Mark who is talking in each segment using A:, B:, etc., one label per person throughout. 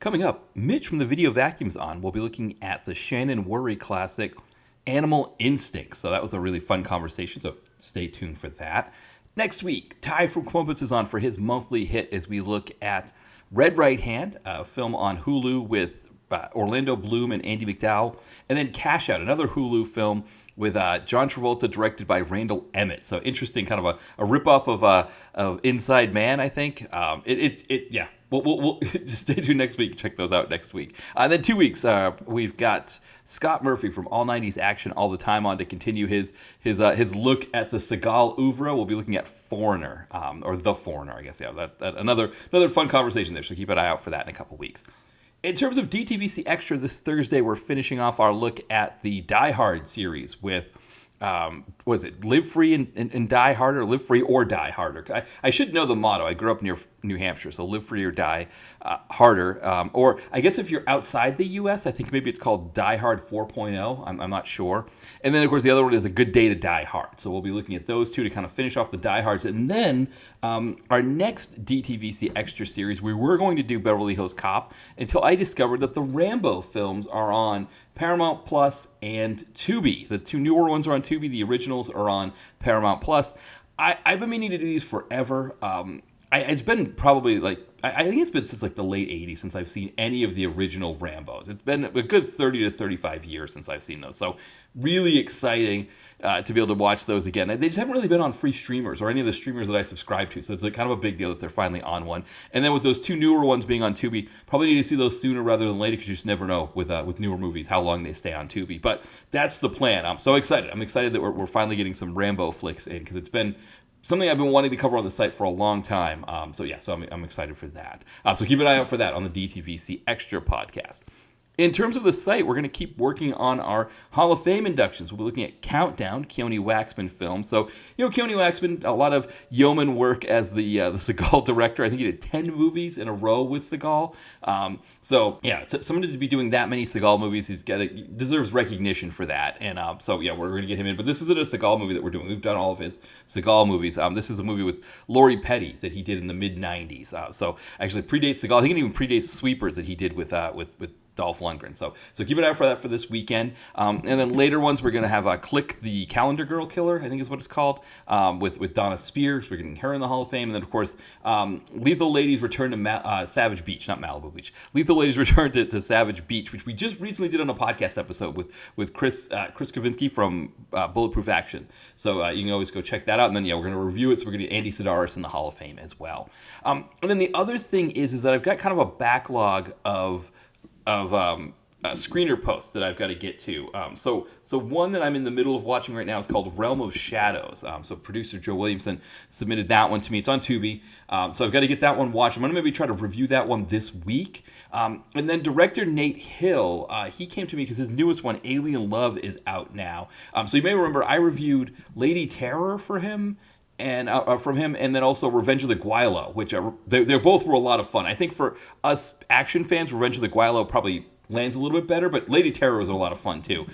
A: Coming up, Mitch from the Video Vacuum's on. We'll be looking at the Shannon Whirry classic, Animal Instinct. So that was a really fun conversation, so stay tuned for that. Next week, Ty from Crumpets is on for his monthly hit as we look at Red Right Hand, a film on Hulu with Orlando Bloom and Andy McDowell, and then Cash Out, another Hulu film with John Travolta, directed by Randall Emmett. So interesting, kind of a rip-off of Inside Man, I think. Yeah. We'll just stay tuned next week. Check those out next week. And then 2 weeks, we've got Scott Murphy from All 90s Action All the Time on to continue his look at the Seagal oeuvre. We'll be looking at Foreigner, or The Foreigner, I guess. Yeah, that another fun conversation there. So keep an eye out for that in a couple weeks. In terms of DTVC Extra, this Thursday, we're finishing off our look at the Die Hard series with, was it Live Free and Die Harder, or Live Free or Die Harder? I should know the motto. I grew up near New Hampshire, so Live Free or Die Harder. Or I guess if you're outside the U.S., I think maybe it's called Die Hard 4.0. I'm not sure. And then, of course, the other one is A Good Day to Die Hard. So we'll be looking at those two to kind of finish off the Die Hards. And then our next DTVC Extra series, we were going to do Beverly Hills Cop until I discovered that the Rambo films are on Paramount Plus and Tubi. The two newer ones are on Tubi. The originals are on Paramount Plus. I've been meaning to do these forever. It's been probably I think it's been since the late 80s since I've seen any of the original Rambos. It's been a good 30 to 35 years since I've seen those. So really exciting to be able to watch those again. They just haven't really been on free streamers or any of the streamers that I subscribe to. So it's kind of a big deal that they're finally on one. And then with those two newer ones being on Tubi, probably need to see those sooner rather than later because you just never know with newer movies how long they stay on Tubi. But that's the plan. I'm so excited. I'm excited that we're finally getting some Rambo flicks in because it's been something I've been wanting to cover on the site for a long time. So I'm excited for that. So keep an eye out for that on the DTVC Extra podcast. In terms of the site, we're going to keep working on our Hall of Fame inductions. We'll be looking at Countdown, Keone Waxman film. So, Keone Waxman, a lot of yeoman work as the Seagal director. I think he did 10 movies in a row with Seagal. Someone to be doing that many Seagal movies, deserves recognition for that. And we're going to get him in. But this isn't a Seagal movie that we're doing. We've done all of his Seagal movies. This is a movie with Lori Petty that he did in the mid-'90s. So actually predates Seagal. I think it even predates Sweepers that he did with Dolph Lundgren. So keep an eye out for that for this weekend. And then later ones, we're going to have Click the Calendar Girl Killer, I think is what it's called, with Donna Spears. We're getting her in the Hall of Fame. And then, of course, Lethal Ladies return to Savage Beach, not Malibu Beach. Lethal Ladies return to Savage Beach, which we just recently did on a podcast episode with Chris Kavinsky from Bulletproof Action. So you can always go check that out. And then, we're going to review it. So we're going to get Andy Sidaris in the Hall of Fame as well. And then the other thing is that I've got kind of a backlog of screener posts that I've got to get to. So one that I'm in the middle of watching right now is called Realm of Shadows. So producer Joe Williamson submitted that one to me. It's on Tubi. So I've got to get that one watched. I'm going to maybe try to review that one this week. And then director Nate Hill, he came to me because his newest one, Alien Love, is out now. So you may remember I reviewed Lady Terror for him. And from him, and then also Revenge of the Guaylo, which they both were a lot of fun. I think for us action fans, Revenge of the Guaylo probably lands a little bit better, but Lady Terror was a lot of fun too.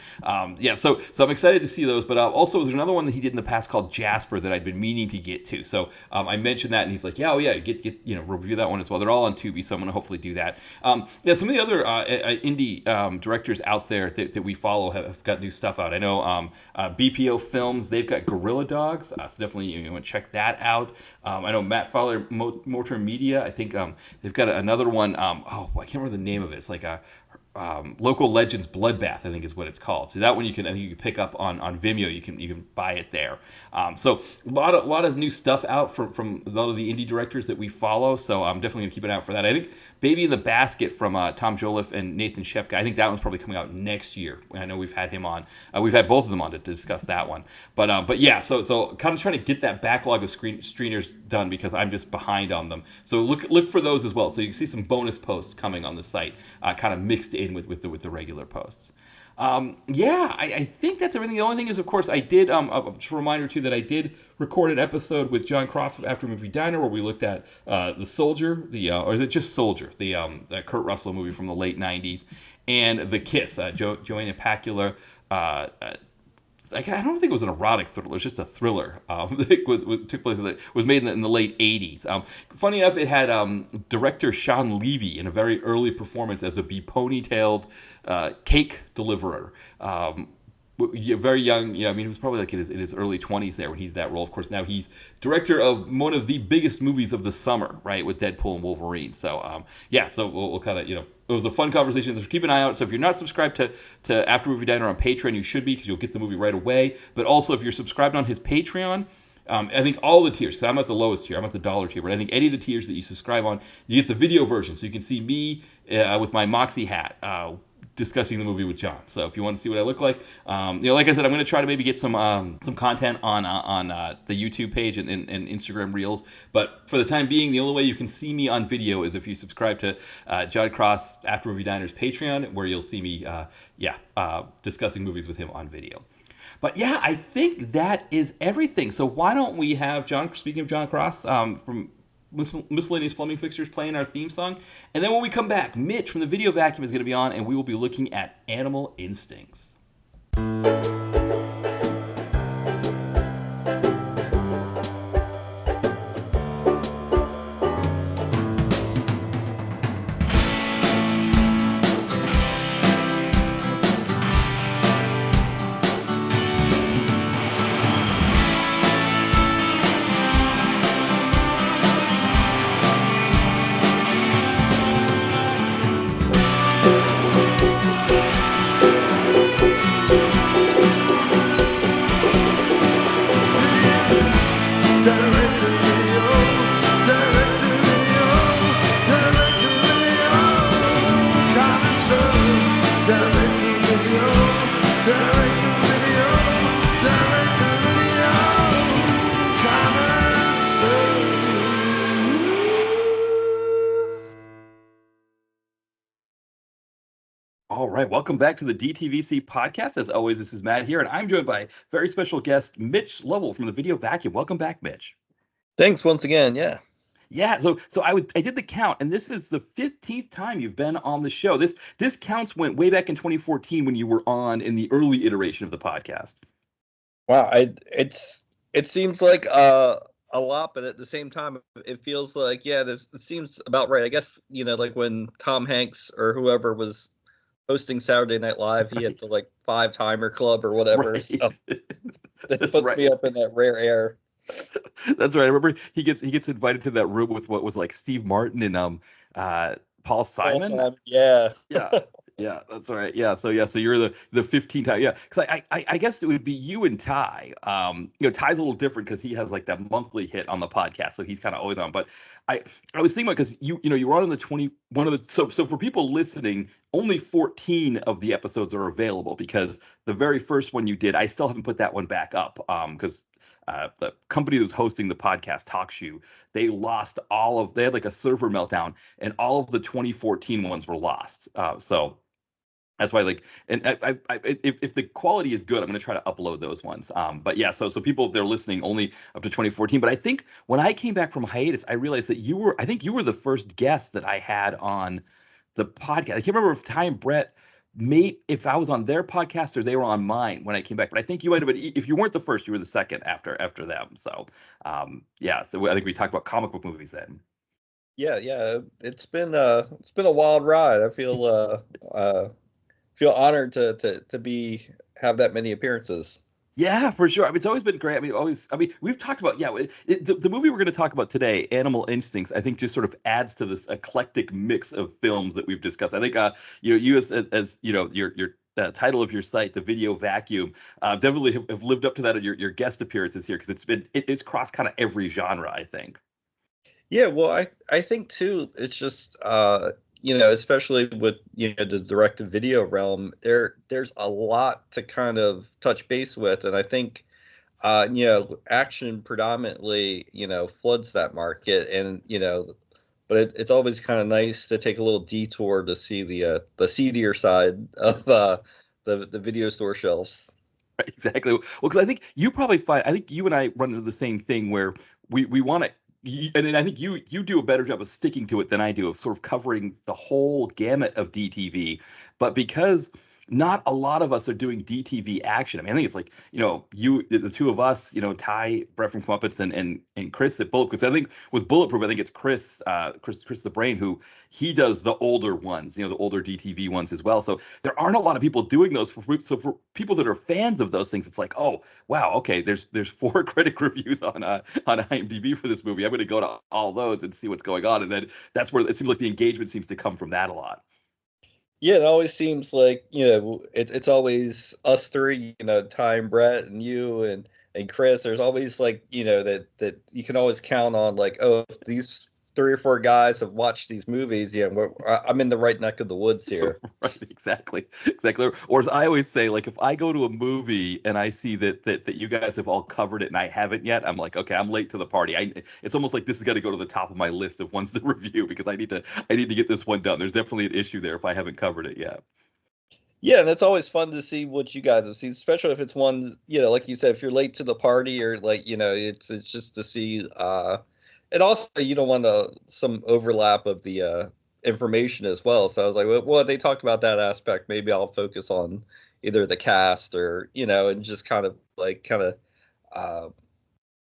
A: So I'm excited to see those. But also, there's another one that he did in the past called Jasper that I'd been meaning to get to. So I mentioned that, and he's like, get review that one as well. They're all on Tubi, so I'm going to hopefully do that. Some of the other indie directors out there that we follow have got new stuff out. I know BPO Films, they've got Gorilla Dogs, so definitely you want to check that out. I know Matt Fowler, Motor Media, I think they've got another one. I can't remember the name of it. It's like a Local Legends Bloodbath, I think is what it's called. So that one you can pick up on Vimeo. You can buy it there. So a lot of new stuff out from a lot of the indie directors that we follow. So I'm definitely gonna keep an eye out for that. I think Baby in the Basket from Tom Joliffe and Nathan Shepka. I think that one's probably coming out next year. I know we've had him on. We've had both of them on to discuss that one. But yeah. So kind of trying to get that backlog of screeners done because I'm just behind on them. So look for those as well. So you can see some bonus posts coming on the site, kind of mixed in with the regular posts. I think that's everything. The only thing is, of course, I did, just a reminder too, that I did record an episode with John Crossfit after Movie Diner where we looked at The Soldier, or is it just Soldier, the Kurt Russell movie from the late 90s, and The Kiss, Joanna Pacula I don't think it was an erotic thriller. It was just a thriller. It took place was made in the late '80s. Funny enough, it had director Sean Levy in a very early performance as a be-ponytailed cake deliverer. Very young. I mean, he was probably like in his early 20s there when he did that role. Of course, now he's director of one of the biggest movies of the summer, right, with Deadpool and Wolverine. So, yeah, so we'll kind of, it was a fun conversation. So keep an eye out. So if you're not subscribed to After Movie Diner on Patreon, you should be, because you'll get the movie right away. But also, if you're subscribed on his Patreon, I think all the tiers, because I'm at the lowest tier, I'm at the dollar tier, but I think any of the tiers that you subscribe on, you get the video version, so you can see me with my Moxie hat discussing the movie with John. So if you want to see what I look like, like I said, I'm going to try to maybe get some content on the YouTube page and Instagram Reels. But for the time being, the only way you can see me on video is if you subscribe to John Cross After Movie Diner's Patreon, where you'll see me, discussing movies with him on video. But yeah, I think that is everything. So why don't we have John, speaking of John Cross, from Miscellaneous Plumbing Fixtures, playing our theme song. And then when we come back, Mitch from the Video Vacuum is going to be on, and we will be looking at Animal Instincts. All right, welcome back to the DTVC podcast. As always, this is Matt here, and I'm joined by very special guest Mitch Lovell from the Video Vacuum. Welcome back, Mitch.
B: Thanks once again. Yeah.
A: Yeah, so I did the count, and this is the 15th time you've been on the show. This counts went way back in 2014 when you were on in the early iteration of the podcast.
B: Wow, it seems like a lot, but at the same time, it feels like it seems about right. I guess like when Tom Hanks or whoever was hosting Saturday Night Live, he had the like 5-timer club or whatever.
A: Right.
B: So that puts me up in that rare air.
A: That's right. I remember he gets invited to that room with what was like Steve Martin and Paul Simon.
B: Yeah.
A: Yeah, that's right. Yeah, so you're the 15 time. Yeah, because I guess it would be you and Ty. Ty's a little different because he has like that monthly hit on the podcast, so he's kind of always on. But I was thinking about, because you were on the 21 of the so for people listening, only 14 of the episodes are available, because the very first one you did, I still haven't put that one back up because the company that was hosting the podcast, TalkShoe, they had like a server meltdown, and all of the 2014 ones were lost. So that's why, like, and if the quality is good, I'm going to try to upload those ones. But yeah, so people, if they're listening, only up to 2014. But I think when I came back from hiatus, I realized that you were the first guest that I had on the podcast. I can't remember if Ty and Brett if I was on their podcast or they were on mine when I came back. But I think you might have been, if you weren't the first, you were the second after them. So so I think we talked about comic book movies then.
B: Yeah. It's been a wild ride. I feel honored to have that many appearances.
A: Yeah, for sure. I mean, it's always been great. We've talked about, the movie we're going to talk about today, Animal Instincts, I think just sort of adds to this eclectic mix of films that we've discussed. I think, you as your title of your site, The Video Vacuum, definitely have lived up to that in your guest appearances here, because it's crossed kind of every genre, I think.
B: Yeah, well, I think too, it's just especially with the direct-to-video realm, there's a lot to kind of touch base with, and I think action predominantly floods that market, and but it's always kind of nice to take a little detour to see the seedier side of the video store shelves.
A: Right, exactly. Well, because I think you and I run into the same thing where we want to. And I think you do a better job of sticking to it than I do, of sort of covering the whole gamut of DTV. But because not a lot of us are doing DTV action. I mean, I think it's like, the two of us, Ty, Brett from Muppets, and Chris at Bullet. Because I think with Bulletproof, I think it's Chris the Brain, who he does the older ones, the older DTV ones as well. So there aren't a lot of people doing those. So for people that are fans of those things, it's like, oh wow, okay, there's four critic reviews on IMDb for this movie. I'm going to go to all those and see what's going on, and then that's where it seems like the engagement seems to come from that a lot.
B: Yeah, it always seems like, it's always us three, Ty and Brett and you and Chris. There's always like, that you can always count on, like, oh, if these three or four guys have watched these movies, I'm in the right neck of the woods here.
A: Right, exactly. Or as I always say, like if I go to a movie and I see that you guys have all covered it and I haven't yet, I'm like, okay, I'm late to the party. It's almost like this has got to go to the top of my list of ones to review because I need to get this one done. There's definitely an issue there if I haven't covered it yet.
B: Yeah, and it's always fun to see what you guys have seen, especially if it's one, like you said, if you're late to the party, or like, it's just to see, and also you don't want some overlap of the information as well. So I was like, well, they talked about that aspect. Maybe I'll focus on either the cast, or, and just kind of like uh,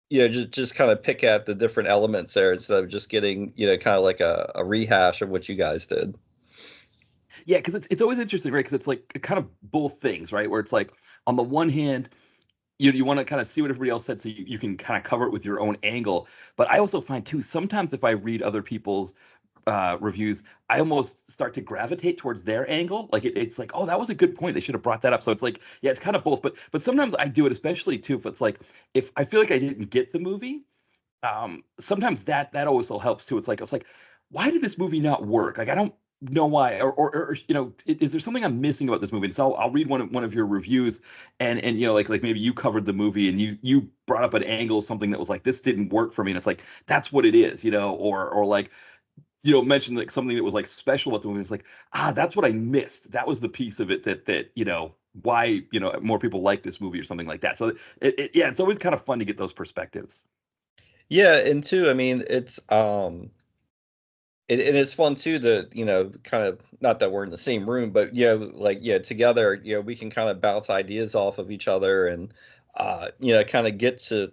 B: just kind of pick at the different elements there instead of just getting, kind of like a rehash of what you guys did.
A: Yeah, because it's always interesting, right? Because it's like kind of both things, right? Where it's like on the one hand, you want to kind of see what everybody else said so you can kind of cover it with your own angle. But I also find too sometimes if I read other people's reviews, I almost start to gravitate towards their angle. Like it's like, oh, that was a good point. They should have brought that up. So it's like, yeah, it's kind of both. But sometimes I do it, especially too, if it's like if I feel like I didn't get the movie. Sometimes that also helps too. It's like, why did this movie not work? Like I don't know why, or is there something I'm missing about this movie? And so I'll read one of your reviews, and like maybe you covered the movie and you brought up an angle, something that was like this didn't work for me, and it's like that's what it is, or like mention like something that was like special about the movie. It's like that's what I missed. That was the piece of it that why more people like this movie or something like that. So yeah, it's always kind of fun to get those perspectives.
B: Yeah, and two, I mean, and it's fun too to, kind of, not that we're in the same room, but like, together, we can kind of bounce ideas off of each other, and kind of get to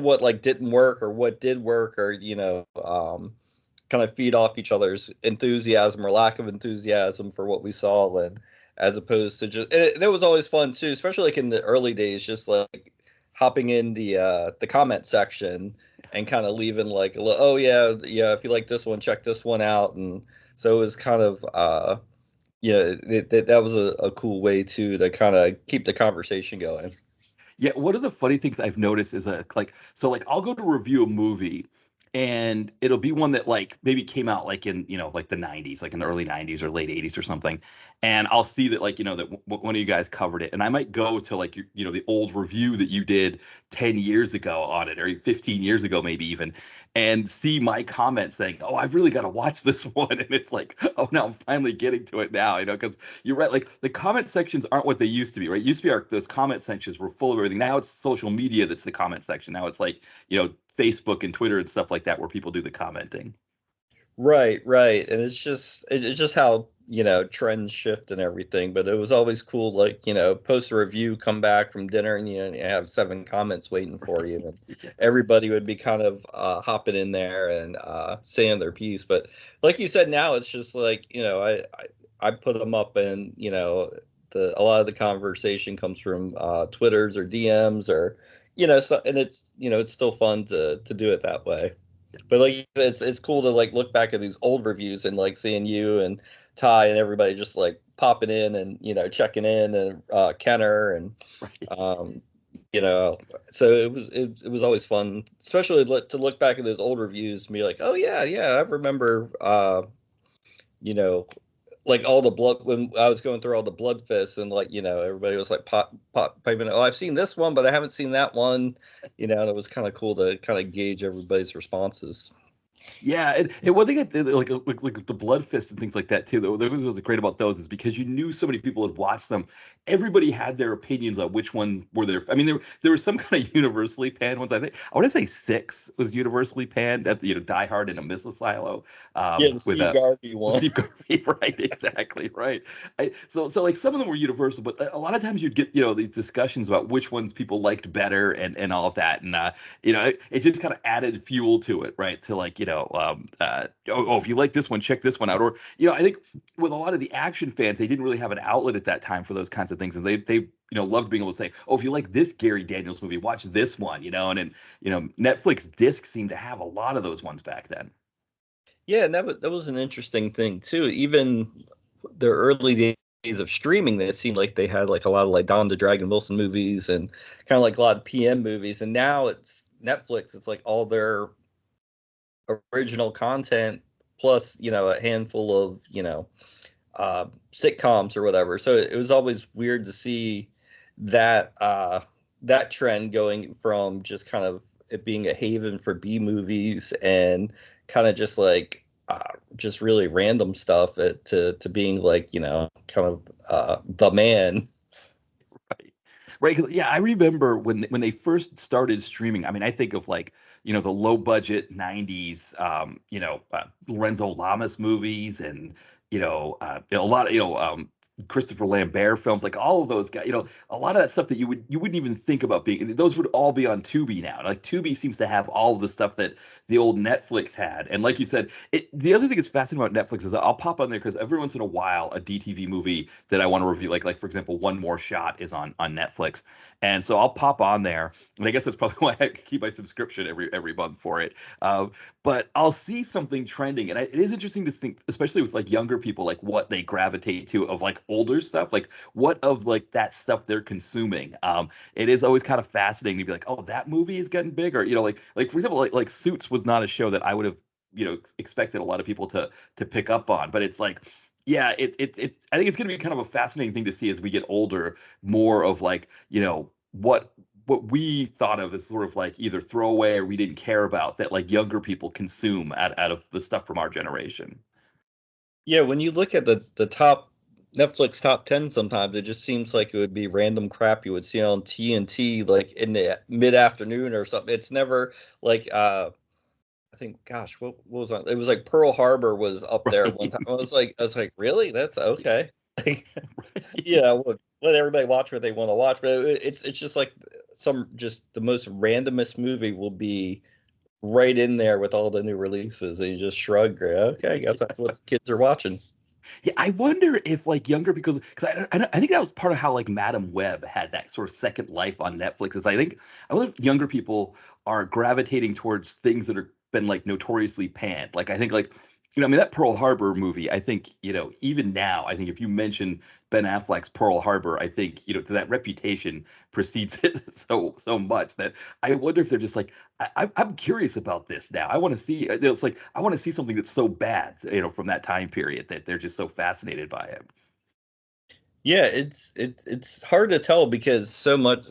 B: what like didn't work or what did work, or kind of feed off each other's enthusiasm or lack of enthusiasm for what we saw, and as opposed to just, and it was always fun too, especially like in the early days, just like hopping in the comment section and kind of leaving like oh yeah, if you like this one, check this one out. And so it was kind of that was a cool way to kind of keep the conversation going.
A: Yeah, one of the funny things I've noticed is like I'll go to review a movie and it'll be one that like maybe came out like in like the 90s, like in the early 90s or late 80s or something, and I'll see that like that one of you guys covered it, and I might go to like the old review that you did 10 years ago on it, or 15 years ago maybe even, and see my comment saying, oh, I've really got to watch this one. And it's like, oh, now I'm finally getting to it now, because you're right, like the comment sections aren't what they used to be, right? It used to be those comment sections were full of everything. Now it's social media that's the comment section. Now it's like Facebook and Twitter and stuff like that where people do the commenting.
B: Right, and it's just how, trends shift and everything. But it was always cool, like, post a review, come back from dinner, and you have 7 comments waiting for you, and
A: Yes.
B: everybody would be kind of hopping in there and saying their piece. But like you said, now it's just like, I put them up, and a lot of the conversation comes from Twitters or DMs, or so, and it's still fun to do it that way. But like it's cool to like look back at these old reviews and like seeing you and Ty and everybody just like popping in and checking in, and Kenner, and
A: Right.
B: um you know so it was always fun, especially to look back at those old reviews and be like, oh yeah, I remember, you know like all the blood, when I was going through all the blood fists, and like everybody was like piping, oh, I've seen this one but I haven't seen that one. And it was kind of cool to kind of gauge everybody's responses.
A: Yeah, and one thing like the Blood Fists and things like that too. That was great about those is because you knew so many people had watched them. Everybody had their opinions on which one were their. I mean, there were some kind of universally panned ones. I want to say six was universally panned at the Die Hard in a Missile Silo,
B: Yeah, the
A: with
B: Steve Garvey
A: with
B: one.
A: Steve Garvey, right? Exactly, right. So like some of them were universal, but a lot of times you'd get these discussions about which ones people liked better and all of that, and it just kind of added fuel to it, right? To like, if you like this one, check this one out. Or, I think with a lot of the action fans, they didn't really have an outlet at that time for those kinds of things. And they loved being able to say, oh, if you like this Gary Daniels movie, watch this one, and Netflix disc seemed to have a lot of those ones back then.
B: Yeah, and that was an interesting thing too. Even the early days of streaming, that it seemed like they had like a lot of like Don the Dragon Wilson movies and kind of like a lot of PM movies. And now it's Netflix. It's like all their original content plus a handful of sitcoms or whatever. So it was always weird to see that that trend going from just kind of it being a haven for B movies and kind of just like just really random stuff to being like kind of the man.
A: Right. Right. 'Cause, yeah, I remember when they first started streaming. I mean, I think of like, the low budget 90s, Lorenzo Lamas movies and, a lot of, Christopher Lambert films, like all of those guys, a lot of that stuff that you wouldn't even think about being, those would all be on Tubi now. Like Tubi seems to have all of the stuff that the old Netflix had. And like you said, the other thing that's fascinating about Netflix is I'll pop on there because every once in a while a DTV movie that I want to review, like for example, One More Shot is on Netflix, and so I'll pop on there, and I guess that's probably why I keep my subscription every month for it. But I'll see something trending, and it is interesting to think, especially with like younger people, like what they gravitate to of like older stuff, like what of like that stuff they're consuming. It is always kind of fascinating to be like, oh, that movie is getting big, or like for example, like Suits was not a show that I would have expected a lot of people to pick up on, but it's like, yeah, I think it's going to be kind of a fascinating thing to see as we get older, more of like, what we thought of as sort of like either throwaway or we didn't care about, that like younger people consume out of the stuff from our generation.
B: Yeah, when you look at the top Netflix top 10, sometimes it just seems like it would be random crap you would see on TNT like in the mid-afternoon or something. It's never like I think, gosh, what was on? It was like Pearl Harbor was up there one time.
A: Right.
B: I was like, really? That's okay. Yeah, look, let everybody watch what they want to watch, but it's just like some just the most randomest movie will be right in there with all the new releases, and you just shrug. Okay, I guess that's what kids are watching.
A: Yeah, I wonder if like younger because I think that was part of how like Madam Web had that sort of second life on Netflix. Is I wonder if younger people are gravitating towards things that are been like notoriously panned. Like I think like I mean that Pearl Harbor movie. I think even now I think if you mention Ben Affleck's Pearl Harbor, I think that reputation precedes it so much that I wonder if they're just like I'm curious about this now. I want to see. It's like I want to see something that's so bad, from that time period that they're just so fascinated by it.
B: Yeah, it's hard to tell because so much,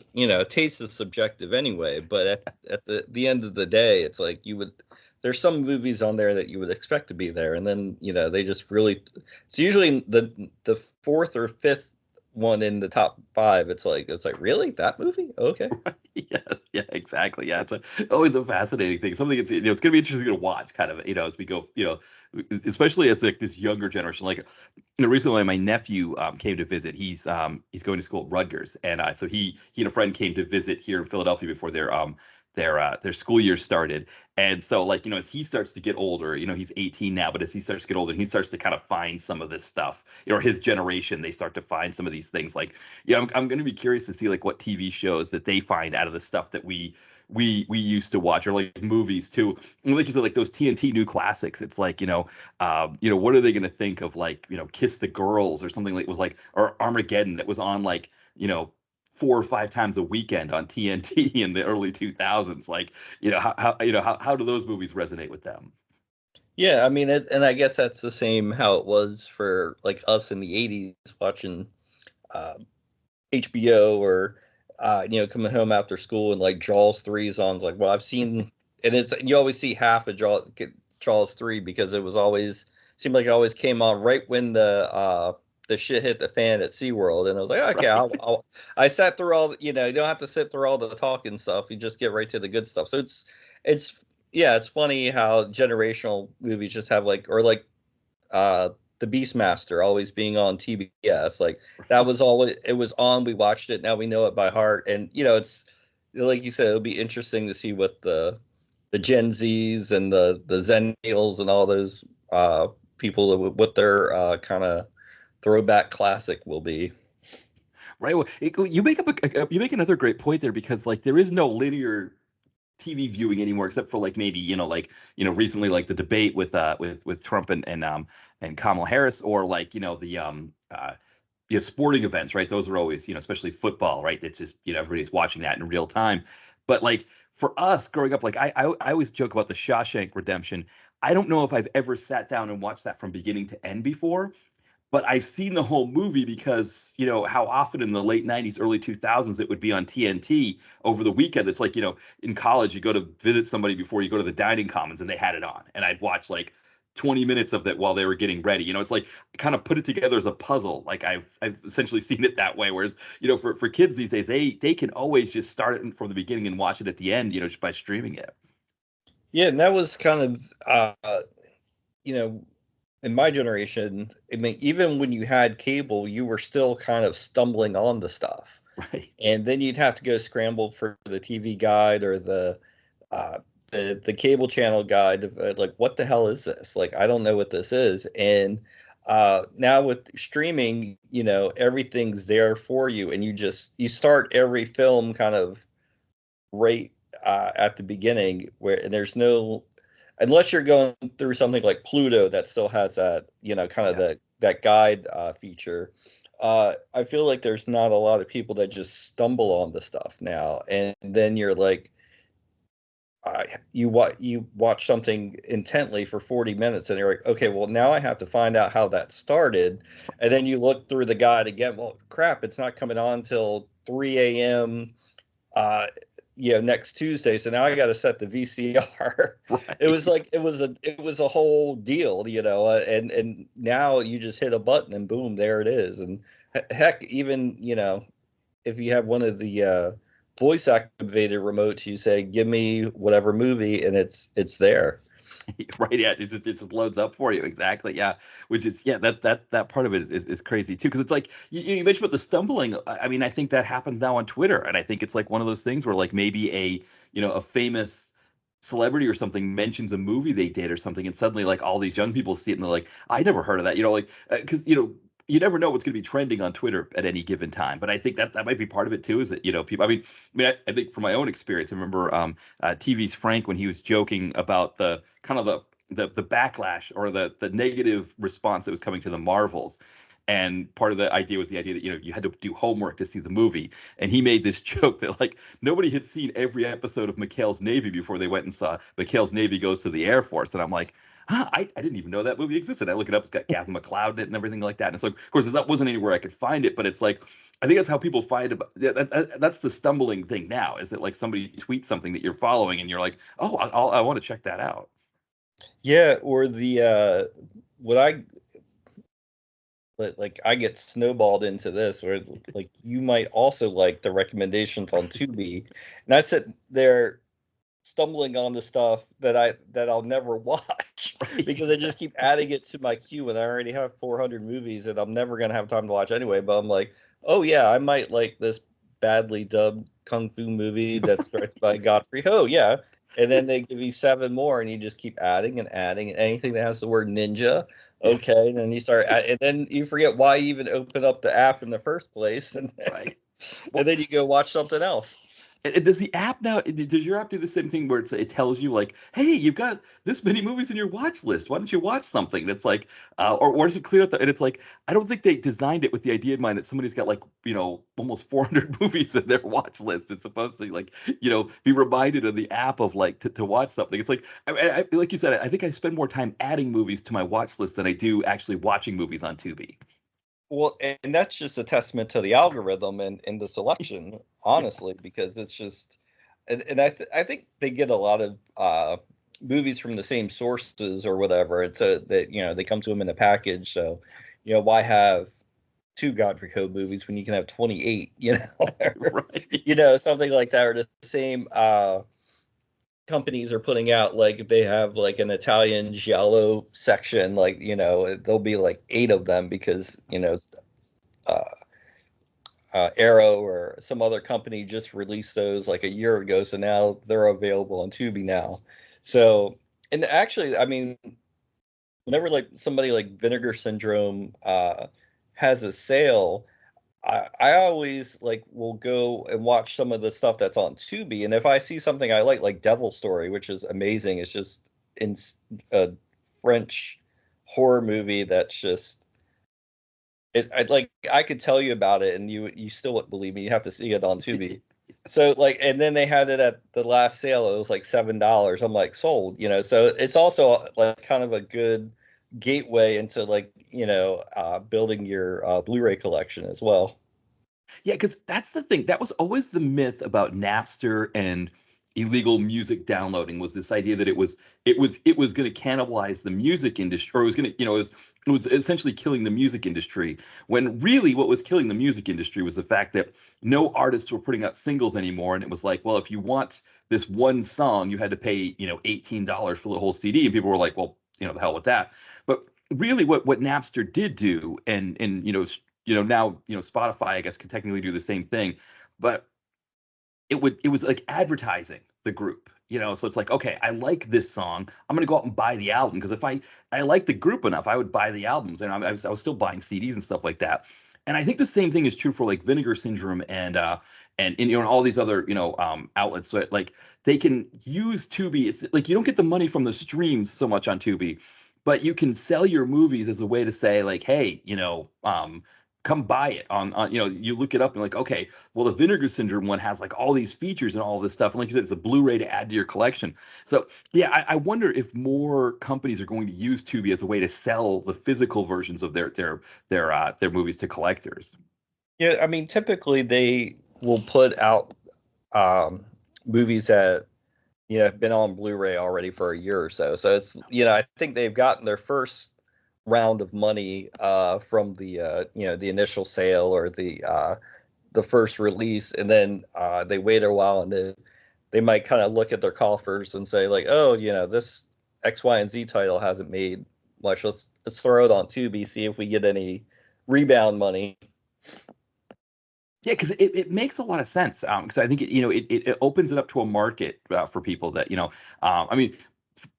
B: taste is subjective anyway. But at the end of the day, it's like there's some movies on there that you would expect to be there, and then they just really. It's usually the fourth or fifth one in the top five. It's like really that movie? Okay.
A: Yes, yeah, exactly. Yeah, it's always a fascinating thing. Something it's going to be interesting to watch, kind of, as we go, especially as like this younger generation. Like, recently my nephew came to visit. He's going to school at Rutgers, and so he and a friend came to visit here in Philadelphia before their school year started. And so like as he starts to get older, he's 18 now, but as he starts to get older, he starts to kind of find some of this stuff. Or his generation, they start to find some of these things. Like, I'm going to be curious to see like what TV shows that they find out of the stuff that we used to watch, or like movies too. And like you said, like those TNT new classics. It's like what are they going to think of, like Kiss the Girls or something, like was like, or Armageddon, that was on like 4 or 5 times a weekend on TNT in the early 2000s. Like how do those movies resonate with them?
B: Yeah, I mean, and I guess that's the same how it was for like us in the '80s watching uh, HBO or coming home after school and like Jaws 3's on. It's like, well, I've seen, and it's you always see half of Jaws 3 because it was always seemed like it always came on right when the shit hit the fan at SeaWorld, and I was like, okay,
A: Right.
B: I sat through all, you don't have to sit through all the talking stuff. You just get right to the good stuff. So it's yeah, it's funny how generational movies just have like, or like uh the Beastmaster always being on TBS. Like that was always, it was on, we watched it, now we know it by heart. And it's like you said, it'll be interesting to see what the Gen Zs and the Zennials and all those people, what their kind of throwback classic will be.
A: Right. Well, you make another great point there because like there is no linear TV viewing anymore, except for like maybe recently like the debate with Trump and Kamala Harris, or like sporting events, right? Those are always especially football, right? It's just everybody's watching that in real time. But like for us growing up, like I always joke about the Shawshank Redemption. I don't know if I've ever sat down and watched that from beginning to end before, but I've seen the whole movie because, how often in the late 90s, early 2000s it would be on TNT over the weekend. It's like, in college, you go to visit somebody before you go to the dining commons and they had it on. And I'd watch like 20 minutes of that while they were getting ready. It's like kind of put it together as a puzzle. Like I've essentially seen it that way. Whereas, for kids these days, they can always just start it from the beginning and watch it at the end, just by streaming it.
B: Yeah, and that was kind of you know, in my generation, I mean, even when you had cable, you were still kind of stumbling on the stuff.
A: Right.
B: And then you'd have to go scramble for the TV guide or uh, the cable channel guide of like, what the hell is this? Like, I don't know what this is. And now with streaming, everything's there for you, and you start every film kind of right at the beginning, where and there's no, unless you're going through something like Pluto that still has that, kind of
A: Yeah.
B: that guide feature. I feel like there's not a lot of people that just stumble on the stuff now, and then you're like, you watch something intently for 40 minutes, and you're like, okay, well now I have to find out how that started, and then you look through the guide again. Well, crap, it's not coming on till 3 a.m. uh next Tuesday, so now I got to set the VCR. It was
A: Right.
B: like it was a whole deal, and now you just hit a button and boom, there it is. And heck, even if you have one of the voice activated remotes, you say give me whatever movie, and it's there.
A: Right, yeah, it just loads up for you, exactly, yeah. Which is, yeah, that part of it is crazy too, because it's like you mentioned about the stumbling. I mean, I think that happens now on Twitter, and I think it's like one of those things where like maybe a famous celebrity or something mentions a movie they did or something, and suddenly like all these young people see it and they're like, I never heard of that, like because you never know what's going to be trending on Twitter at any given time. But I think that might be part of it too, is that people. I think from my own experience, I remember TV's Frank when he was joking about the kind of the backlash or the negative response that was coming to the Marvels. And part of the idea was the idea that you had to do homework to see the movie. And he made this joke that like nobody had seen every episode of McHale's Navy before they went and saw McHale's Navy Goes to the Air Force. And I'm like, I didn't even know that movie existed. I look it up; it's got Gavin McLeod in it and everything like that. And so, of course, that wasn't anywhere I could find it. But it's like, I think that's how people find about that's the stumbling thing now. Is that like somebody tweets something that you're following and you're like, oh, I want to check that out.
B: Yeah, or the what I like I get snowballed into this, where like you might also like the recommendations on Tubi, and I sit there stumbling on the stuff that I'll never watch
A: Right?
B: because I just keep
A: Exactly.
B: adding it to my queue, and I already have 400 movies that I'm never gonna have time to watch anyway. But I'm like, oh yeah, I might like this badly dubbed kung fu movie that's directed by Godfrey Ho. Yeah. And then they give you seven more, and you just keep adding and adding, and anything that has the word ninja.
A: Yeah.
B: Okay, and then you start, and then you forget why you even open up the app in the first place, and
A: Right.
B: and
A: Well,
B: then you go watch something else.
A: and does the app now? Does your app do the same thing where it tells you like, "Hey, you've got this many movies in your watch list. Why don't you watch something?" That's like, or does it clear out and it's like, I don't think they designed it with the idea in mind that somebody's got like almost 400 movies in their watch list. It's supposed to like be reminded of the app of like to watch something. It's like like you said, I think I spend more time adding movies to my watch list than I do actually watching movies on Tubi.
B: Well, and that's just a testament to the algorithm and the selection,
A: Yeah.
B: honestly, because it's just, and I think they get a lot of movies from the same sources or whatever. And so that, they come to them in a package. So, why have two Godfrey Code movies when you can have 28,
A: Right.
B: something like that, or the same companies are putting out, like if they have like an Italian giallo section, like, there'll be like 8 of them because, uh, Arrow or some other company just released those like a year ago, so now they're available on Tubi now. So, and actually, I mean, whenever like somebody like Vinegar Syndrome has a sale, I always like will go and watch some of the stuff that's on Tubi, and if I see something I like Devil Story, which is amazing, it's just in a French horror movie that's just I could tell you about it and you still wouldn't believe me. You have to see it on Tubi. So like, and then they had it at the last sale. It was like $7. I'm like, sold. So it's also like kind of a good gateway into like building your Blu-ray collection as well.
A: Yeah, because that's the thing. That was always the myth about Napster and illegal music downloading, was this idea that it was going to cannibalize the music industry, or it was going to, it was essentially killing the music industry, when really what was killing the music industry was the fact that no artists were putting out singles anymore. And it was like, well, if you want this one song, you had to pay, $18 for the whole CD. And people were like, well, the hell with that. But really what Napster did do, and now, Spotify, I guess, could technically do the same thing, but it was like advertising the group. So it's like, okay, I like this song, I'm gonna go out and buy the album, because if I like the group enough, I would buy the albums. And I was still buying CDs and stuff like that. And I think the same thing is true for like Vinegar Syndrome and all these other outlets. So like they can use Tubi. It's like you don't get the money from the streams so much on Tubi, but you can sell your movies as a way to say like, hey, come buy it on you look it up and like, okay, well, the Vinegar Syndrome one has like all these features and all this stuff. And like you said, it's a Blu-ray to add to your collection. So yeah, I wonder if more companies are going to use Tubi as a way to sell the physical versions of their movies to collectors.
B: Yeah, I mean, typically they will put out movies that have been on Blu-ray already for a year or so. So it's I think they've gotten their first round of money from the initial sale or the first release, and then they wait a while, and then they might kind of look at their coffers and say like, oh, this X, Y, and Z title hasn't made much. Let's throw it on Tubi, see if we get any rebound money.
A: Yeah, because it makes a lot of sense. Because I think it opens it up to a market for people that I mean,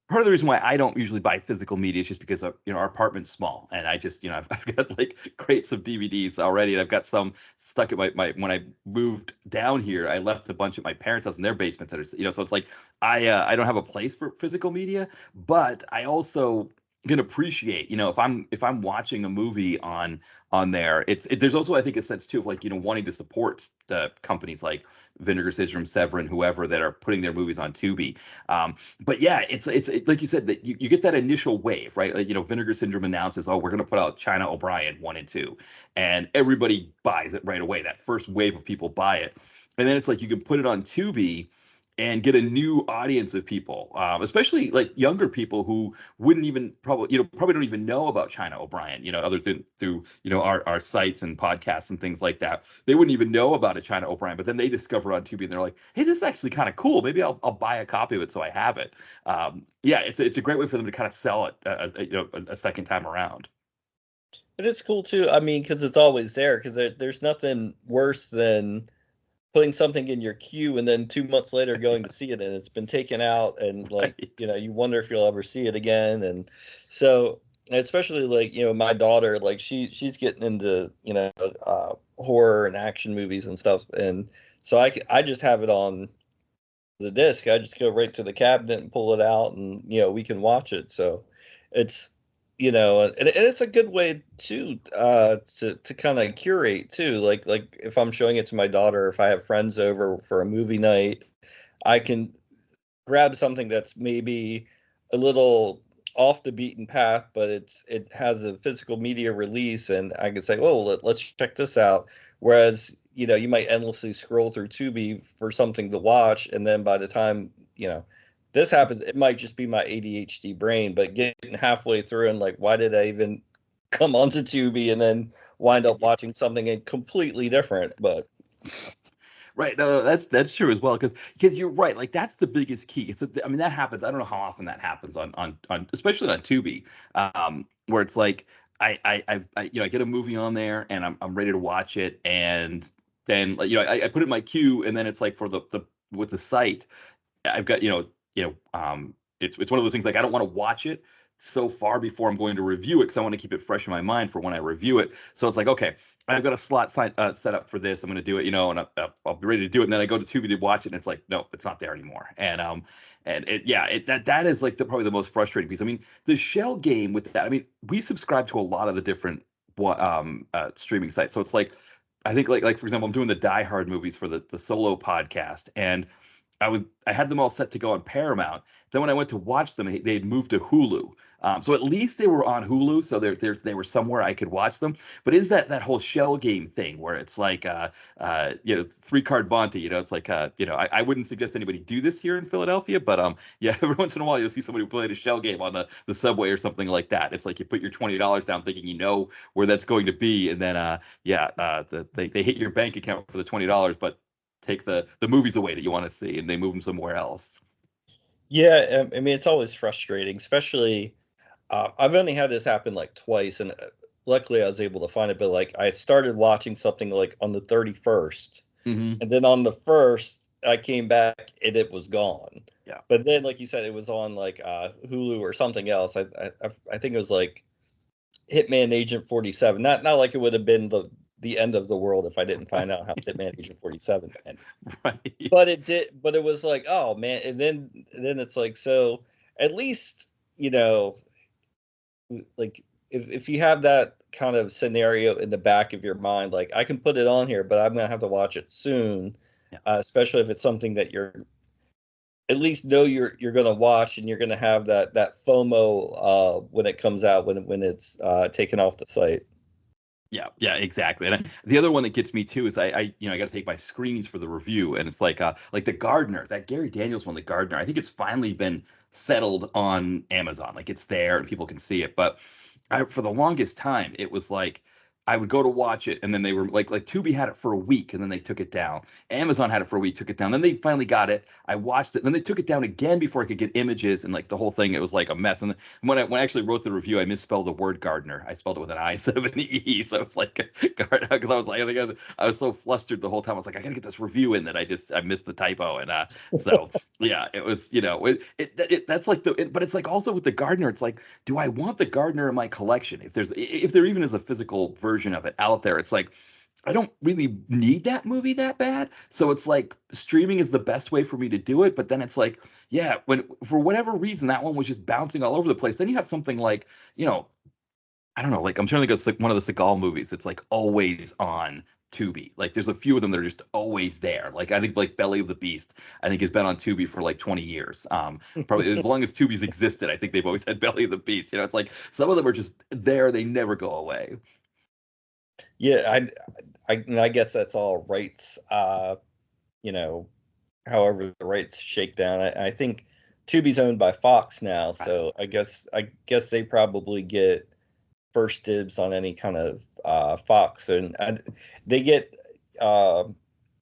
A: part of the reason why I don't usually buy physical media is just because our apartment's small, and I just I've got like crates of DVDs already, and I've got some stuck at my when I moved down here, I left a bunch at my parents' house in their basement that are so it's like I don't have a place for physical media, but I also can appreciate if I'm watching a movie on there. There's also, I think, a sense too of like wanting to support the companies like Vinegar Syndrome, Severin, whoever, that are putting their movies on Tubi. But yeah, it's like you said, that you get that initial wave, right? Like, Vinegar Syndrome announces, oh, we're going to put out China O'Brien 1 and 2, and everybody buys it right away. That first wave of people buy it, and then it's like you can put it on Tubi and get a new audience of people, especially like younger people who wouldn't even probably don't even know about China O'Brien, other than through our sites and podcasts and things like that. They wouldn't even know about a China O'Brien, but then they discover on Tubi and they're like, hey, this is actually kind of cool. Maybe I'll buy a copy of it so I have it. Yeah, it's a great way for them to kind of sell it, a second time around.
B: And it's cool too. I mean, because it's always there. Because there's nothing worse than putting something in your queue and then 2 months later going to see it and it's been taken out, and like
A: Right.
B: you wonder if you'll ever see it again. And so, especially like my daughter, like she's getting into horror and action movies and stuff, and so I just have it on the disc. I just go right to the cabinet and pull it out, and we can watch it. So it's and it's a good way too to kind of curate too. Like if I'm showing it to my daughter, if I have friends over for a movie night, I can grab something that's maybe a little off the beaten path, but it has a physical media release, and I can say, "Oh, let's check this out." Whereas, you might endlessly scroll through Tubi for something to watch, and then by the time this happens, it might just be my ADHD brain, but getting halfway through and like, why did I even come onto Tubi and then wind up watching something completely different? But
A: Right. No, that's true as well. Because you're right. Like that's the biggest key. I mean, that happens. I don't know how often that happens on especially on Tubi, where it's like I get a movie on there and I'm ready to watch it, and then like, I put it in my queue, and then it's like for the with the site, I've got it's one of those things like I don't want to watch it so far before I'm going to review it because I want to keep it fresh in my mind for when I review it. So it's like, okay, I've got a slot set up for this. I'm going to do it, and I'll be ready to do it. And then I go to Tubi to watch it, and it's like, no, it's not there anymore. And that is like probably the most frustrating piece. I mean, the shell game with that. I mean, we subscribe to a lot of the different streaming sites, so it's like. I think like for example, I'm doing the Die Hard movies for the solo podcast, and I had them all set to go on Paramount. Then when I went to watch them, they had moved to Hulu. So at least they were on Hulu, so they were somewhere I could watch them. But is that whole shell game thing where it's like 3 card Monte? It's like I wouldn't suggest anybody do this here in Philadelphia, but yeah, every once in a while you'll see somebody who played a shell game on the subway or something like that. It's like you put your $20 down, thinking you know where that's going to be, and then they hit your bank account for the $20, but take the movies away that you want to see, and they move them somewhere else.
B: yeah, I mean, it's always frustrating, especially I've only had this happen like twice, and luckily I was able to find it. But like, I started watching something like on the 31st,
A: Hmm.
B: and then on the first, I came back and it was gone.
A: Yeah.
B: But then, like you said, it was on like Hulu or something else. I think it was like Hitman Agent 47. Not like it would have been the end of the world if I didn't find out how Hitman Agent 47 ended.
A: Right.
B: But it did. But it was like, oh man, and then it's like, so at least you know like if you have that kind of scenario in the back of your mind, like I can put it on here, but I'm gonna have to watch it soon,
A: Yeah.
B: especially if it's something that you're at least know you're gonna watch, and you're gonna have that FOMO when it comes out, when it's taken off the site.
A: Yeah, yeah, exactly. And the other one that gets me too is I got to take my screens for the review, and it's like the Gardener, that Gary Daniels one, the Gardener. I think it's finally been settled on Amazon, like it's there and people can see it. But for the longest time, it was like I would go to watch it, and then they were like Tubi had it for a week, and then they took it down. Amazon had it for a week, took it down. Then they finally got it. I watched it, then they took it down again before I could get images, and like the whole thing, it was like a mess. And when I actually wrote the review, I misspelled the word gardener. I spelled it with an I instead of an E. So it's like gardener, because I was like, I was so flustered the whole time. I was like, I gotta get this review in, that I missed the typo. And so yeah, it was that's like but it's like also with the gardener, it's like, do I want the gardener in my collection? If there even is a physical version of it out there, it's like I don't really need that movie that bad. So it's like streaming is the best way for me to do it. But then it's like, yeah, when for whatever reason that one was just bouncing all over the place, then you have something like, I don't know, like I'm trying to think of like one of the Seagal movies. It's like always on Tubi. Like there's a few of them that are just always there. Like I think like Belly of the Beast, I think has been on Tubi for like 20 years. Probably as long as Tubi's existed, I think they've always had Belly of the Beast. It's like some of them are just there, they never go away.
B: Yeah, I guess that's all rights. You know, however the rights shake down. I think Tubi's owned by Fox now,
A: Right.
B: so I guess they probably get first dibs on any kind of Fox, and they get uh,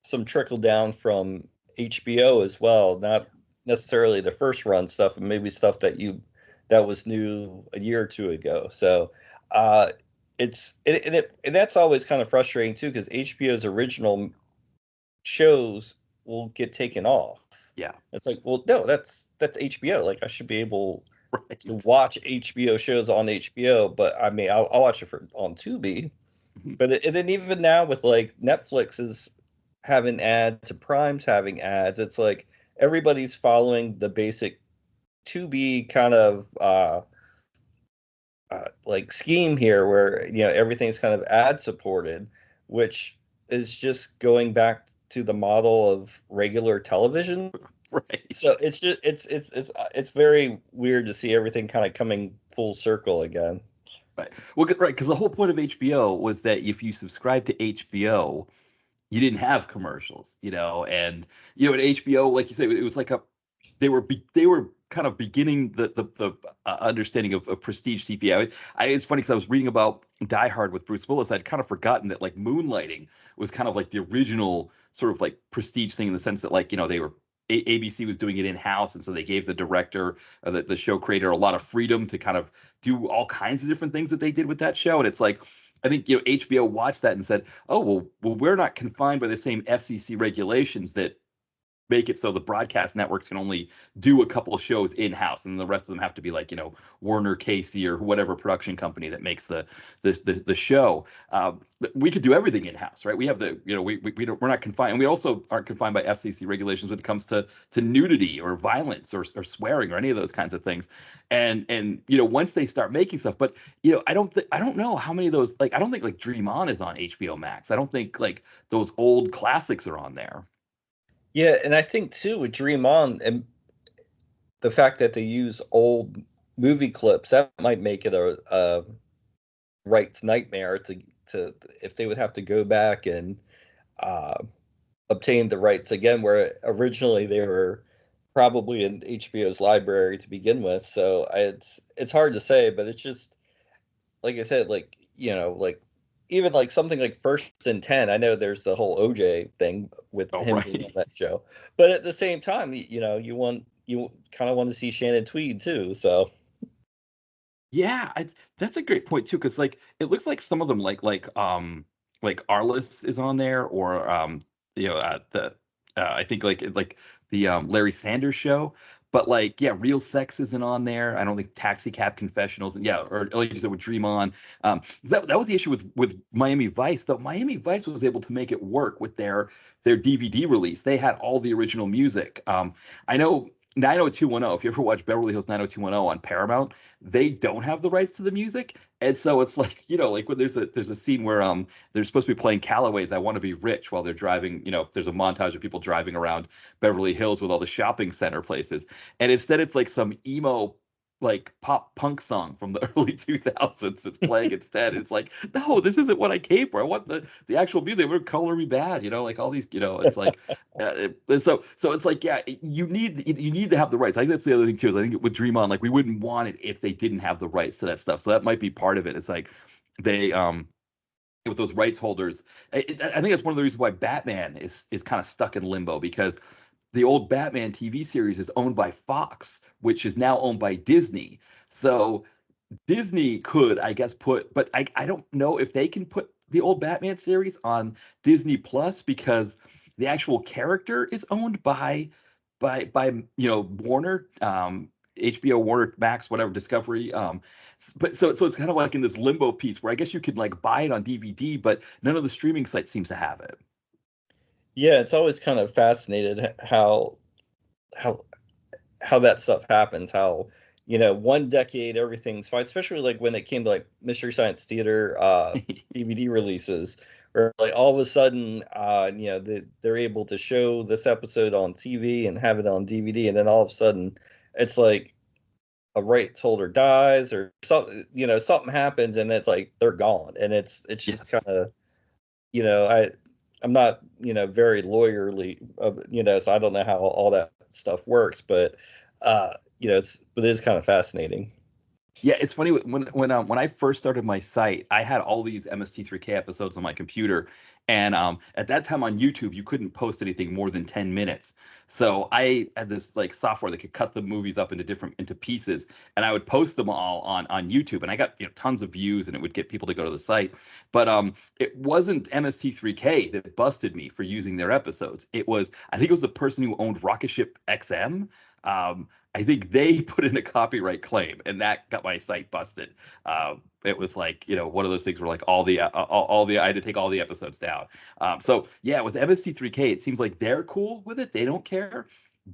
B: some trickle down from HBO as well. Not necessarily the first run stuff, and maybe stuff that was new a year or two ago. So uh, and that's always kind of frustrating too, because HBO's original shows will get taken off.
A: Yeah.
B: It's like, well, no, that's HBO. Like I should be able to
A: Right.
B: watch HBO shows on HBO, but I mean, I'll watch it on Tubi. But and then even now with like Netflix is having ads, to Prime's having ads, it's like everybody's following the basic Tubi kind of like scheme here, where everything's kind of ad supported, which is just going back to the model of regular television.
A: Right.
B: So it's just it's very weird to see everything kind of coming full circle again.
A: Right. Well, right, because the whole point of HBO was that if you subscribe to HBO, you didn't have commercials, and at HBO, like you say, it was like they were kind of beginning the understanding of prestige TV. It's funny because I was reading about Die Hard with Bruce Willis. I'd kind of forgotten that like Moonlighting was kind of like the original sort of like prestige thing in the sense that like they were ABC was doing it in house, and so they gave the director or the show creator a lot of freedom to kind of do all kinds of different things that they did with that show. And it's like I think HBO watched that and said, "Oh well, we're not confined by the same FCC regulations that make it so the broadcast networks can only do a couple of shows in house, and the rest of them have to be like Warner, Casey, or whatever production company that makes the show. We could do everything in house, right? We have the we don't, we're not confined, and we also aren't confined by FCC regulations when it comes to nudity or violence or swearing or any of those kinds of things. And once they start making stuff, but I don't know how many of those, like I don't think like Dream On is on HBO Max. I don't think like those old classics are on there.
B: Yeah, and I think too with Dream On and the fact that they use old movie clips, that might make it a rights nightmare to if they would have to go back and uh, obtain the rights again, where originally they were probably in HBO's library to begin with. So it's hard to say, but it's just like I said, like like even like something like First and 10. I know there's the whole OJ thing with
A: Oh,
B: him being on
A: right.
B: that show, but at the same time, you kind of want to see Shannon Tweed too. So
A: Yeah, that's a great point too, because like it looks like some of them like Arliss is on there, or the I think like the Larry Sanders Show, but like yeah, Real Sex isn't on there. I don't think Taxi Cab Confessionals, and yeah, or like you said with Dream On. That was the issue with Miami Vice, though. Miami Vice was able to make it work with their DVD release. They had all the original music. I know 90210. If you ever watch Beverly Hills 90210 on Paramount, they don't have the rights to the music, and so it's like like when there's a scene where they're supposed to be playing Callaway's "I Want to Be Rich" while they're driving. There's a montage of people driving around Beverly Hills with all the shopping center places, and instead it's like some emo like pop punk song from the early 2000s that's playing instead. It's like, no, this isn't what I came for. I want the actual music. It would color me bad, like all these, it's like so it's like, yeah, you need to have the rights. I think that's the other thing too. Is I think with Dream On, like we wouldn't want it if they didn't have the rights to that stuff. So that might be part of it. It's like they with those rights holders. I think that's one of the reasons why Batman is kind of stuck in limbo, because the old Batman TV series is owned by Fox, which is now owned by Disney. So Disney could, I guess, but I don't know if they can put the old Batman series on Disney Plus, because the actual character is owned by Warner, HBO, Warner Max, whatever, Discovery. But so it's kind of like in this limbo piece where I guess you could like buy it on DVD, but none of the streaming sites seems to have it.
B: yeah, it's always kind of fascinated how how that stuff happens. How one decade everything's fine, especially like when it came to like Mystery Science Theater DVD releases, where like all of a sudden they're able to show this episode on TV and have it on DVD, and then all of a sudden it's like a rights holder dies or something, something happens, and it's like they're gone, and it's just kind
A: Yes.
B: of I'm not very lawyerly, so I don't know how all that stuff works, but it is kind of fascinating.
A: Yeah, it's funny when I first started my site, I had all these MST3K episodes on my computer, and at that time on YouTube, you couldn't post anything more than 10 minutes. So I had this like software that could cut the movies up into pieces, and I would post them all on YouTube, and I got tons of views, and it would get people to go to the site. But it wasn't MST3K that busted me for using their episodes. I think it was the person who owned Rocket Ship XM. I think they put in a copyright claim, and that got my site busted. It was like one of those things where like all the I had to take all the episodes down. So yeah, with MST3K, it seems like they're cool with it; they don't care.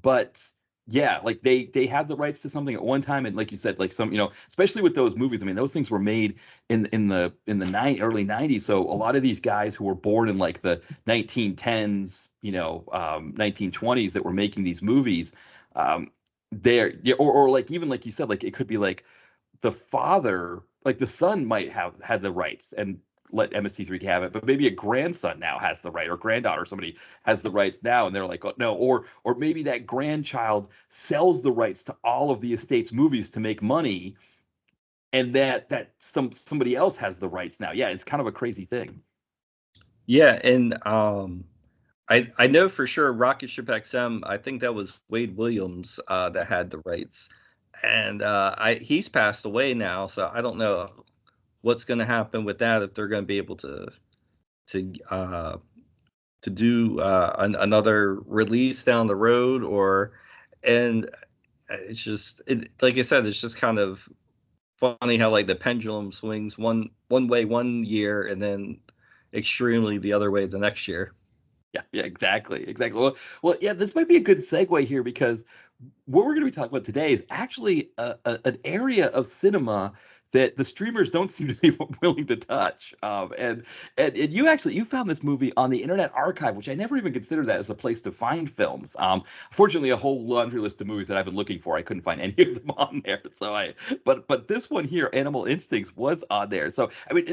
A: But yeah, like they had the rights to something at one time, and like you said, like some especially with those movies. I mean, those things were made in the early '90s. So a lot of these guys who were born in like the 1910s, 1920s, that were making these movies. Um, there yeah, or like even like you said, like it could be like the father, like the son might have had the rights, and let MST3K have it, but maybe a grandson now has the right, or granddaughter, somebody has the rights now, and they're like, oh, no, or maybe that grandchild sells the rights to all of the estate's movies to make money, and somebody else has the rights now. Yeah, it's kind of a crazy thing.
B: Yeah, and I know for sure Rocket Ship XM. I think that was Wade Williams that had the rights, and he's passed away now. So I don't know what's going to happen with that, if they're going to be able to uh, to do another release down the road, or and it's just like I said, it's just kind of funny how like the pendulum swings one way one year and then extremely the other way the next year.
A: Yeah, exactly. Well, yeah, this might be a good segue here, because what we're going to be talking about today is actually an area of cinema that the streamers don't seem to be willing to touch. And you found this movie on the Internet Archive, which I never even considered that as a place to find films. Fortunately, a whole laundry list of movies that I've been looking for, I couldn't find any of them on there. But this one here, Animal Instincts, was on there. So I mean,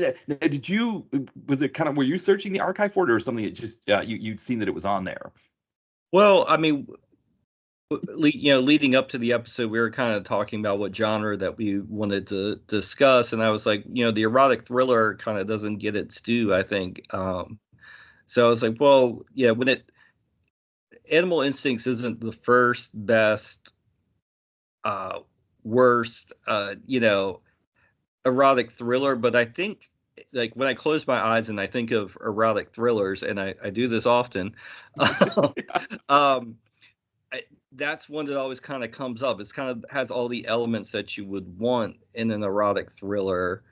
A: was it kind of, were you searching the archive for it, or something that just you'd seen that it was on there?
B: Well, I mean, leading up to the episode, we were kind of talking about what genre that we wanted to discuss, and I was like, the erotic thriller kind of doesn't get its due, I think. So I was like, well, yeah, Animal Instincts isn't the first, best, uh, worst, erotic thriller, but I think like when I close my eyes and I think of erotic thrillers, and I do this often, um, that's one that always kind of comes up. It's kind of has all the elements that you would want in an erotic thriller.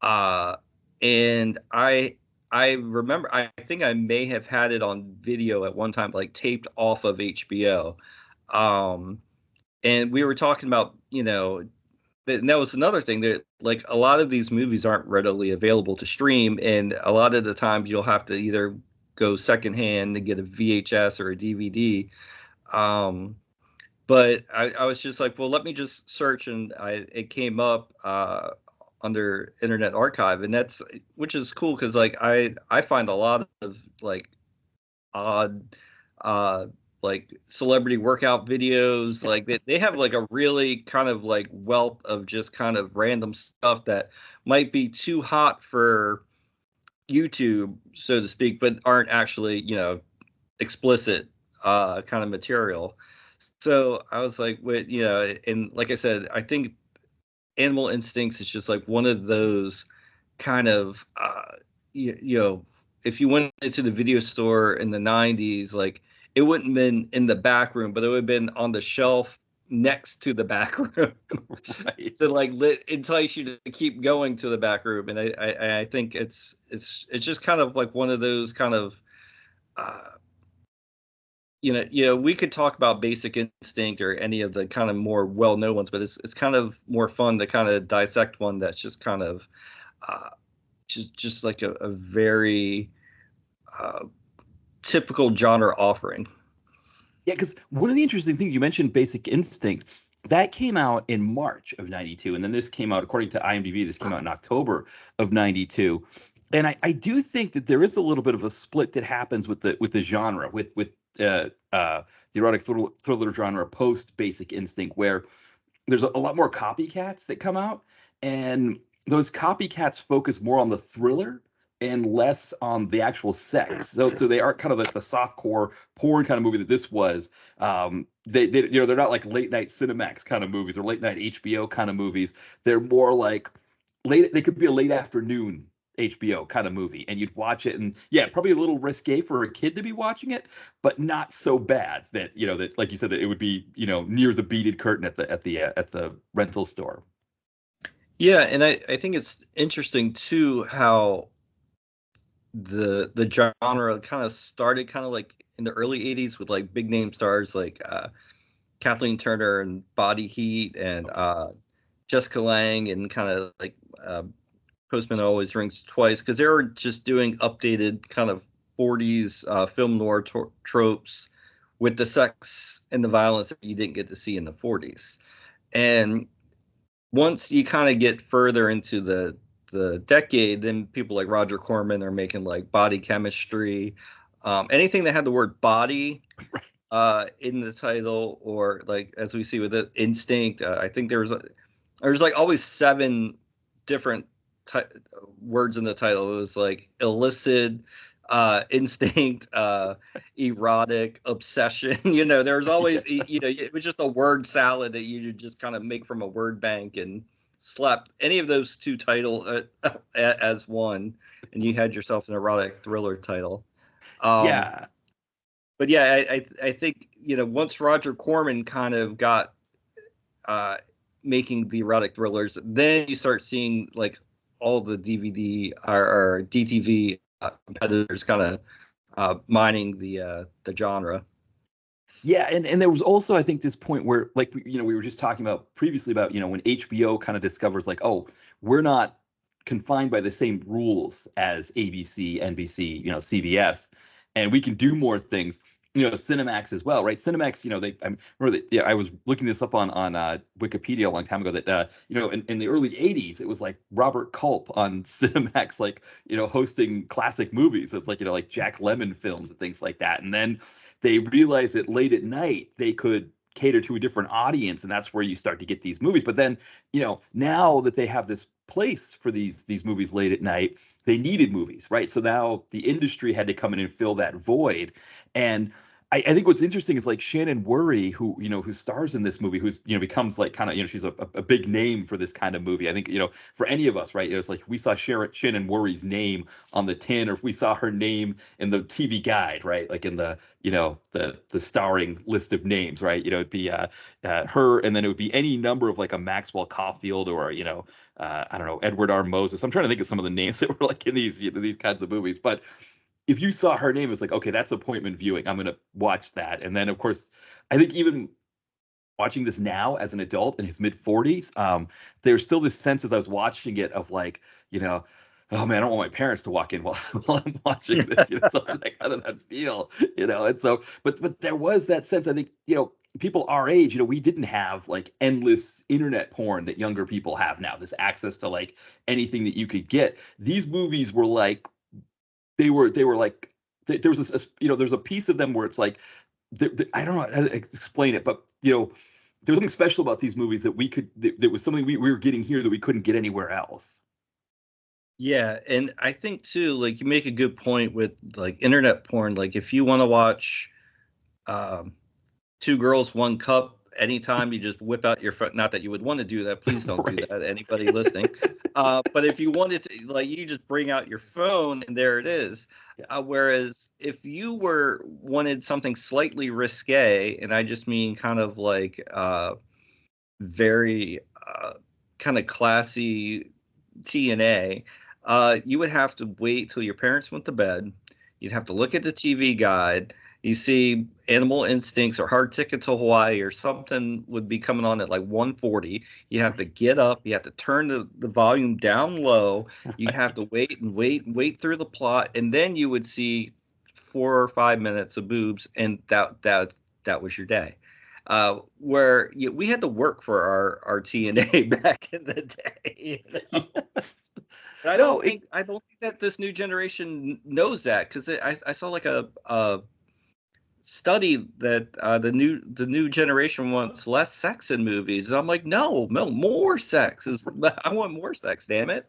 B: Uh, and I remember, I think I may have had it on video at one time, like taped off of HBO. Um, and we were talking about, and that was another thing, that like a lot of these movies aren't readily available to stream, and a lot of the times you'll have to either go secondhand to get a VHS or a DVD. Um, but I was just like, well, let me just search, and it came up under Internet Archive, and that's, which is cool, because like I find a lot of like odd uh like celebrity workout videos, like they have like a really kind of like wealth of just kind of random stuff that might be too hot for YouTube, so to speak, but aren't actually, explicit kind of material. So I was like, wait, and like I said, I think Animal Instincts is just like one of those kind of, if you went into the video store in the 90s, like it wouldn't have been in the back room, but it would have been on the shelf next to the back room.
A: Right.
B: To like entice you to keep going to the back room. And I think it's just kind of like one of those kind of, uh, we could talk about Basic Instinct or any of the kind of more well-known ones, but it's kind of more fun to kind of dissect one that's just kind of just like a very uh, typical genre offering.
A: Yeah, because one of the interesting things, you mentioned Basic Instinct, that came out in March of '92, and then this came out, according to IMDb, this came out in October of '92. And I do think that there is a little bit of a split that happens with the genre, with the erotic thriller genre post Basic Instinct, where there's a lot more copycats that come out, and those copycats focus more on the thriller and less on the actual sex. So they aren't kind of like the softcore porn kind of movie that this was. They're not like late night Cinemax kind of movies or late night HBO kind of movies. They're more like late. They could be a late afternoon HBO kind of movie, and you'd watch it, and yeah, probably a little risque for a kid to be watching it, but not so bad that that, like you said, that it would be near the beaded curtain at the rental store.
B: Yeah, and I think it's interesting too how the genre kind of started kind of like in the early 80s with like big name stars like Kathleen Turner and Body Heat and Jessica Lange, and kind of like uh, Postman Always Rings Twice, because they were just doing updated kind of 40s film noir tropes with the sex and the violence that you didn't get to see in the 40s. And once you kind of get further into the decade, then people like Roger Corman are making like Body Chemistry, anything that had the word body in the title, or like as we see with it, Instinct. I think there's like always seven different ti words in the title. It was like illicit, instinct, erotic, obsession. There's always, it was just a word salad that you just kind of make from a word bank and slap any of those two title as one, and you had yourself an erotic thriller title. Um,
A: Yeah.
B: but yeah, I think once Roger Corman kind of got uh, making the erotic thrillers, then you start seeing like all the DVD or DTV competitors kind of mining the genre.
A: Yeah, and there was also, I think, this point where, like, we were just talking about previously about, when HBO kind of discovers, like, oh, we're not confined by the same rules as ABC, NBC, CBS, and we can do more things. Cinemax as well, right? Cinemax, I remember that, yeah, I was looking this up on Wikipedia a long time ago that, in the early 80s, it was like Robert Culp on Cinemax, like, hosting classic movies. It's like, like Jack Lemmon films and things like that. And then they realized that late at night they could cater to a different audience, and that's where you start to get these movies. But then, now that they have this place for these movies late at night, they needed movies, right? So now the industry had to come in and fill that void. And I think what's interesting is like Shannon Whirry, who stars in this movie, who's becomes like kind of, she's a big name for this kind of movie. I think, for any of us, right? It was like we saw Shannon Whirry's name on the tin, or if we saw her name in the TV guide, right? Like in the the starring list of names, right? It'd be her, and then it would be any number of like a Maxwell Caulfield, or I don't know, Edward R. Moses. I'm trying to think of some of the names that were like in these kinds of movies, but if you saw her name, it's like, okay, that's appointment viewing. I'm gonna watch that. And then, of course, I think even watching this now as an adult in his mid 40s, there's still this sense as I was watching it of like, oh man, I don't want my parents to walk in while, while I'm watching this. So like, how did that feel? And so, but there was that sense. I think, people our age, we didn't have like endless internet porn that younger people have now. This access to like anything that you could get. These movies were like, they were like, there was this, there's a piece of them where it's like, I don't know how to explain it, but there was something special about these movies that there was something we were getting here that we couldn't get anywhere else.
B: Yeah, and I think too, like you make a good point with like internet porn. Like if you want to watch um, Two Girls, One Cup anytime, you just whip out your phone. Not that you would want to do that. Please don't do
A: Right.
B: that. Anybody listening. But if you wanted to, like, you just bring out your phone and there it is.
A: Yeah.
B: Whereas if you wanted something slightly risque, and I just mean kind of like very kind of classy TNA, you would have to wait till your parents went to bed. You'd have to look at the TV guide. You see Animal Instincts or Hard Ticket to Hawaii or something would be coming on at like 1:40. You have to get up. You have to turn the volume down low. You have to wait and wait and wait through the plot, and then you would see 4 or 5 minutes of boobs, and that was your day. Where we had to work for our TNA back in the day.
A: Yes.
B: And
A: No,
B: I don't think that this new generation knows that, because I saw like a study that the new generation wants less sex in movies, and I'm like, no, no, more sex is. I want more sex. Damn it.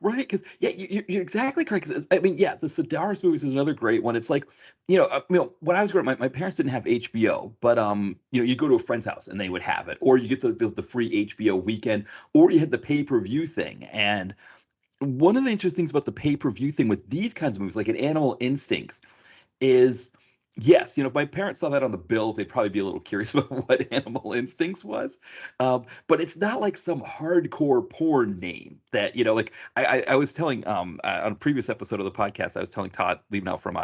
A: right, because yeah, you're exactly correct. 'Cause I mean, yeah, the Sedaris movies is another great one. It's like, when I was growing up, my parents didn't have HBO, but you go to a friend's house and they would have it, or you get the free HBO weekend, or you had the pay-per-view thing. And one of the interesting things about the pay-per-view thing with these kinds of movies, like an Animal Instincts, is yes, if my parents saw that on the bill, they'd probably be a little curious about what Animal Instincts was. But it's not like some hardcore porn name that, like I was telling on a previous episode of the podcast, I was telling Todd, leaving out from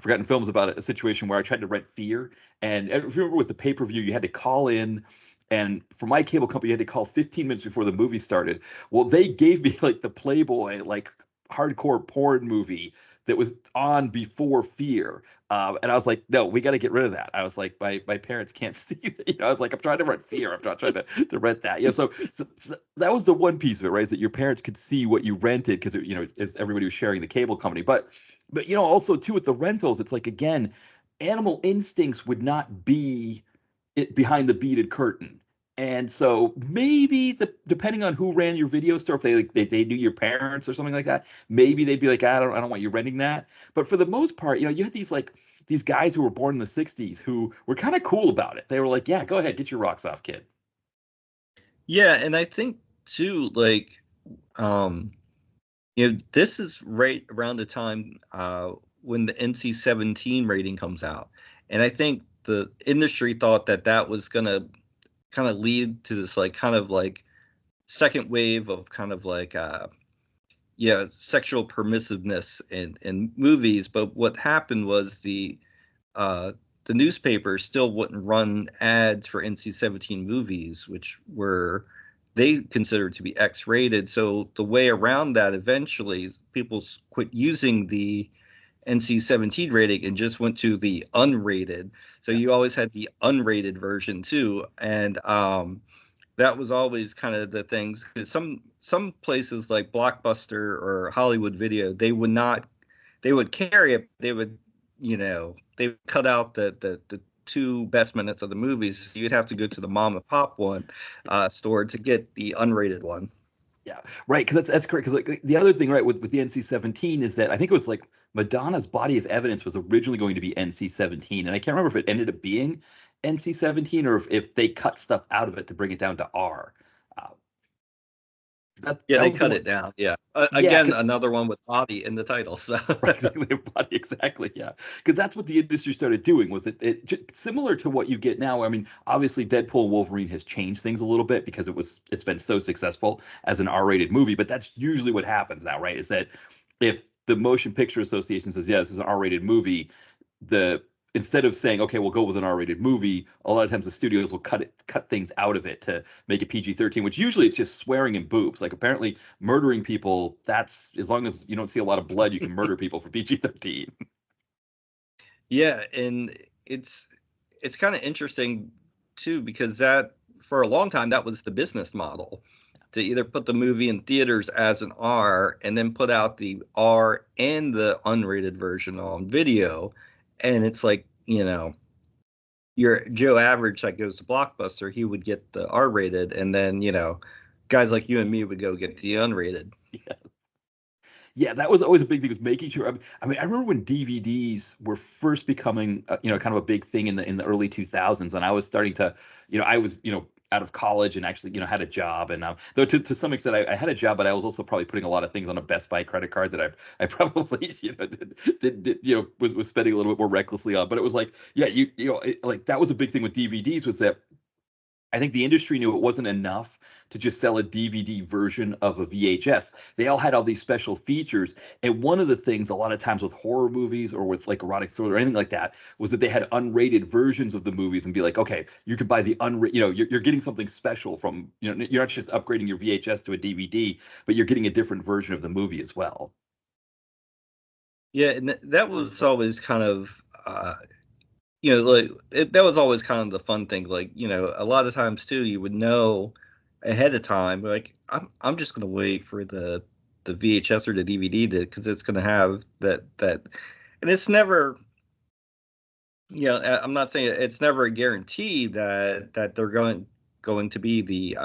A: Forgotten Films, about a situation where I tried to rent Fear. And if you remember with the pay-per-view, you had to call in. And for my cable company, you had to call 15 minutes before the movie started. Well, they gave me like the Playboy, like hardcore porn movie that was on before Fear. And I was like, no, we got to get rid of that. I was like, my parents can't see that. You know, I was like, I'm trying to rent Fear. I'm not trying to rent that. Yeah. So that was the one piece of it, right? Is that your parents could see what you rented because, you know, everybody was sharing the cable company. But, you know, also too with the rentals, it's like, again, Animal Instincts would not be it behind the beaded curtain. And so maybe depending on who ran your video store, if they knew your parents or something like that, maybe they'd be like, I don't want you renting that. But for the most part, you know, you had these guys who were born in the '60s who were kind of cool about it. They were like, yeah, go ahead, get your rocks off, kid.
B: Yeah, and I think too, like, um, this is right around the time when the NC-17 rating comes out, and I think the industry thought that that was gonna kind of lead to this like kind of like second wave of kind of like yeah, sexual permissiveness in movies. But what happened was uh, the newspapers still wouldn't run ads for NC-17 movies, which were they considered to be X-rated. So the way around that eventually is people quit using the NC-17 rating and just went to the unrated. So
A: Yeah.
B: you always had the unrated version too, and that was always kind of the things. 'Cause some places like Blockbuster or Hollywood Video, they would carry it. They would, they would cut out the two best minutes of the movies. You'd have to go to the mom and pop one store to get the unrated one.
A: Yeah, right. Because that's correct. Because like the other thing, right, with the NC-17 is that I think it was like Madonna's Body of Evidence was originally going to be NC-17, and I can't remember if it ended up being NC-17 or if they cut stuff out of it to bring it down to R. Uh, that
B: Yeah,
A: that
B: they
A: was the
B: cut
A: one.
B: it down. Yeah,
A: Yeah,
B: again, another one with body in the title. So
A: right, exactly. Their body, exactly. Yeah, because that's what the industry started doing. Was similar to what you get now? I mean, obviously, Deadpool and Wolverine has changed things a little bit because it's been so successful as an R-rated movie. But that's usually what happens now, right? Is that if the Motion Picture Association says, yeah, this is an R-rated movie, the instead of saying, okay, we'll go with an R-rated movie, a lot of times the studios will cut things out of it to make it PG-13, which usually it's just swearing and boobs. Like apparently murdering people, that's as long as you don't see a lot of blood, you can murder people for PG-13.
B: yeah, and it's kind of interesting too because that for a long time that was the business model to either put the movie in theaters as an R and then put out the R and the unrated version on video. And it's like, your Joe Average that goes to Blockbuster, he would get the R rated, and then, guys like you and me would go get the unrated.
A: Yeah. Yeah, that was always a big thing, was making sure. I mean, I remember when DVDs were first becoming, kind of a big thing in the early 2000s, and I was starting to, I was, out of college and actually, had a job, and though to some extent I had a job, but I was also probably putting a lot of things on a Best Buy credit card that I probably, was spending a little bit more recklessly on. But it was like, yeah, like that was a big thing with DVDs was that I think the industry knew it wasn't enough to just sell a DVD version of a VHS. They all had all these special features. And one of the things, a lot of times with horror movies or with like erotic thriller or anything like that, was that they had unrated versions of the movies and be like, okay, you can buy the unrated, you're getting something special from, you're not just upgrading your VHS to a DVD, but you're getting a different version of the movie as well.
B: Yeah, and that was always kind of, like that was always kind of the fun thing. Like, a lot of times too, you would know ahead of time, like I'm just gonna wait for the VHS or the DVD because it's gonna have that, and it's never. I'm not saying it's never a guarantee that they're going to be the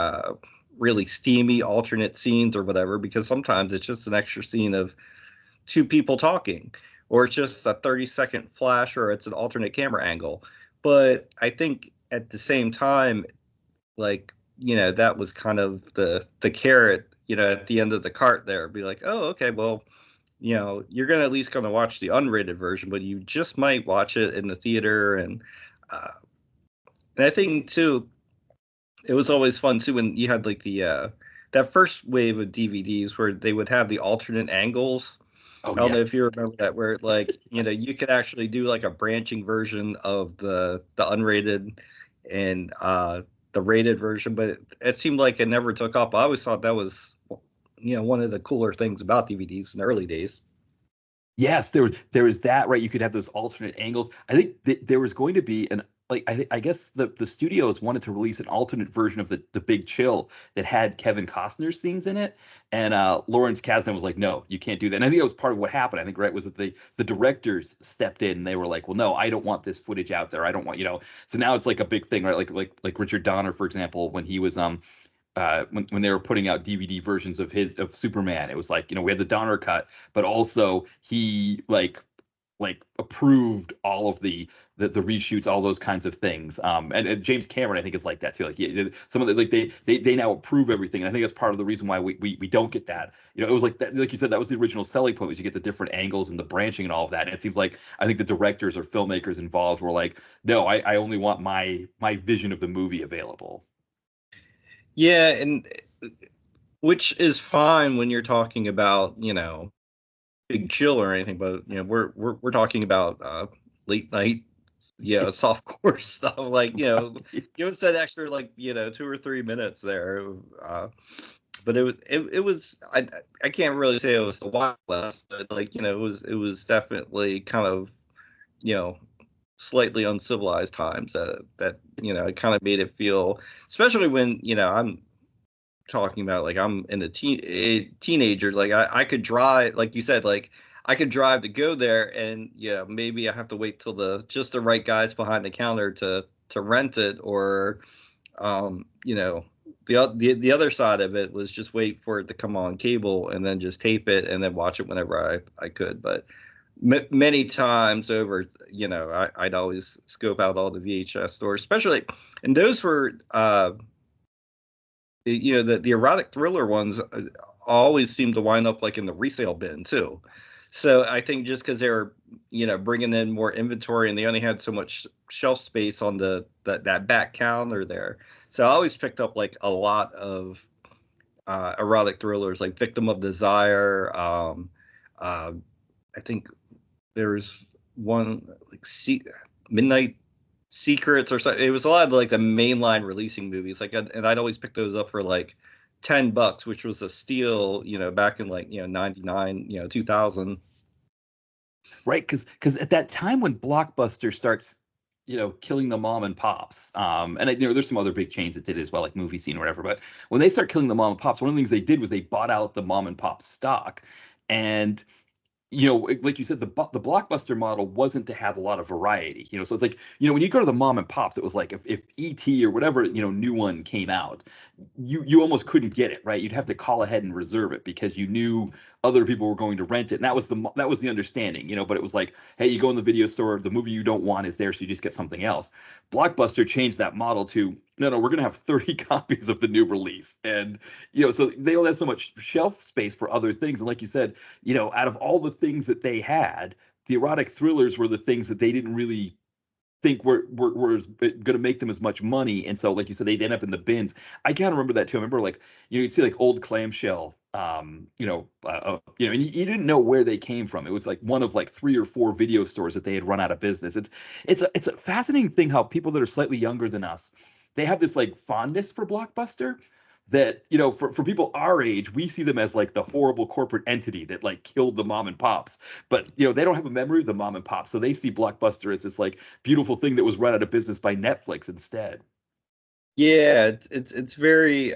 B: really steamy alternate scenes or whatever, because sometimes it's just an extra scene of two people talking, or it's just a 30-second flash, or it's an alternate camera angle. But I think at the same time, like, that was kind of the carrot, at the end of the cart there. Be like, oh, okay, well, you're gonna at least gonna watch the unrated version, but you just might watch it in the theater. Uh, and I think too, it was always fun too when you had like the that first wave of DVDs where they would have the alternate angles.
A: Oh
B: I don't know if
A: yes.
B: you remember that, where like, you could actually do like a branching version of the unrated and the rated version, but it seemed like it never took off. I always thought that was one of the cooler things about DVDs in the early days.
A: Yes, there was that, right? You could have those alternate angles. I think there was going to be an like I guess the studios wanted to release an alternate version of the Big Chill that had Kevin Costner's scenes in it, and Lawrence Kasdan was like, no, you can't do that. And I think that was part of what happened. I think right was that the directors stepped in and they were like, well, no, I don't want this footage out there. I don't want So now it's like a big thing, right? Like Richard Donner, for example, when he was when they were putting out DVD versions of Superman, it was like we had the Donner cut, but also he like approved all of the reshoots, all those kinds of things. And James Cameron, I think, is like that too. Like some of the like they now approve everything, and I think that's part of the reason why we don't get that. It was like that, like you said, that was the original selling point was you get the different angles and the branching and all of that. And it seems like I think the directors or filmmakers involved were like, no, I only want my vision of the movie available.
B: Yeah, and which is fine when you're talking about Big Chill or anything, but we're talking about late night, softcore stuff. Like give us that extra 2 or 3 minutes there. But it was I can't really say it was the Wild West, but it was definitely kind of you know slightly uncivilized times that it kind of made it feel, especially when I'm talking about like I'm in a teenager. Like I could drive, like you said, like I could drive to go there, and maybe I have to wait till the right guys behind the counter to rent it, or the other side of it was just wait for it to come on cable and then just tape it and then watch it whenever I could. But many times over, I'd always scope out all the VHS stores, especially, and those were the erotic thriller ones always seem to wind up like in the resale bin too. So I think just because they were bringing in more inventory and they only had so much shelf space on that back counter there, so I always picked up like a lot of erotic thrillers like Victim of Desire. I think there was one like Midnight Secrets or something. It was a lot of like the mainline releasing movies, like, and I'd always pick those up for like $10, which was a steal, back in like 99, 2000.
A: Right, because at that time when Blockbuster starts killing the mom and pops, and there's some other big chains that did it as well, like Movie Scene or whatever, but when they start killing the mom and pops, one of the things they did was they bought out the mom and pop stock. And like you said, the Blockbuster model wasn't to have a lot of variety. So it's like, when you go to the mom and pops, it was like if ET or whatever, new one came out, you almost couldn't get it, right? You'd have to call ahead and reserve it because you knew other people were going to rent it. And that was the understanding, but it was like, hey, you go in the video store, the movie you don't want is there, so you just get something else. Blockbuster changed that model to, no, we're going to have 30 copies of the new release. And, so they only have so much shelf space for other things. And like you said, out of all the things that they had, the erotic thrillers were the things that they didn't really think were going to make them as much money. And so, like you said, they'd end up in the bins. I kind of remember that too. I remember like, you'd see like old clamshell, and you didn't know where they came from. It was like one of like 3 or 4 video stores that they had run out of business. It's a fascinating thing how people that are slightly younger than us, they have this like fondness for Blockbuster that for people our age, we see them as like the horrible corporate entity that like killed the mom and pops, but they don't have a memory of the mom and pops, so they see Blockbuster as this like beautiful thing that was run out of business by Netflix instead.
B: Yeah, it's very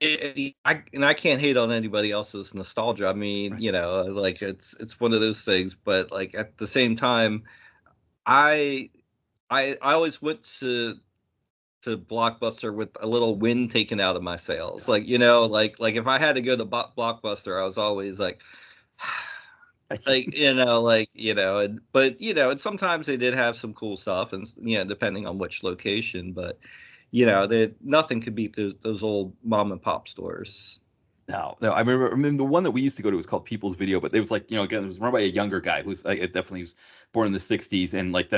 B: and I can't hate on anybody else's nostalgia. I mean,
A: Right.
B: like it's one of those things, but like at the same time, I I always went to Blockbuster with a little wind taken out of my sails. Like, like if I had to go to Blockbuster, I was always like, like, but and sometimes they did have some cool stuff, and depending on which location, but nothing could beat those old mom and pop stores.
A: No. I remember the one that we used to go to was called People's Video, but it was like, again, it was run by a younger guy who's like, it definitely was born in the '60s, and like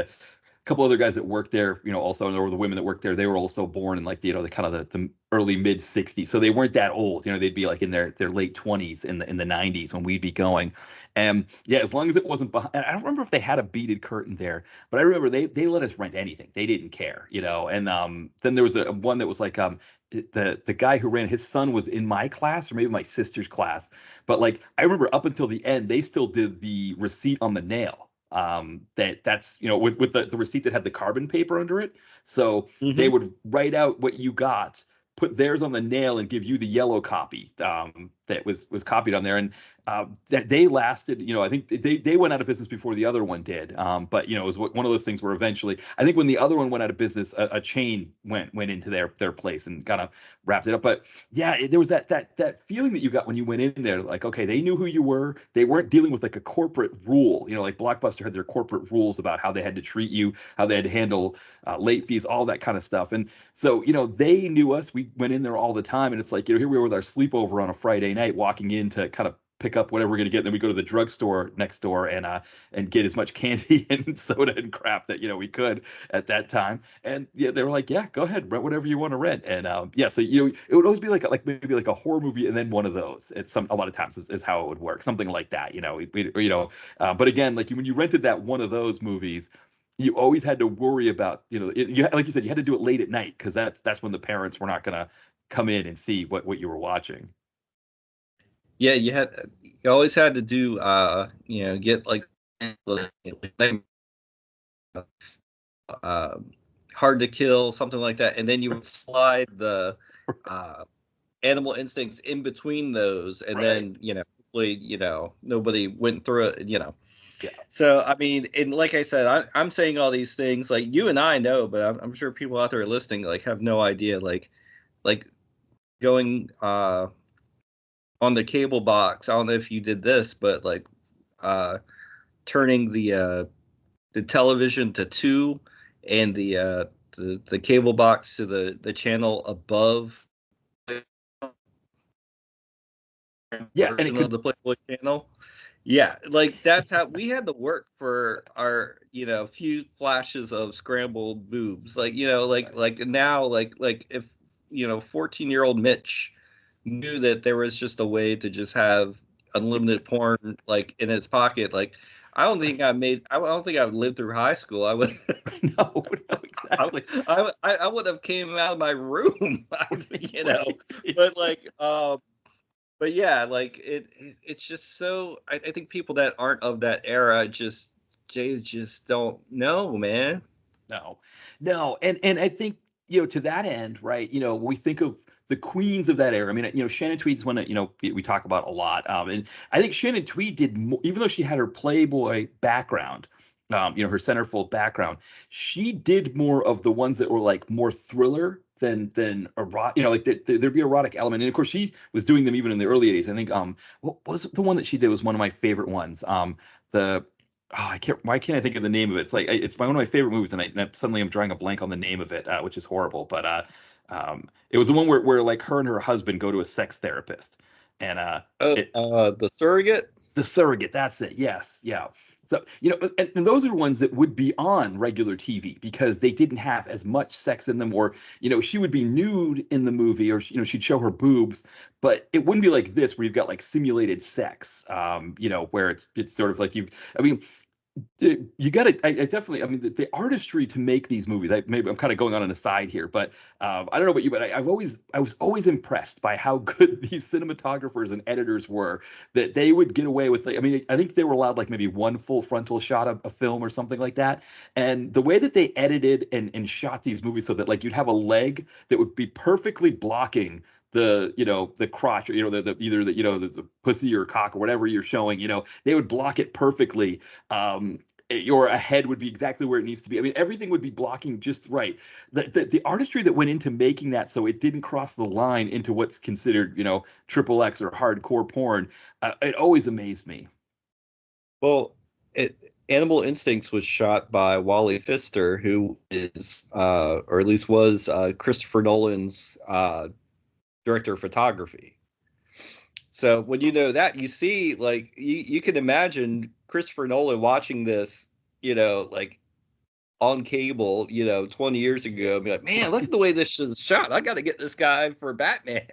A: couple other guys that worked there, also, or the women that worked there, they were also born in like the kind of the early mid 60s. So they weren't that old. They'd be like in their late 20s in the 90s when we'd be going. And yeah, as long as it wasn't behind, I don't remember if they had a beaded curtain there, but I remember they let us rent anything. They didn't care. And then there was a one that was like the guy who ran, his son was in my class or maybe my sister's class. But like I remember up until the end, they still did the receipt on the nail. That's with the receipt that had the carbon paper under it. So they
B: Hmm.
A: would write out what you got, put theirs on the nail, and give you the yellow copy that was copied on there. And that they lasted. I think they went out of business before the other one did. But it was one of those things where eventually, I think when the other one went out of business, a chain went into their place and kind of wrapped it up. But yeah, there was that feeling that you got when you went in there, like, okay, they knew who you were. They weren't dealing with like a corporate rule. Like Blockbuster had their corporate rules about how they had to treat you, how they had to handle late fees, all that kind of stuff. And so, they knew us. We went in there all the time, and it's like, here we were with our sleepover on a Friday night, walking in to kind of pick up whatever we're gonna get. And then we go to the drugstore next door and get as much candy and soda and crap that we could at that time. And yeah, they were like, yeah, go ahead, rent whatever you want to rent. And yeah, so it would always be like maybe like a horror movie and then one of those. It's a lot of times is how it would work, something like that. But again, like when you rented that one of those movies, you always had to worry about like you said, you had to do it late at night because that's when the parents were not gonna come in and see what you were watching.
B: Yeah, you always had to do get like uh, hard to kill, something like that, and then you would slide the uh, animal instincts in between those, and
A: Right.
B: then hopefully nobody went through it.
A: Yeah.
B: So I mean, and like I said, I'm saying all these things like you and I know, but I'm sure people out there listening like have no idea. Like going on the cable box. I don't know if you did this, but like uh, turning the television to two and the cable box to the channel above the
A: Yeah, and it
B: version of
A: could.
B: the Playboy channel. Yeah, like that's how we had to work for our few flashes of scrambled boobs. Like like now like if 14-year-old Mitch knew that there was just a way to just have unlimited porn like in his pocket, like I don't think I would live through high school. I would
A: No, no,
B: I,
A: exactly.
B: I would have came out of my room.
A: Right.
B: But like but yeah, like it's just so I think people that aren't of that era just they just don't know, man.
A: No, no, and I think to that end, right? When we think of the queens of that era, I mean, Shannon Tweed's one that we talk about a lot, and I think Shannon Tweed did more, even though she had her Playboy background, her centerfold background, she did more of the ones that were like more thriller than erotic. Like there'd be erotic element, and of course she was doing them even in the early '80s. I think what was the one that she did was one of my favorite ones. The I can't. Why can't I think of the name of it? It's like it's one of my favorite movies, and suddenly I'm drawing a blank on the name of it, which is horrible. But it was the one where like her and her husband go to a sex therapist, and
B: Oh,
A: it
B: the surrogate.
A: the surrogate. That's it. Yes, yeah. So and those are ones that would be on regular TV because they didn't have as much sex in them, or she would be nude in the movie, or she'd show her boobs, but it wouldn't be like this where you've got like simulated sex, where it's sort of like you. I mean, you got to. I definitely. I mean, the artistry to make these movies. Maybe I'm kind of going on an aside here, but I don't know about you, but I was always impressed by how good these cinematographers and editors were. That they would get away with. Like, I mean, I think they were allowed like maybe one full frontal shot of a film or something like that. And the way that they edited and shot these movies so that like you'd have a leg that would be perfectly blocking the crotch, or the either the pussy or cock or whatever you're showing, they would block it perfectly. Your a head would be exactly where it needs to be. I mean, everything would be blocking just right. The artistry that went into making that so it didn't cross the line into what's considered, triple X or hardcore porn, it always amazed me.
B: Well, it Animal Instincts was shot by Wally Pfister, who is or at least was Christopher Nolan's director of photography. So when you know that, you see, like you can imagine Christopher Nolan watching this, like on cable, 20 years ago, and be like, man, look at the way this is shot. I got to get this guy for Batman.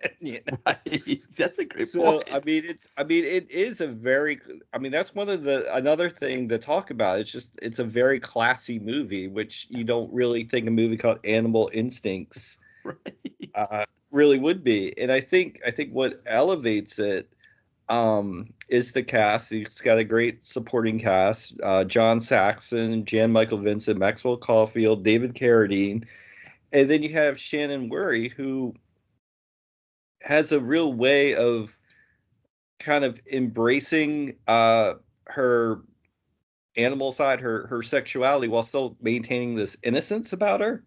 A: Right. That's a great
B: So
A: point.
B: it is a very, that's one of the another thing to talk about. It's a very classy movie, which you don't really think a movie called Animal Instincts
A: Right.
B: really would be. And I think what elevates it is the cast. It's got a great supporting cast: John Saxon, Jan Michael Vincent, Maxwell Caulfield, David Carradine, and then you have Shannon Whirry, who has a real way of kind of embracing her animal side, her sexuality, while still maintaining this innocence about her,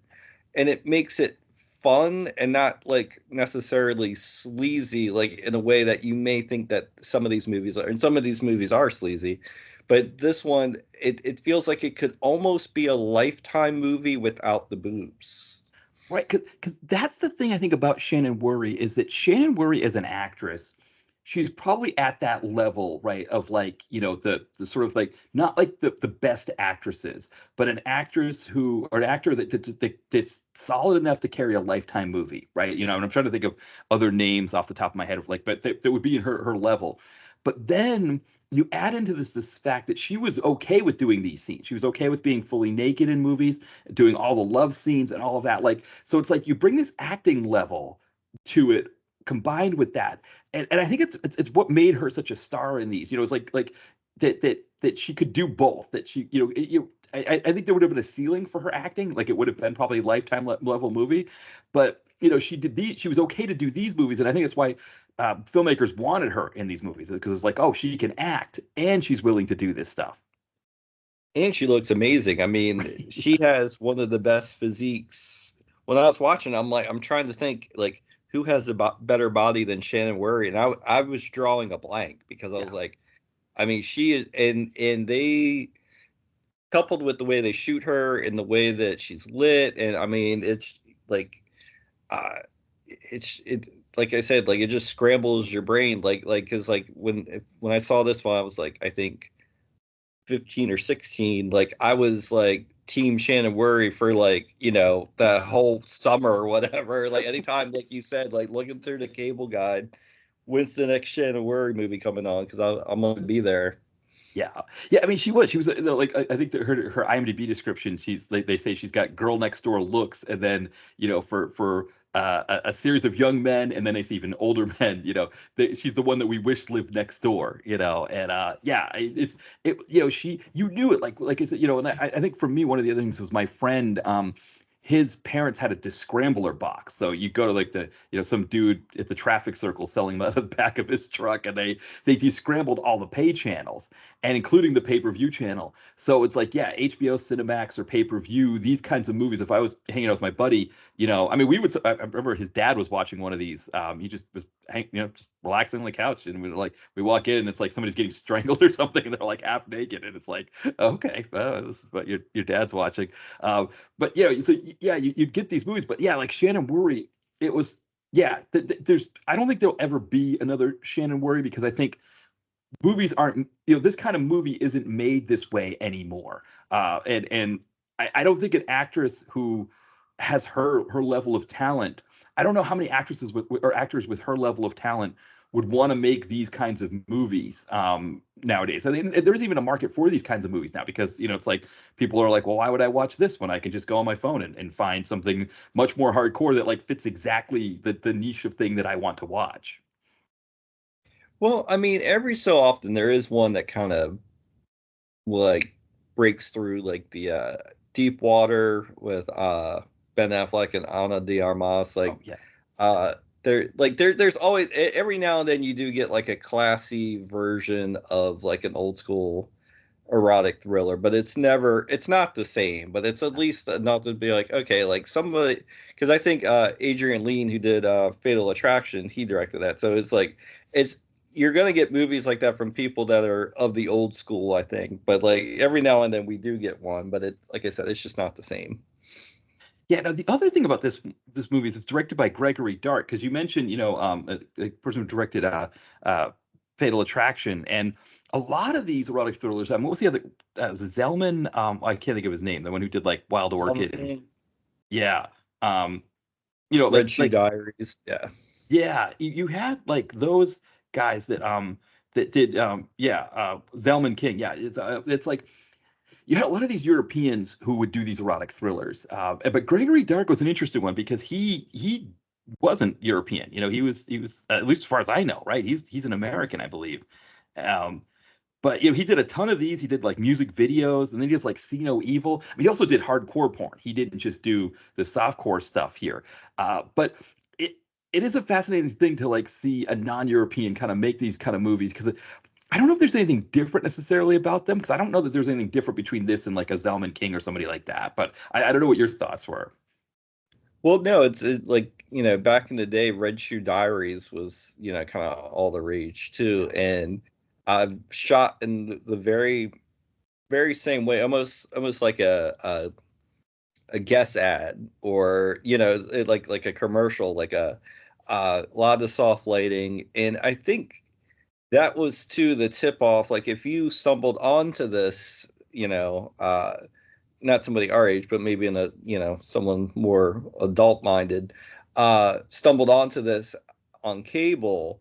B: and it makes it fun and not like necessarily sleazy, like in a way that you may think that some of these movies are. And some of these movies are sleazy, but this one, it feels like it could almost be a Lifetime movie without the boobs.
A: Right, because that's the thing I think about Shannon Worry is that Shannon Worry as an actress, she's probably at that level, right, of like, the sort of like not like the best actresses, but an actress who or an actor that's solid enough to carry a Lifetime movie, right? And I'm trying to think of other names off the top of my head of like, but that would be in her level. But then you add into this fact that she was okay with doing these scenes. She was okay with being fully naked in movies, doing all the love scenes and all of that. Like, so it's like you bring this acting level to it combined with that. And I think it's what made her such a star in these. It's like that she could do both. That she, I think there would have been a ceiling for her acting. Like it would have been probably a Lifetime level movie, but she did these. She was okay to do these movies, and I think that's why filmmakers wanted her in these movies because it's like, oh, she can act and she's willing to do this stuff.
B: And she looks amazing. I mean, she has one of the best physiques. When I was watching, I'm trying to think like who has a better body than Shannon Worry, and I was drawing a blank because I was
A: Yeah.
B: like, she is, and they coupled with the way they shoot her and the way that she's lit, and it's like, uh, it like I said, like it just scrambles your brain, like because like when I saw this one, I was like, I think 15 or 16, like I was like team Shannon Worry for like, the whole summer or whatever. Like anytime, like you said, like looking through the cable guide, when's the next Shannon Worry movie coming on? Because I'm gonna be there.
A: Yeah, yeah. I mean, she was like I think that her IMDb description, they say she's got girl next door looks, and then for a series of young men, and then they say even older men. She's the one that we wish lived next door. And yeah, she you knew it like I said, and I think for me one of the other things was my friend. His parents had a descrambler box, so you go to like some dude at the traffic circle selling them out of the back of his truck, and they descrambled all the pay channels and including the pay-per-view channel. So it's like, yeah, HBO Cinemax or pay-per-view, these kinds of movies. If I was hanging out with my buddy, I mean, I remember his dad was watching one of these. He just was just relaxing on the couch, and we walk in and it's like somebody's getting strangled or something, and they're like half naked, and it's like, okay, this is what your dad's watching. But so yeah, you'd get these movies, but yeah, like Shannon Worry, it was. Yeah, I don't think there'll ever be another Shannon Worry because I think movies aren't this kind of movie isn't made this way anymore, and I don't think an actress who has her level of talent, I don't know how many actresses or actors with her level of talent would want to make these kinds of movies nowadays. I mean, there's even a market for these kinds of movies now because it's like people are like, well, why would I watch this when I can just go on my phone and find something much more hardcore that like fits exactly the niche of thing that I want to watch.
B: Well, every so often there is one that kind of like breaks through, like the Deep Water with Ben Affleck and Ana de Armas.
A: Oh
B: Like
A: yeah.
B: uh there's always every now and then you do get like a classy version of like an old school erotic thriller, but it's not the same, but it's at least enough to be like, okay, like somebody, because I think Adrian Lean, who did Fatal Attraction, he directed that. So it's like it's you're gonna get movies like that from people that are of the old school, I think. But like every now and then we do get one, but it, like I said, it's just not the same.
A: Yeah. Now the other thing about this movie is it's directed by Gregory Dart because you mentioned a person who directed Fatal Attraction, and a lot of these erotic thrillers. What was the other? Zellman. I can't think of his name. The one who did like Wild Orchid and
B: Something.
A: yeah. Um,
B: Red Shoe
A: like
B: Diaries. Yeah.
A: yeah, you had like those guys that did Zellman King. Yeah, it's like you had a lot of these Europeans who would do these erotic thrillers. But Gregory Dark was an interesting one because he wasn't European. He was at least as far as I know, right? He's an American, I believe. Um, but he did a ton of these. He did like music videos, and then he does like See No Evil. I mean, he also did hardcore porn. He didn't just do the softcore stuff here. But it it is a fascinating thing to like see a non-European kind of make these kind of movies because I don't know if there's anything different necessarily about them because I don't know that there's anything different between this and like a Zalman King or somebody like that. But I don't know what your thoughts were.
B: Well, no, like, back in the day, Red Shoe Diaries was, kind of all the rage too. And I've shot in the very, very same way, almost like a guess ad, or, like a commercial, like a lot of soft lighting. And I think that was too the tip off. Like if you stumbled onto this, not somebody our age, but maybe in a, someone more adult minded, stumbled onto this on cable,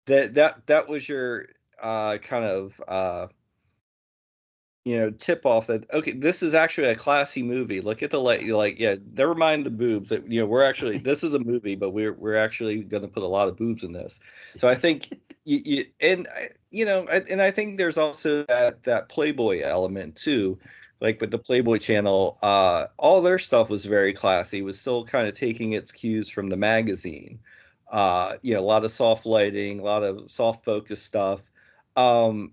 B: that was your kind of tip off that, okay, this is actually a classy movie. Look at the light. You're like, yeah, never mind the boobs. That, we're actually, this is a movie, but we're actually going to put a lot of boobs in this. So I think and I think there's also that Playboy element too. Like with the Playboy channel, all their stuff was very classy. Was still kind of taking its cues from the magazine. A lot of soft lighting, a lot of soft focus stuff. Um,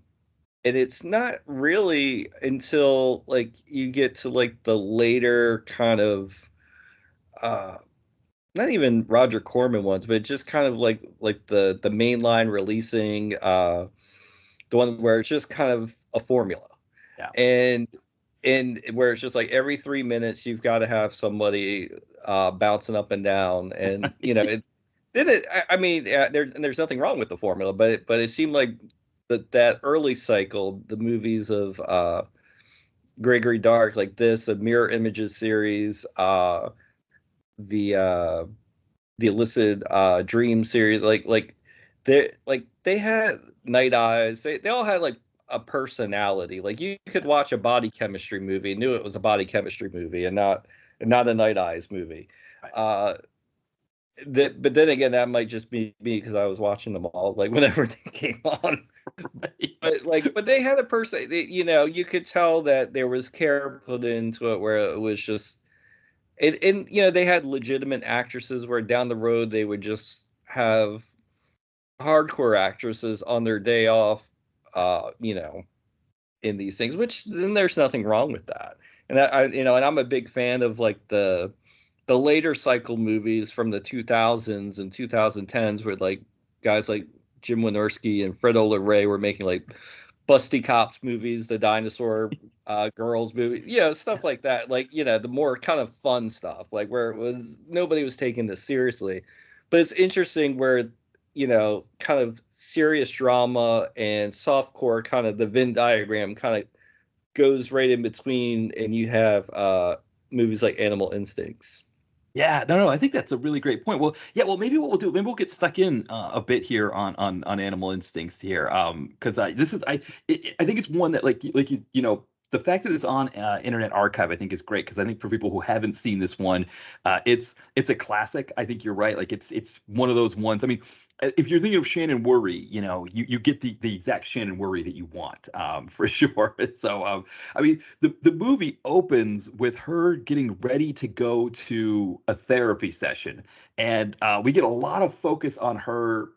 B: and it's not really until like you get to like the later kind of uh not even Roger Corman ones, but just kind of like the mainline releasing, the one where it's just kind of a formula.
A: Yeah.
B: And where it's just like every 3 minutes you've got to have somebody bouncing up and down. And it then it I mean, there's nothing wrong with the formula, but it seemed like that early cycle, the movies of Gregory Dark, like this, the Mirror Images series, the uh the illicit dream series, they had Night Eyes. They all had like a personality. Like you could watch a body chemistry movie and knew it was a body chemistry movie, and not a Night Eyes movie.
A: Right.
B: But then again, that might just be me because I was watching them all like whenever they came on. But they had a person. You could tell that there was care put into it, where it was just. And they had legitimate actresses where down the road they would just have hardcore actresses on their day off, in these things, which then there's nothing wrong with that. And and I'm a big fan of like the later cycle movies from the 2000s and 2010s, where like guys like Jim Wynorski and Fred Ray were making like Busty Cops movies, the dinosaur girls movie, stuff like that. Like, the more kind of fun stuff, like where it was nobody was taking this seriously. But it's interesting where, kind of serious drama and softcore, kind of the Venn diagram kind of goes right in between, and you have movies like Animal Instincts.
A: Yeah, no, I think that's a really great point. Well, yeah, well, maybe what we'll do, maybe we'll get stuck in a bit here on Animal Instincts here, because this is I think it's one that like the fact that it's on Internet Archive I think is great because I think for people who haven't seen this one, it's a classic. I think you're right. Like it's one of those ones. I mean, if you're thinking of Shannon Whirry, you get the exact Shannon Whirry that you want, for sure. So I mean, the movie opens with her getting ready to go to a therapy session, and we get a lot of focus on her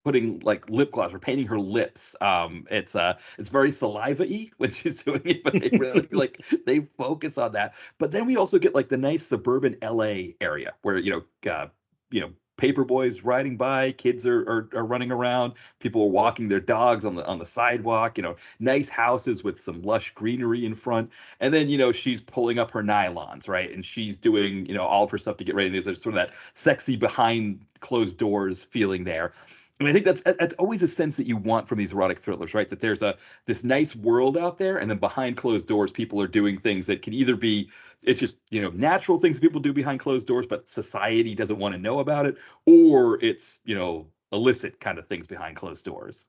A: putting like lip gloss or painting her lips. It's very saliva-y when she's doing it, but they really they focus on that. But then we also get like the nice suburban LA area where paper boys riding by, kids are running around, people are walking their dogs on the sidewalk, nice houses with some lush greenery in front. And then, she's pulling up her nylons, right? And she's doing, all of her stuff to get ready. There's sort of that sexy behind closed doors feeling there. And I think that's always a sense that you want from these erotic thrillers, right? That there's a this nice world out there, and then behind closed doors, people are doing things that can either be it's just natural things people do behind closed doors, but society doesn't want to know about it, or it's illicit kind of things behind closed doors.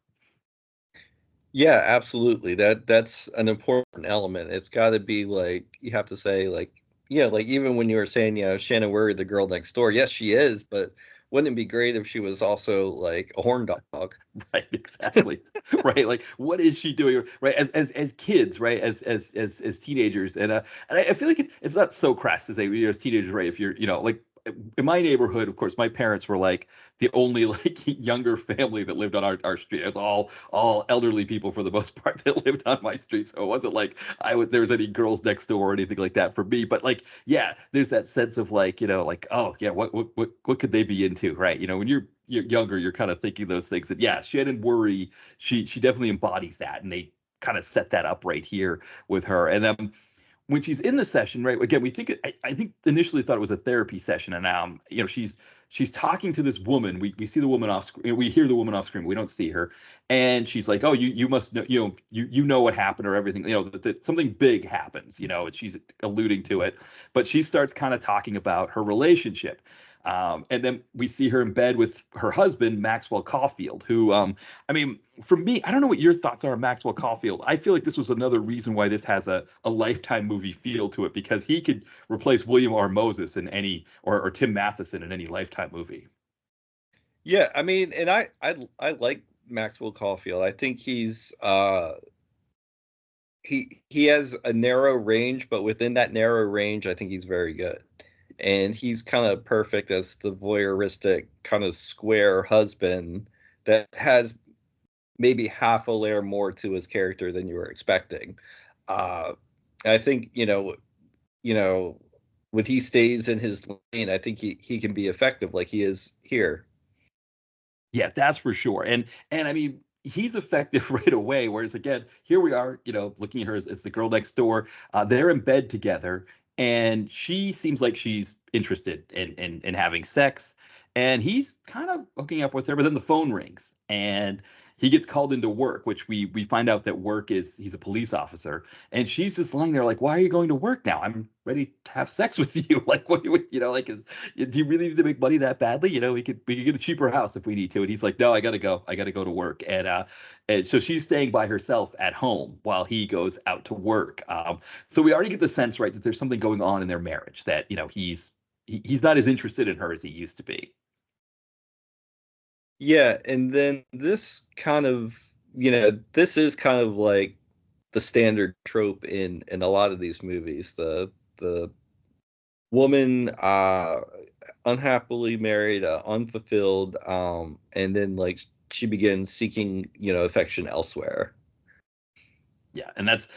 B: Yeah, absolutely. That's an important element. It's got to be like you have to say like yeah, like even when you were saying Shannon Whirry, the girl next door. Yes, she is, but wouldn't it be great if she was also like a horn dog?
A: Right, exactly. Right, like what is she doing? Right, as kids, right, as teenagers, and I feel like it's not so crass to say as teenagers, right? If you're like in my neighborhood, of course, my parents were like the only like younger family that lived on our street. It's all elderly people for the most part that lived on my street. So it wasn't like there was any girls next door or anything like that for me. But like, yeah, there's that sense of like, like, oh yeah, what could they be into, right? When you're younger, you're kind of thinking those things. And yeah, Shannon Worry, she definitely embodies that, and they kind of set that up right here with her. And when she's in the session, right? Again, I think initially thought it was a therapy session, and she's talking to this woman. We see the woman off screen, we hear the woman off screen, but we don't see her, and she's like, "Oh, you must know, you know what happened or everything, that something big happens, and she's alluding to it, but she starts kind of talking about her relationship. And then we see her in bed with her husband, Maxwell Caulfield, who, I mean, for me, I don't know what your thoughts are on Maxwell Caulfield. I feel like this was another reason why this has a Lifetime movie feel to it, because he could replace William R. Moses in any, or Tim Matheson in any Lifetime movie.
B: Yeah, I mean, and I like Maxwell Caulfield. I think he has a narrow range, but within that narrow range, I think he's very good. And he's kind of perfect as the voyeuristic kind of square husband that has maybe half a layer more to his character than you were expecting. Uh, I think you know when he stays in his lane, I think he can be effective like he is here.
A: Yeah, that's for sure. And I mean, he's effective right away. Whereas again, here we are, looking at her as the girl next door. They're in bed together, and she seems like she's interested in having sex, and he's kind of hooking up with her. But then the phone rings, and he gets called into work, which we find out that work is he's a police officer, and she's just lying there like, "Why are you going to work now? I'm ready to have sex with you." Like, what do like, do you really need to make money that badly? We could get a cheaper house if we need to. And he's like, no, I gotta go. I gotta go to work. And so she's staying by herself at home while he goes out to work. So we already get the sense, right, that there's something going on in their marriage, that he's not as interested in her as he used to be.
B: Yeah, and then this is kind of like the standard trope in a lot of these movies. The woman unhappily married, unfulfilled, and then like she begins seeking, affection elsewhere.
A: Yeah, and that's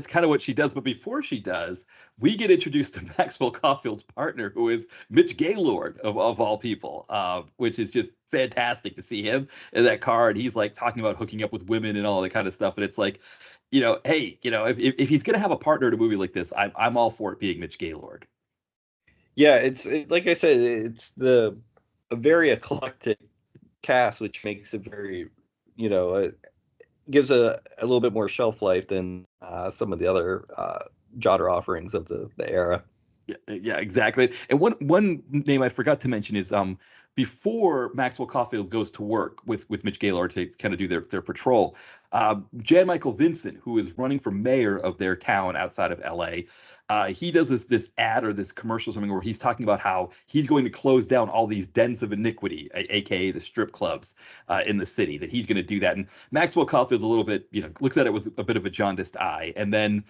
A: kind of what she does. But before she does, we get introduced to Maxwell Caulfield's partner, who is Mitch Gaylord of all people, which is just fantastic to see him in that car. And he's like talking about hooking up with women and all that kind of stuff. And it's like, hey, if he's gonna have a partner in a movie like this, I'm all for it being Mitch Gaylord.
B: Yeah, like I said, it's the a very eclectic cast, which makes it very, gives a little bit more shelf life than some of the other genre offerings of the era.
A: Yeah, exactly. And one name I forgot to mention is before Maxwell Caulfield goes to work with Mitch Gaylord to kind of do their patrol, Jan Michael Vincent, who is running for mayor of their town outside of LA, he does this ad or this commercial or something where he's talking about how he's going to close down all these dens of iniquity, aka the strip clubs in the city. That he's going to do that, and Maxwell Caulfield's a little bit, looks at it with a bit of a jaundiced eye, and then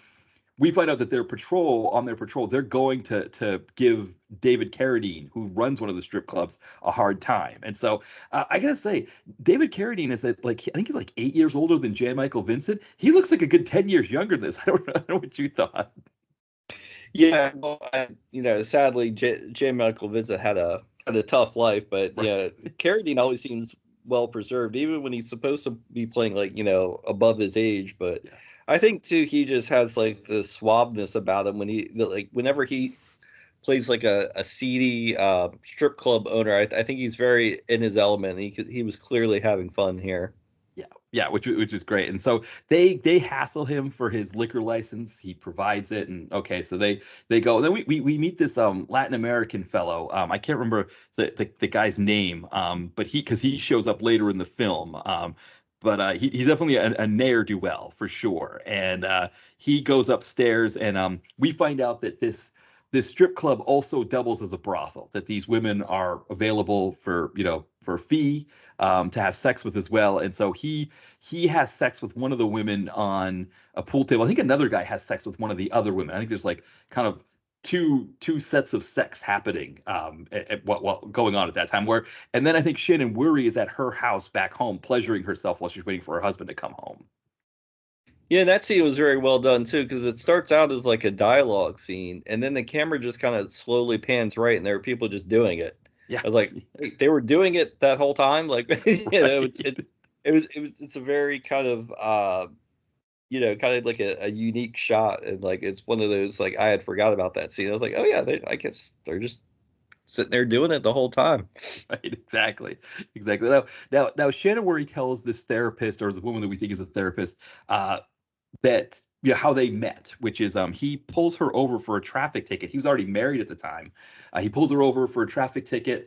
A: we find out that their patrol, they're going to give David Carradine, who runs one of the strip clubs, a hard time. And so I gotta say, David Carradine is like, I think he's like 8 years older than Jan Michael Vincent. He looks like a good 10 years younger than this. I don't know what you thought.
B: Yeah, well, sadly, J. Michael Vincent had a tough life, but
A: Right.
B: yeah, Carradine always seems well preserved, even when he's supposed to be playing like above his age. But
A: Yeah.
B: I think too, he just has like the suaveness about him when like whenever he plays like a seedy strip club owner. I think he's very in his element. He was clearly having fun here.
A: Yeah, yeah, which is great. And so they hassle him for his liquor license. He provides it, and okay, so they go. And then we meet this Latin American fellow. I can't remember the guy's name, but he shows up later in the film. But he's definitely a ne'er-do-well for sure. And he goes upstairs, and we find out that this strip club also doubles as a brothel. That these women are available for for a fee to have sex with as well. And so he has sex with one of the women on a pool table. I think another guy has sex with one of the other women. I think there's like kind of two sets of sex happening at what going on at that time. Where and then I think Shannon Whirry is at her house back home, pleasuring herself while she's waiting for her husband to come home.
B: Yeah, and that scene was very well done too, because it starts out as like a dialogue scene, and then the camera just kind of slowly pans right, and there are people just doing it.
A: Yeah,
B: I was like, wait, they were doing it that whole time? Like,
A: right.
B: it's a very kind of kind of like a unique shot, and like it's one of those like I had forgot about that scene. I was like, oh yeah, I guess they're just sitting there doing it the whole time.
A: Right, exactly, exactly. Now, Shannon Worry tells this therapist or the woman that we think is a therapist that how they met, which is he pulls her over for a traffic ticket. He was already married at the time. He pulls her over for a traffic ticket.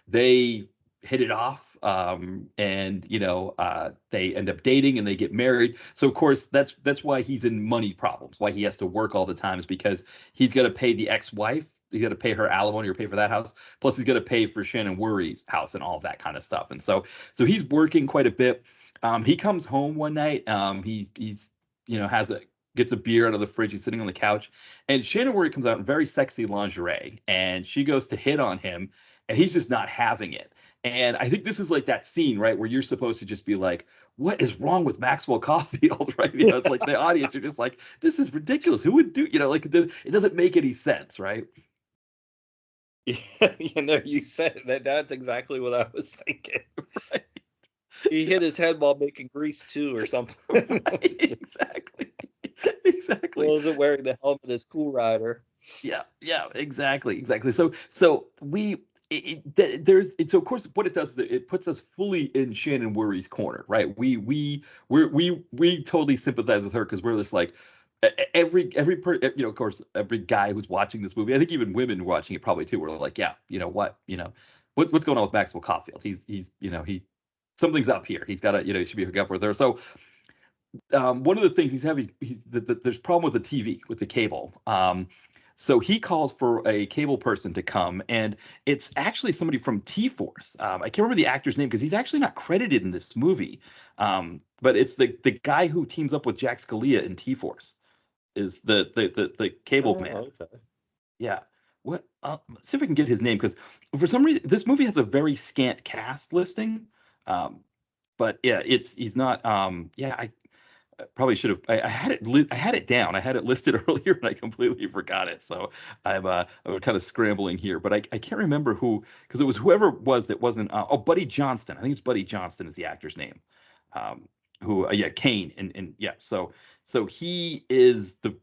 A: They hit it off, and they end up dating and they get married. So of course that's why he's in money problems. Why he has to work all the time is because he's got to pay the ex-wife. He's got to pay her alimony or pay for that house. Plus, he's got to pay for Shannon Worry's house and all that kind of stuff. And so he's working quite a bit. He comes home one night. He's has a gets a beer out of the fridge. He's sitting on the couch, and Shannon Worry comes out in very sexy lingerie, and she goes to hit on him, and he's just not having it. And I think this is like that scene, right, where you're supposed to just be like, "What is wrong with Maxwell Caulfield?" Right? It's like the audience are just like, "This is ridiculous. Who would do?" Like it doesn't make any sense, right?
B: Yeah, you said that. That's exactly what I was thinking.
A: Right.
B: He hit his head while making grease too, or something.
A: Right. Exactly. Exactly.
B: Wasn't wearing the helmet as Cool Rider.
A: Yeah, yeah, exactly, exactly. So there's so of course what it does is it puts us fully in Shannon Worry's corner, right? We totally sympathize with her because we're just like of course every guy who's watching this movie, I think even women watching it probably too, were like, yeah, what's going on with Maxwell Caulfield? He's something's up here. He's got to he should be hooked up with her. So one of the things he's having there's a problem with the TV with the cable. So he calls for a cable person to come, and it's actually somebody from T-Force. I can't remember the actor's name because he's actually not credited in this movie. But it's the guy who teams up with Jack Scalia in T-Force is the cable man.
B: Oh, okay.
A: Yeah. What? Let's see if I can get his name because for some reason this movie has a very scant cast listing. Um, but yeah, he's not. Yeah, I probably should have. I had I had it down. I had it listed earlier, and I completely forgot it. So I'm kind of scrambling here, but I can't remember who because it was whoever it was that wasn't. Buddy Johnston. I think it's Buddy Johnston is the actor's name. Um, who? Yeah, Kane, and yeah. So he is the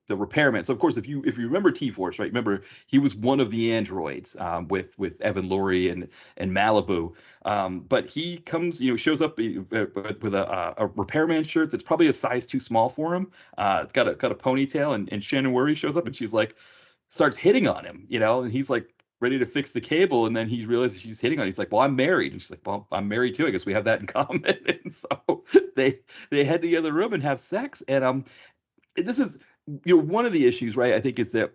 A: repairman. So of course, if you remember T-Force, right? Remember he was one of the androids with Evan Laurie and Malibu. But he comes, shows up with a repairman shirt that's probably a size too small for him. It's got a ponytail, and Shannon Worry shows up, and she's like starts hitting on him, and he's like ready to fix the cable, and then he realizes she's hitting on. He's like, "Well, I'm married," and she's like, "Well, I'm married too. I guess we have that in common." And so they head to the other room and have sex, and this is one of the issues, right? I think is that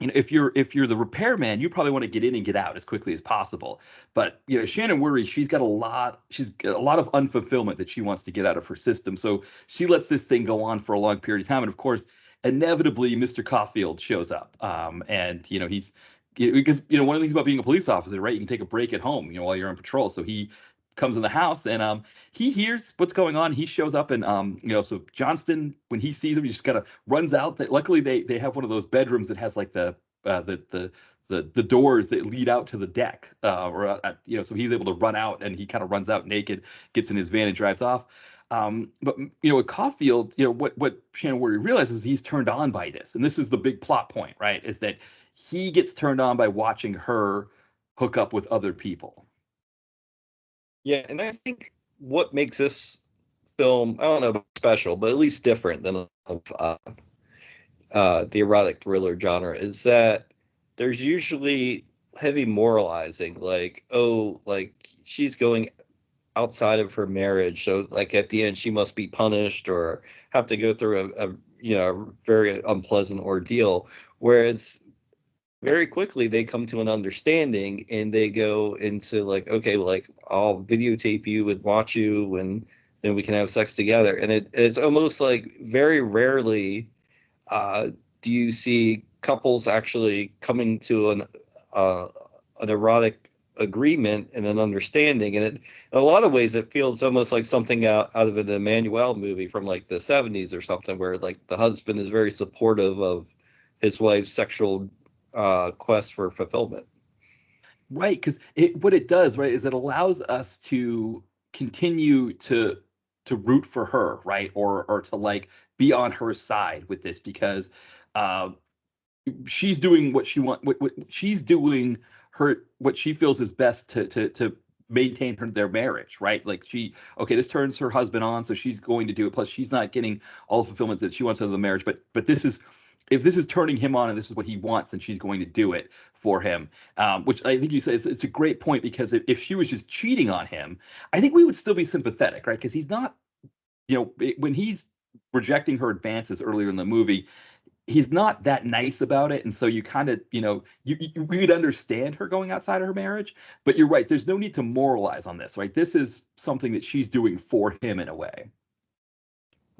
A: if you're the repairman, you probably want to get in and get out as quickly as possible. But Shannon Worry, she's got a lot of unfulfillment that she wants to get out of her system. So she lets this thing go on for a long period of time, and of course, inevitably, Mr. Caulfield shows up, and he's because one of the things about being a police officer, right? You can take a break at home, while you're on patrol. So he comes in the house and he hears what's going on. He shows up and so Johnston, when he sees him, he just kind of runs out. That luckily they have one of those bedrooms that has like the doors that lead out to the deck, so he's able to run out and he kind of runs out naked, gets in his van and drives off. But with Caulfield, what Shannon Worry realizes he's turned on by this, and this is the big plot point, right? Is that he gets turned on by watching her hook up with other people.
B: Yeah, and I think what makes this film, I don't know about special, but at least different than of the erotic thriller genre, is that there's usually heavy moralizing, like, oh, like she's going outside of her marriage, so like at the end she must be punished or have to go through a very unpleasant ordeal. Whereas very quickly they come to an understanding and they go into like, okay, like I'll videotape you and watch you and then we can have sex together. And it's almost like very rarely uh, do you see couples actually coming to uh, an erotic agreement and an understanding. And in a lot of ways it feels almost like something out of an Emmanuel movie from like the 70s or something, where like the husband is very supportive of his wife's sexual quest for fulfillment.
A: Right, because what it does, right, is it allows us to continue to root for her, right, or to like be on her side with this because uh, she's doing what she what she's doing her what she feels is best to maintain their marriage, right? Like okay, this turns her husband on, so she's going to do it. Plus, she's not getting all the fulfillment that she wants out of the marriage, but this is if this is turning him on and this is what he wants, then she's going to do it for him. Which I think you said it's a great point because if she was just cheating on him, I think we would still be sympathetic, right? Because he's not, when he's rejecting her advances earlier in the movie, he's not that nice about it, and so you kind of you'd understand her going outside of her marriage, but you're right, there's no need to moralize on this, right? This is something that she's doing for him in a way.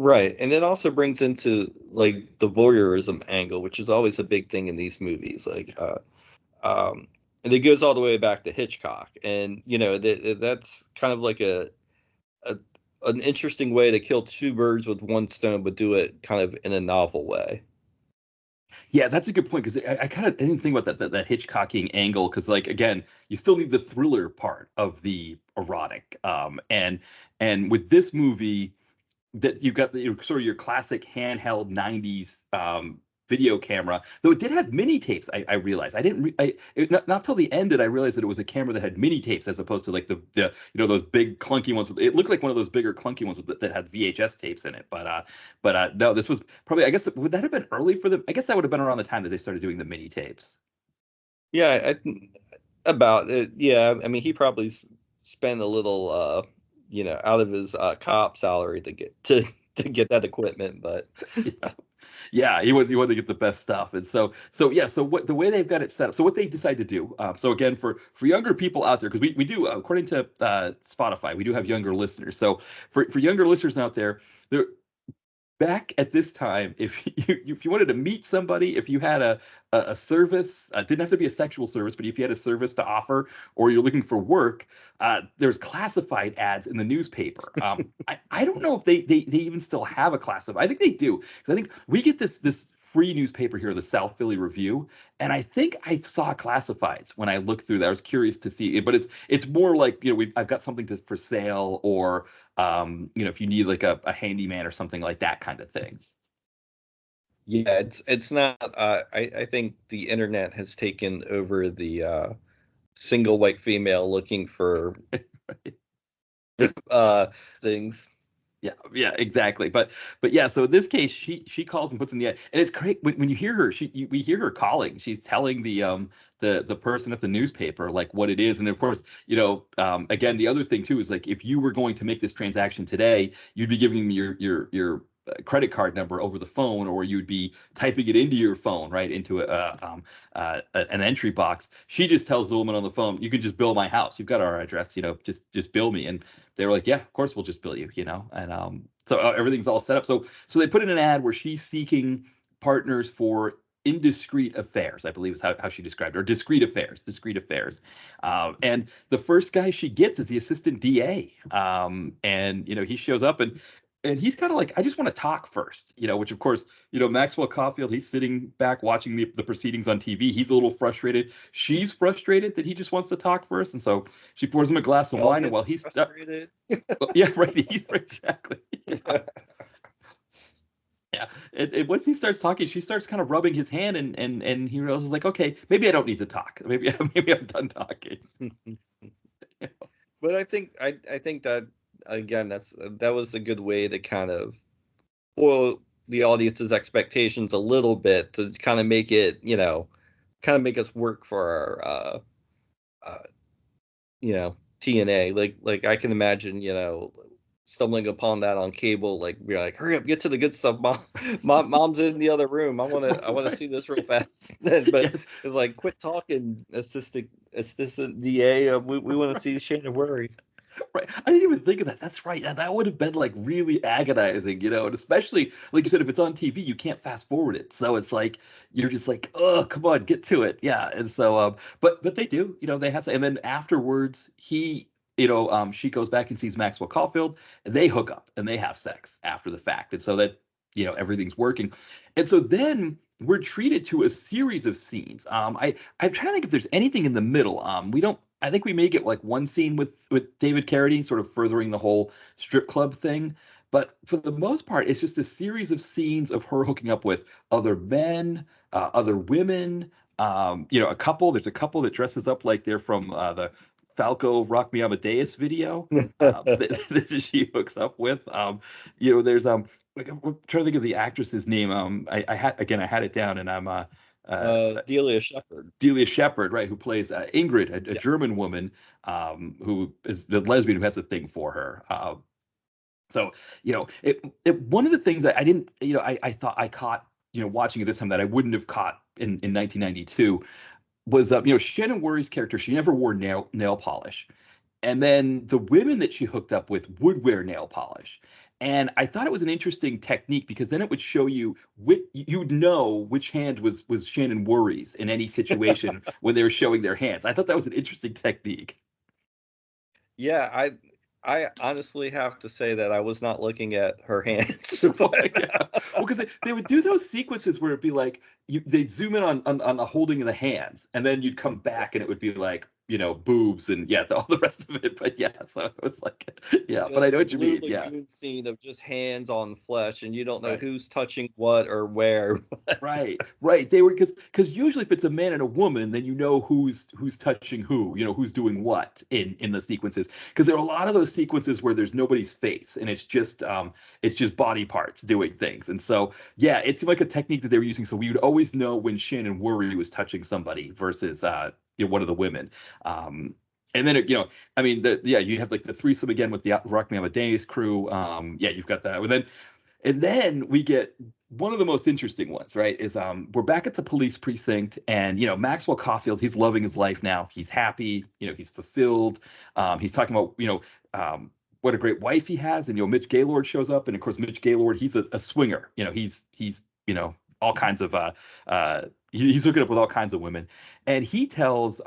B: Right. And it also brings into like the voyeurism angle, which is always a big thing in these movies. And it goes all the way back to Hitchcock. And, that's kind of like a an interesting way to kill two birds with one stone, but do it kind of in a novel way.
A: Yeah, that's a good point because I kind of didn't think about that Hitchcocking angle because, like, again, you still need the thriller part of the erotic, and with this movie, that you've got sort of your classic handheld 90s video camera, though it did have mini tapes. I realized I didn't not till the end did I realize that it was a camera that had mini tapes as opposed to like the those big clunky ones with, it looked like one of those bigger clunky ones that had VHS tapes in it, but no, this was probably, I guess, would that have been early for them? I guess that would have been around the time that they started doing the mini tapes.
B: Yeah, about it. Yeah, I mean, he probably spent a little, out of his cop salary to get to get that equipment, but
A: Yeah. Yeah, he wanted to get the best stuff, and so yeah. So what the way they've got it set up. So what they decide to do. So again, for younger people out there, because we do, according to Spotify, we do have younger listeners. So for younger listeners out there back at this time, if you wanted to meet somebody, if you had a service, didn't have to be a sexual service, but if you had a service to offer, or you're looking for work, there's classified ads in the newspaper. I don't know if they even still have a classified. I think they do, because I think we get this free newspaper here, the South Philly Review, and I think I saw classifieds when I looked through that. I was curious to see it, but it's more like, I've got something for sale, or if you need like a handyman or something like that kind of thing.
B: yeah, it's not. I think the internet has taken over the single white female looking for uh things.
A: Yeah, yeah, exactly. But yeah, so in this case, she calls and puts in the ad, and it's great when you hear her. We hear her calling. She's telling the person at the newspaper like what it is, and of course, again, the other thing too is like if you were going to make this transaction today, you'd be giving them your credit card number over the phone, or you'd be typing it into your phone, right, into an entry box. She just tells the woman on the phone, "You can just bill my house. You've got our address. Just bill me." And they were like, "Yeah, of course we'll just bill you." And so everything's all set up. So they put in an ad where she's seeking partners for indiscreet affairs, I believe is how she described it, or discreet affairs. And the first guy she gets is the assistant DA. And he shows up, and he's kind of like, "I just want to talk first," which of course, Maxwell Caulfield, he's sitting back watching the proceedings on TV. He's a little frustrated. She's frustrated that he just wants to talk first. And so she pours him a glass of wine. And while he's
B: frustrated.
A: yeah, right, exactly. Yeah. Yeah. And once he starts talking, she starts kind of rubbing his hand, and he realizes like, okay, maybe I don't need to talk. Maybe maybe I'm done talking.
B: But I think that again, that was a good way to kind of spoil the audience's expectations a little bit to kind of make it, kind of make us work for our uh TNA. Like I can imagine, stumbling upon that on cable, like we're like, hurry up, get to the good stuff, mom. Mom's in the other room. I want to
A: Right.
B: see this real fast. But
A: Yes.
B: it's like, quit talking, assistant DA. We want to see Shannon Whirry.
A: Right. I didn't even think of that. That's right. That would have been like really agonizing, and especially like you said, if it's on TV, you can't fast forward it. So it's like you're just like, oh, come on, get to it. Yeah. And so but they do, they have to, and then afterwards she goes back and sees Maxwell Caulfield, and they hook up and they have sex after the fact. And so that, everything's working. And so then we're treated to a series of scenes. I'm trying to think if there's anything in the middle. We don't I think we may get like one scene with David Carradine sort of furthering the whole strip club thing. But for the most part, it's just a series of scenes of her hooking up with other men, other women. A couple. There's a couple that dresses up like they're from the Falco Rock Me Amadeus video that she hooks up with. There's like I'm trying to think of the actress's name. I had it down, and uh,
B: Delia Shepard.
A: Delia Shepard, right, who plays Ingrid, a
B: Yeah.
A: German woman who is the lesbian who has a thing for her. So, one of the things that I didn't, I thought I caught, watching it this time that I wouldn't have caught in 1992 was, Shannon Worry's character. She never wore nail polish. And then the women that she hooked up with would wear nail polish. And I thought it was an interesting technique because then it would show you which you would know which hand was Shannon Worry's in any situation when they were showing their hands. I thought that was an interesting technique.
B: Yeah, I honestly have to say that I was not looking at her hands.
A: Yeah. Well, because they would do those sequences where it'd be like they'd zoom in on the holding of the hands, and then you'd come back and it would be like, boobs and yeah, all the rest of it. But yeah, so it was like, yeah, but I
B: Like
A: know
B: the
A: what you
B: Blue
A: mean. Yeah,
B: Lagoon scene of just hands on flesh, and you don't know
A: right.
B: who's touching what or where.
A: Right, right. They were because usually if it's a man and a woman, then you know who's touching who, who's doing what in the sequences. Because there are a lot of those sequences where there's nobody's face and it's just body parts doing things. And so yeah, it seemed like a technique that they were using. So we would always know when Shannon Worry was touching somebody versus one of the women. And then I mean, you have like the threesome again with the Rock Me Amadeus crew. Yeah, you've got that. And then we get one of the most interesting ones, right? Is we're back at the police precinct, and Maxwell Caulfield, he's loving his life now. He's happy, he's fulfilled. He's talking about what a great wife he has, and Mitch Gaylord shows up, and of course Mitch Gaylord, he's a swinger. He's all kinds of he's hooking up with all kinds of women, and he tells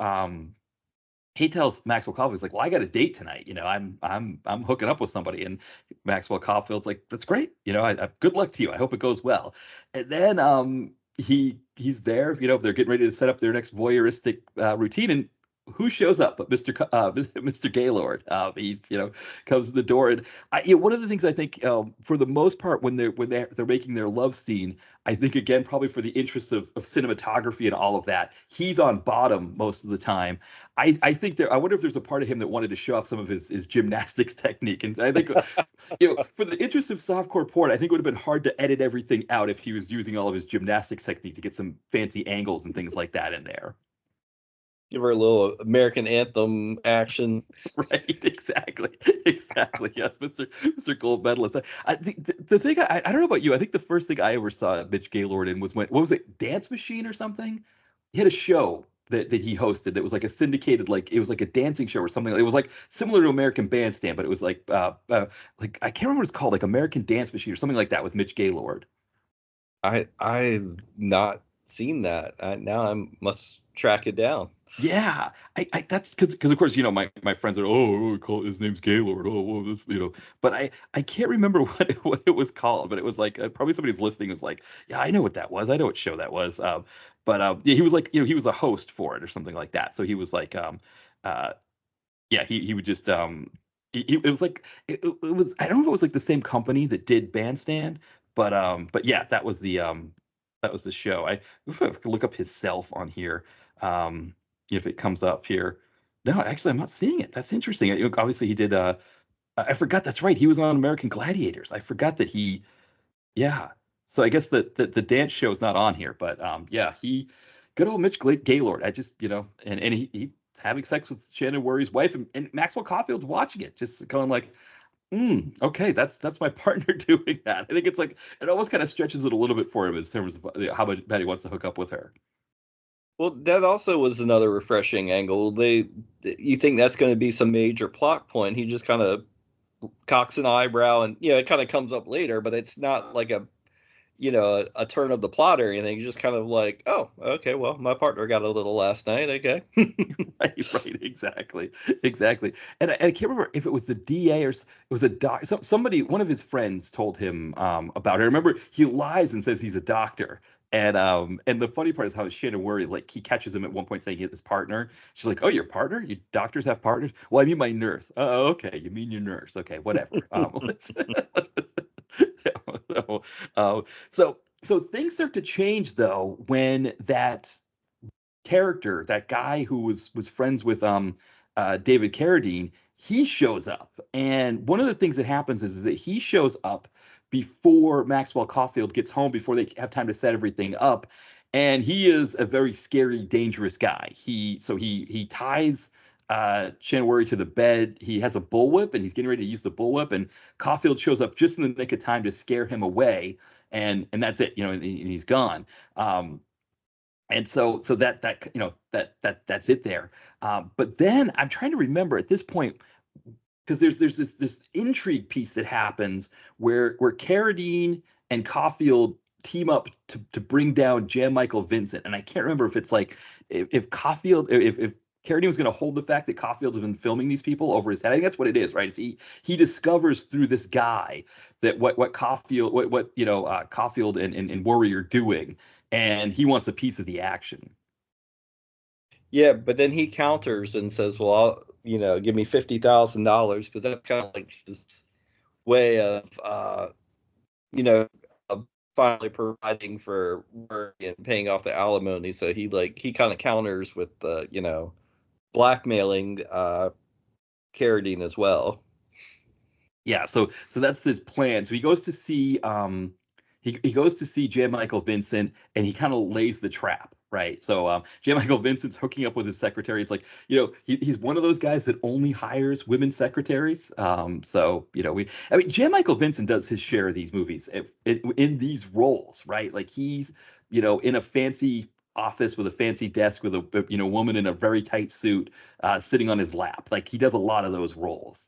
A: Maxwell Caulfield, he's like, "Well, I got a date tonight. I'm hooking up with somebody." And Maxwell Caulfield's like, "That's great. Good luck to you. I hope it goes well." And then he's there. They're getting ready to set up their next voyeuristic routine, and who shows up but Mr. Gaylord? He comes to the door, and one of the things I think for the most part when they're making their love scene, I think again probably for the interest of cinematography and all of that, he's on bottom most of the time. I think I wonder if there's a part of him that wanted to show off some of his gymnastics technique. And I think, for the interest of softcore porn, I think it would have been hard to edit everything out if he was using all of his gymnastics technique to get some fancy angles and things like that in there.
B: Give her a little American anthem action.
A: Right, exactly, exactly. Yes, Mr. Gold Medalist. The thing I don't know about you. I think the first thing I ever saw Mitch Gaylord in was what was it, Dance Machine or something? He had a show that he hosted that was like a syndicated, like it was like a dancing show or something. It was like similar to American Bandstand, but it was like I can't remember what it's called, like American Dance Machine or something like that with Mitch Gaylord.
B: I've not seen that. Now I must track it down.
A: Yeah, I that's because of course my friends are, his name's Gaylord, this but I can't remember what it was called, but it was like probably somebody's listening is like, yeah, I know what that was, I know what show that was. But yeah, he was like, he was a host for it or something like that, so he was like uh yeah, he would just it was like it was, I don't know if it was like the same company that did Bandstand, But yeah, that was the show. If I could look up his self on here, if it comes up here. No, actually, I'm not seeing it. That's interesting. Obviously, he did. I forgot. That's right. He was on American Gladiators. I forgot that he. Yeah. So I guess the dance show is not on here, but yeah, good old Mitch Gaylord. I just and he's having sex with Shannon Whirry's wife, and Maxwell Caulfield's watching it, just going like, okay, that's my partner doing that. I think it's like it almost kind of stretches it a little bit for him in terms of how much bad he wants to hook up with her.
B: Well, that also was another refreshing angle. You think that's going to be some major plot point? He just kind of cocks an eyebrow, and it kind of comes up later, but it's not like a turn of the plot or anything. You're just kind of like, oh, okay, well, my partner got a little last night. Okay.
A: Right, exactly. And I can't remember if it was the DA or it was a doc. Somebody, one of his friends, told him about it. I remember he lies and says he's a doctor. And the funny part is how Shannon Worry, like, he catches him at one point saying he has his partner. She's like, "Oh, your partner? You doctors have partners? Well, I mean my nurse. Oh, okay, you mean your nurse? Okay, whatever." so, so things start to change though when that character, that guy who was friends with David Carradine, he shows up. And one of the things that happens is that he shows up before Maxwell Caulfield gets home, before they have time to set everything up. And he is a very scary, dangerous guy. He ties Shannon Worry to the bed. He has a bullwhip and he's getting ready to use the bullwhip. And Caulfield shows up just in the nick of time to scare him away. And that's it, and he's gone. And so that's it there. But then I'm trying to remember at this point, because there's this intrigue piece that happens where Carradine and Caulfield team up to bring down Jan Michael Vincent, and I can't remember if it's like if Caulfield if Carradine was going to hold the fact that Caulfield has been filming these people over his head. I think that's what it is, right? Is he discovers through this guy that what Caulfield what Caulfield and Worry are doing, and he wants a piece of the action.
B: Yeah, but then he counters and says, "Well, give me $50,000 because that's kind of like his way of, of finally providing for work and paying off the alimony." So he kind of counters with the blackmailing Carradine as well.
A: Yeah, so that's his plan. So he goes to see he goes to see J. Michael Vincent, and he kind of lays the trap, right? So J. Michael Vincent's hooking up with his secretary. It's like, he's one of those guys that only hires women secretaries. So I mean, J. Michael Vincent does his share of these movies in these roles, right? Like he's in a fancy office with a fancy desk with a woman in a very tight suit sitting on his lap. Like he does a lot of those roles.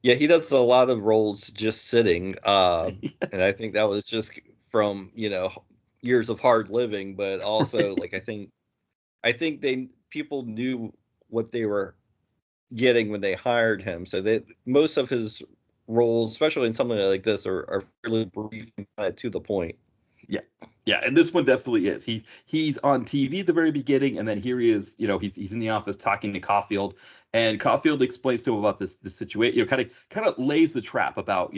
B: Yeah, he does a lot of roles just sitting, and I think that was just from years of hard living, but also like I think they people knew what they were getting when they hired him, so that most of his roles, especially in something like this, are fairly brief and kind of to the point.
A: Yeah. Yeah, and this one definitely is. He's on TV at the very beginning, and then here he is. He's in the office talking to Caulfield, and Caulfield explains to him about this situation. Kind of lays the trap about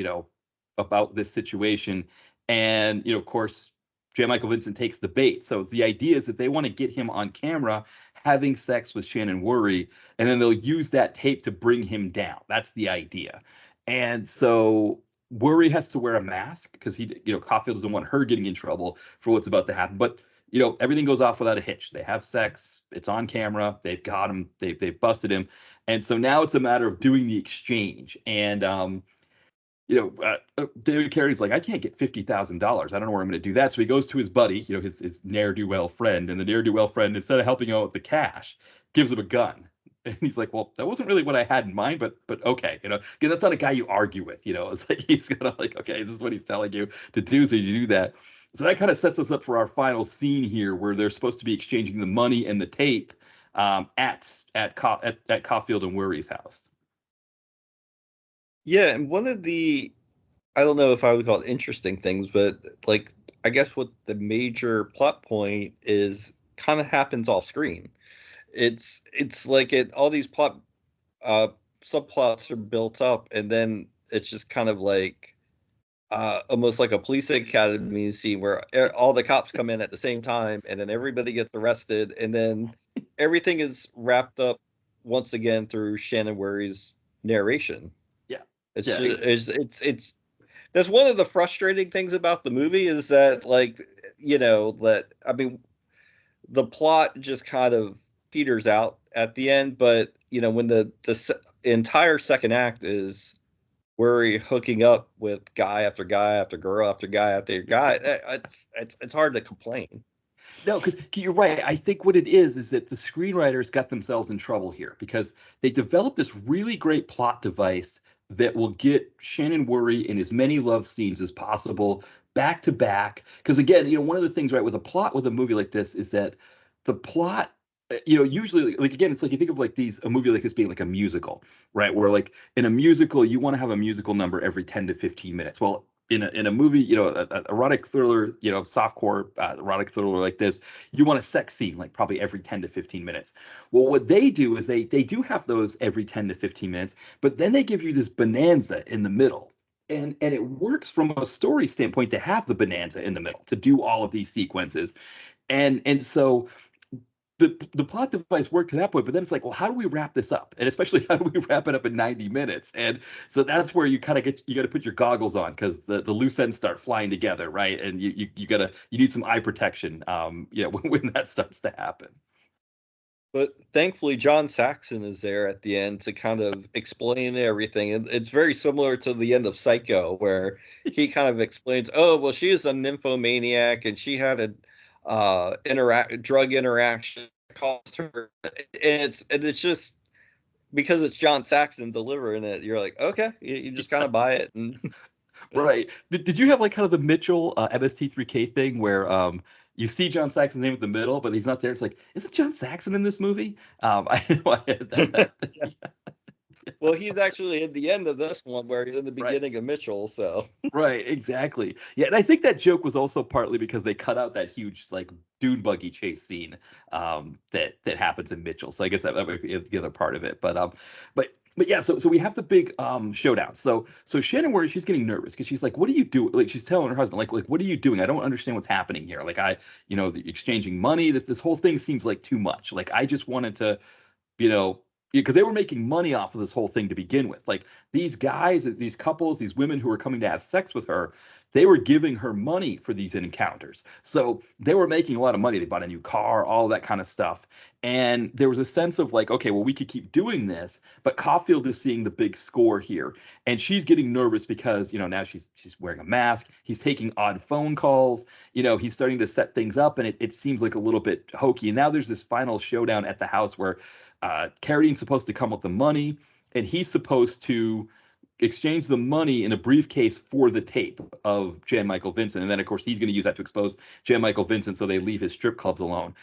A: this situation, and of course, J. Michael Vincent takes the bait. So the idea is that they want to get him on camera having sex with Shannon Worry, and then they'll use that tape to bring him down. That's the idea, and so Worry has to wear a mask because Caulfield doesn't want her getting in trouble for what's about to happen. But everything goes off without a hitch. They have sex. It's on camera. They've got him. They've busted him. And so now it's a matter of doing the exchange. And David Carey's like, I can't get $50,000. I don't know where I'm going to do that. So he goes to his buddy, his ne'er do well friend, and the ne'er do well friend, instead of helping out with the cash, gives him a gun. And he's like, well, that wasn't really what I had in mind, but okay, because that's not a guy you argue with. It's like he's gonna like, okay, this is what he's telling you to do, so you do that. So that kind of sets us up for our final scene here, where they're supposed to be exchanging the money and the tape at Caulfield and Worry's house.
B: Yeah, and one of the I don't know if I would call it interesting things, but like I guess what the major plot point is kind of happens off screen. It's like all these plot uh subplots are built up, and then it's just kind of like almost like a police academy scene where all the cops come in at the same time, and then everybody gets arrested, and then everything is wrapped up once again through Shannon Whirry's narration.
A: Yeah.
B: It's
A: Yeah.
B: just, it's that's one of the frustrating things about the movie is that, like, that, I mean, the plot just kind of peters out at the end, but when the entire second act is Worry hooking up with guy after guy after girl after guy after guy, it's hard to complain.
A: No, because you're right. I think what it is that the screenwriters got themselves in trouble here because they developed this really great plot device that will get Shannon Worry in as many love scenes as possible back to back. Because again, one of the things, right, with a plot with a movie like this is that the plot, usually, like again, it's like you think of like a movie like this being like a musical, right? Where like in a musical, you want to have a musical number every 10 to 15 minutes. Well, in a movie, a erotic thriller, softcore erotic thriller like this, you want a sex scene like probably every 10 to 15 minutes. Well, what they do is they do have those every 10 to 15 minutes, but then they give you this bonanza in the middle. And it works from a story standpoint to have the bonanza in the middle to do all of these sequences. And so the plot device worked to that point, but then it's like, well, how do we wrap this up? And especially how do we wrap it up in 90 minutes? And so that's where you kind of you got to put your goggles on because the loose ends start flying together, right? And you need some eye protection, when that starts to happen.
B: But thankfully, John Saxon is there at the end to kind of explain everything. And it's very similar to the end of Psycho, where he kind of explains, oh, well, she is a nymphomaniac and she had a drug interaction that caused her. And it's just because it's John Saxon delivering it, you're like, okay, you just kind of buy it. And
A: Right. Did you have like kind of the Mitchell MST3K thing where you see John Saxon's name at the middle, but he's not there? It's like, isn't John Saxon in this movie? I know I had that.
B: well, he's actually at the end of this one where he's in the
A: Right.
B: beginning of Mitchell. So
A: Right, exactly. Yeah, and I think that joke was also partly because they cut out that huge like dune buggy chase scene that happens in Mitchell. So I guess that might be the other part of it. But yeah, so we have the big showdown. So Shannon Where she's getting nervous because she's like, what are you doing? Like she's telling her husband, like what are you doing? I don't understand what's happening here. Like exchanging money, this whole thing seems like too much. Like I just wanted to you know, because they were making money off of this whole thing to begin with. Like these guys, these couples, these women who were coming to have sex with her, they were giving her money for these encounters. So they were making a lot of money. They bought a new car, all that kind of stuff. And there was a sense of like, okay, well, we could keep doing this, but Caulfield is seeing the big score here. And she's getting nervous because, now she's wearing a mask. He's taking odd phone calls. He's starting to set things up and it seems like a little bit hokey. And now there's this final showdown at the house where Carradine's supposed to come with the money, and he's supposed to exchange the money in a briefcase for the tape of Jan Michael Vincent. And then, of course, he's going to use that to expose Jan Michael Vincent so they leave his strip clubs alone.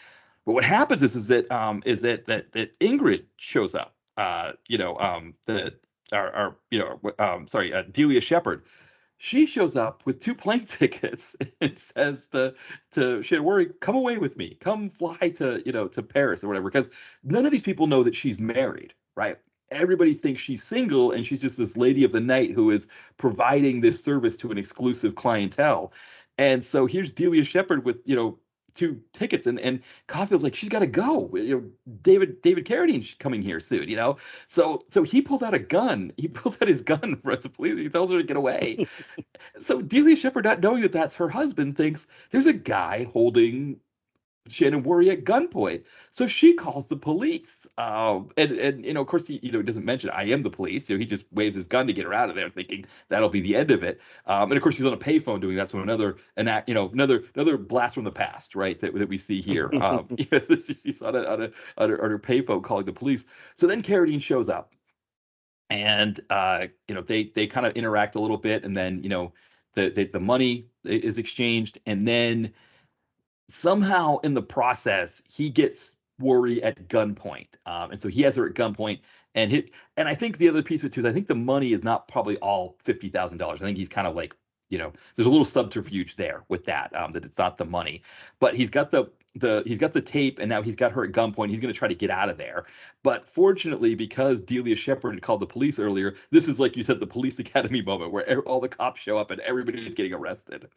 A: But what happens is that Ingrid shows up. Delia Shepard. She shows up with two plane tickets and says to Shannon Worry, come away with me, come fly to Paris or whatever, because none of these people know that she's married, right? Everybody thinks she's single and she's just this lady of the night who is providing this service to an exclusive clientele. And so here's Delia Shepard with two tickets and Caulfield's like she's got to go. David Carradine's coming here soon. So he pulls out a gun. He pulls out his gun for us. He tells her to get away. So Delia Shepard, not knowing that that's her husband, thinks there's a guy holding Shannon Worry at gunpoint. So she calls the police. And of course, he doesn't mention I am the police. He just waves his gun to get her out of there, thinking that'll be the end of it. And of course, she's on a payphone doing that. So another blast from the past, right? That we see here. She's on her payphone calling the police. So then Carradine shows up, and they kind of interact a little bit, and then the money is exchanged, and then somehow in the process he gets Worry at gunpoint, and so he has her at gunpoint, and I think the other piece of it too is I think the money is not probably all $50,000. I think he's kind of like there's a little subterfuge there with that, that it's not the money, but he's got he's got the tape, and now he's got her at gunpoint. He's going to try to get out of there, but fortunately, because Delia Shepard had called the police earlier, this is, like you said, the police academy moment where all the cops show up and everybody's getting arrested.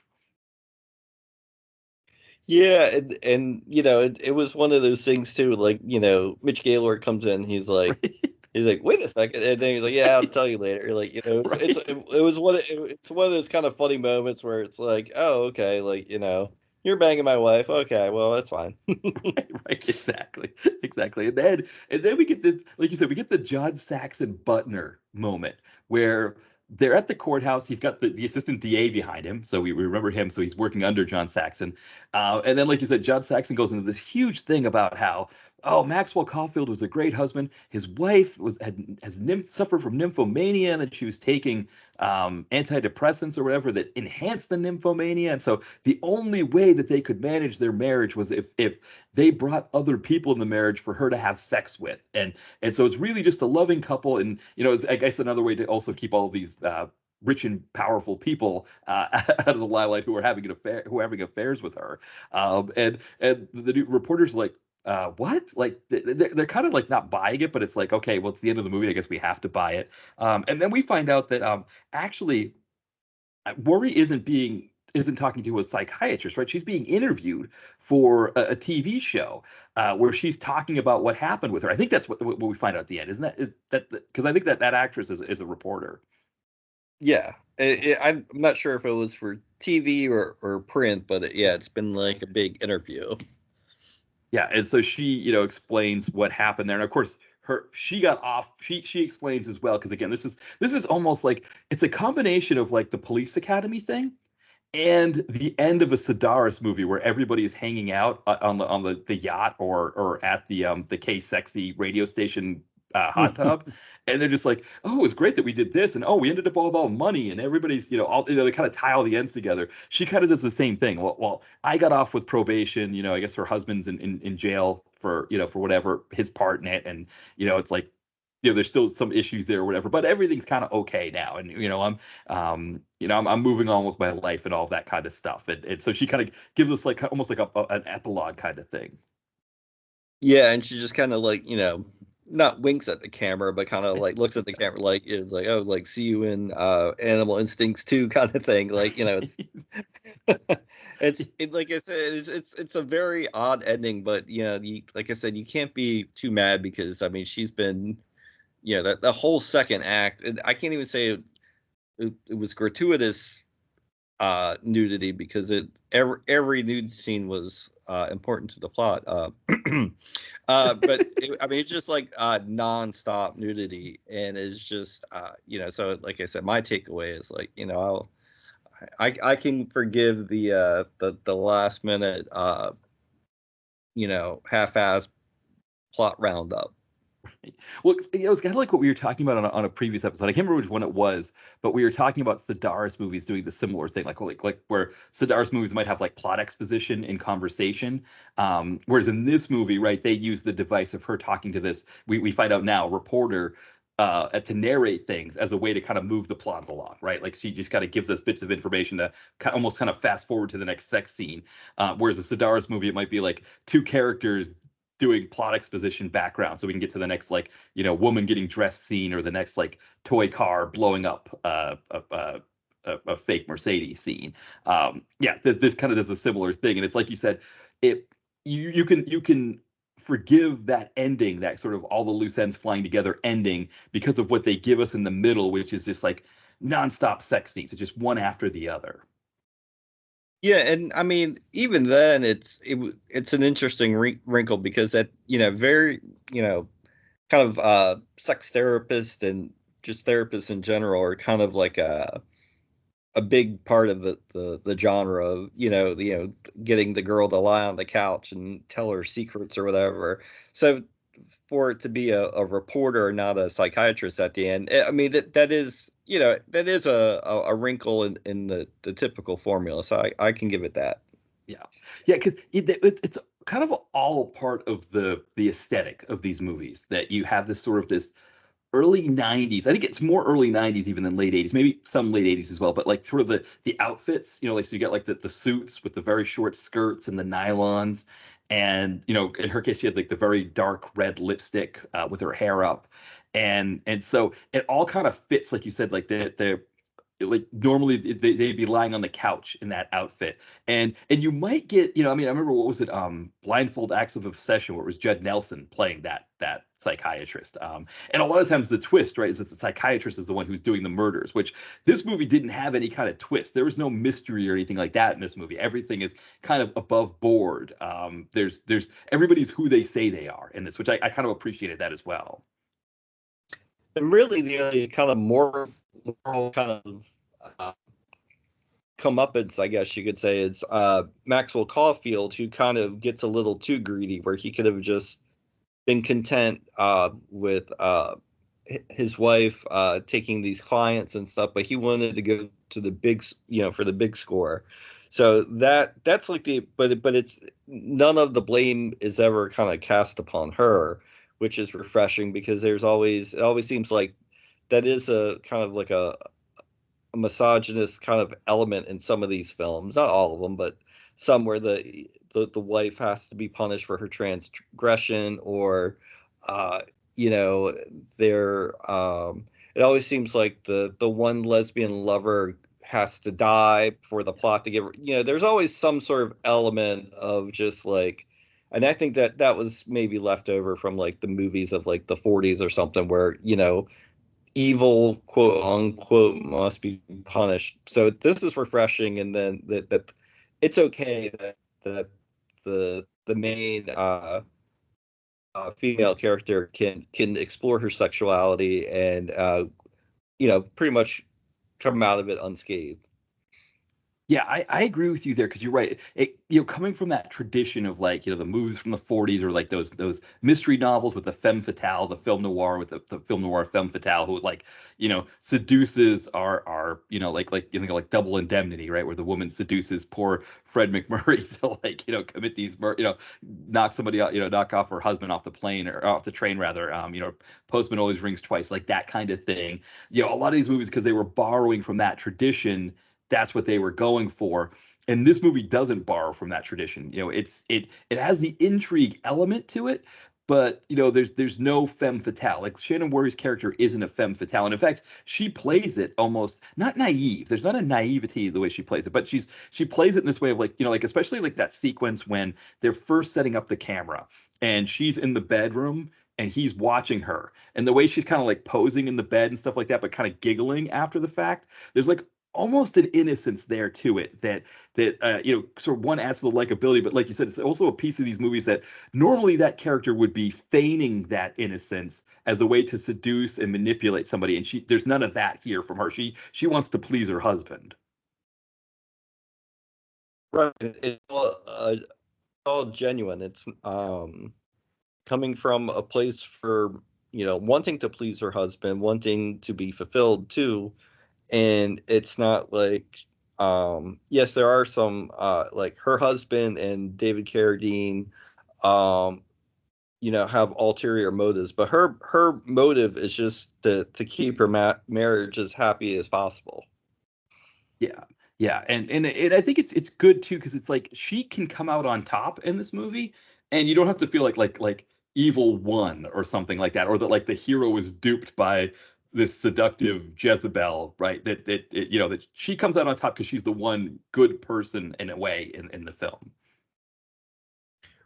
B: Yeah, and it was one of those things too. Like, Mitch Gaylord comes in,
A: Right.
B: he's like, wait a second, and then he's like, yeah, I'll tell you later. Like,
A: Right.
B: it was it's one of those kind of funny moments where it's like, oh, okay, like, you're banging my wife. Okay, well, that's fine.
A: Right, exactly, exactly. And then we get this, like you said, we get the John Saxon Butner moment where they're at the courthouse. He's got the assistant DA behind him, so we remember him. So he's working under John Saxon. And then, like you said, John Saxon goes into this huge thing about how, oh, Maxwell Caulfield was a great husband. His wife suffered from nymphomania, and that she was taking antidepressants or whatever that enhanced the nymphomania. And so the only way that they could manage their marriage was if they brought other people in the marriage for her to have sex with. And so it's really just a loving couple. And it's, I guess, another way to also keep all of these rich and powerful people out of the limelight who are having an affair, who are having affairs with her. And the new reporters like, what? Like they're kind of like not buying it, but it's like, okay, well, it's the end of the movie. I guess we have to buy it. And then we find out that actually Worry isn't talking to a psychiatrist, right? She's being interviewed for a TV show where she's talking about what happened with her. I think that's what we find out at the end, isn't that? Is that because I think that actress is a reporter.
B: Yeah, I'm not sure if it was for TV or print, but yeah, it's been like a big interview.
A: Yeah, and so she, explains what happened there, and of course, she got off. She explains as well because again, this is almost like it's a combination of like the police academy thing and the end of a Sedaris movie where everybody is hanging out on the yacht or at the K Sexy radio station hot tub, and they're just like, oh, it was great that we did this, and oh, we ended up all about money, and everybody's all they kind of tie all the ends together. She kind of does the same thing. Well, I got off with probation. I guess her husband's in jail for whatever his part in it, and it's like there's still some issues there or whatever, but everything's kind of okay now. And, I'm moving on with my life and all that kind of stuff. And so she kind of gives us like almost like an epilogue kind of thing.
B: Yeah, and she just kind of like, not winks at the camera, but kind of like looks at the camera like it's like, oh, like see you in Animal Instincts 2 kind of thing. Like, it's like I said, it's a very odd ending, but like I said, you can't be too mad because I mean she's been that the whole second act, and I can't even say it was gratuitous nudity because every nude scene was important to the plot. But I mean, it's just like nonstop nudity, and it's just So like I said, my takeaway is like I can forgive the last minute half-ass plot roundup.
A: Well, it's kind of like what we were talking about on a previous episode. I can't remember which one it was, but we were talking about Sedaris movies doing the similar thing, like where Sedaris movies might have like plot exposition in conversation, whereas in this movie, right, they use the device of her talking to this. We find out now reporter. To narrate things as a way to kind of move the plot along, right? Like she just kind of gives us bits of information to almost kind of fast forward to the next sex scene. Whereas a Sedaris movie, it might be like two characters doing plot exposition background so we can get to the next like woman getting dressed scene or the next like toy car blowing up a fake Mercedes scene. Yeah, this kind of does a similar thing, and it's like you said, it you can forgive that ending, that sort of all the loose ends flying together ending, because of what they give us in the middle, which is just like nonstop sex scenes. It's just one after the other.
B: Yeah, and I mean, even then, it's an interesting wrinkle because that very kind of sex therapist and just therapists in general are kind of like a big part of the genre of getting the girl to lie on the couch and tell her secrets or whatever. So for it to be a reporter, not a psychiatrist at the end, I mean that is that is a wrinkle in the typical formula. So I can give it that.
A: Yeah, yeah, because it's kind of all part of the aesthetic of these movies, that you have this sort of this early 90s. I think it's more early 90s even than late 80s, maybe some late 80s as well, but like sort of the outfits, like so you get like the suits with the very short skirts and the nylons. And in her case, she had like the very dark red lipstick with her hair up. And so it all kind of fits, like you said, like the like normally they'd be lying on the couch in that outfit, and you might get, I mean, I remember, what was it, Blindfold Acts of Obsession, where it was Judd Nelson playing that psychiatrist. And a lot of times the twist, right, is that the psychiatrist is the one who's doing the murders, which this movie didn't have any kind of twist. There was no mystery or anything like that in this movie. Everything is kind of above board. There's everybody's who they say they are in this, which I kind of appreciated that as well.
B: And really, the only kind of moral kind of comeuppance, I guess you could say, is Maxwell Caulfield, who kind of gets a little too greedy, where he could have just been content with his wife taking these clients and stuff, but he wanted to go to the big, for the big score. So that's like but it's none of the blame is ever kind of cast upon her, which is refreshing, because it always seems like that is a kind of like a misogynist kind of element in some of these films, not all of them, but some, where the wife has to be punished for her transgression, or uh you know there it always seems like the one lesbian lover has to die for the plot to get, there's always some sort of element of just like, and I think that was maybe left over from like the movies of like the 40s or something, where evil, quote unquote, must be punished. So this is refreshing, and then that it's okay that the main female character can explore her sexuality, and pretty much come out of it unscathed.
A: Yeah, I agree with you there, because you're right. Coming from that tradition of, like, the movies from the 40s, or like those mystery novels with the femme fatale, the film noir with the film noir femme fatale, who was like, seduces our like like Double Indemnity, right, where the woman seduces poor Fred McMurray to, like, commit these knock somebody out, knock off her husband off the plane, or off the train rather. Postman always rings twice, like that kind of thing. A lot of these movies, because they were borrowing from that tradition, that's what they were going for. And this movie doesn't borrow from that tradition. It has the intrigue element to it, but there's no femme fatale. Like, Shannon Whirry's character isn't a femme fatale, and in fact, she plays it almost not naive. There's not a naivety the way she plays it, but she plays it in this way of, like, like, especially like that sequence when they're first setting up the camera, and she's in the bedroom and he's watching her, and the way she's kind of like posing in the bed and stuff like that, but kind of giggling after the fact. There's like almost an innocence there to it, that sort of one adds to the likability, but like you said, it's also a piece of these movies that normally that character would be feigning that innocence as a way to seduce and manipulate somebody, and there's none of that here from her. She wants to please her husband.
B: Right. It's all genuine. It's coming from a place for wanting to please her husband, wanting to be fulfilled too. And it's not like, yes, there are some like her husband and David Carradine um have ulterior motives, but her motive is just to keep her marriage as happy as possible.
A: Yeah. Yeah, and I think it's good too, because it's like she can come out on top in this movie, and you don't have to feel like evil won or something like that, or that like the hero was duped by this seductive Jezebel, right? That she comes out on top because she's the one good person in a way in the film.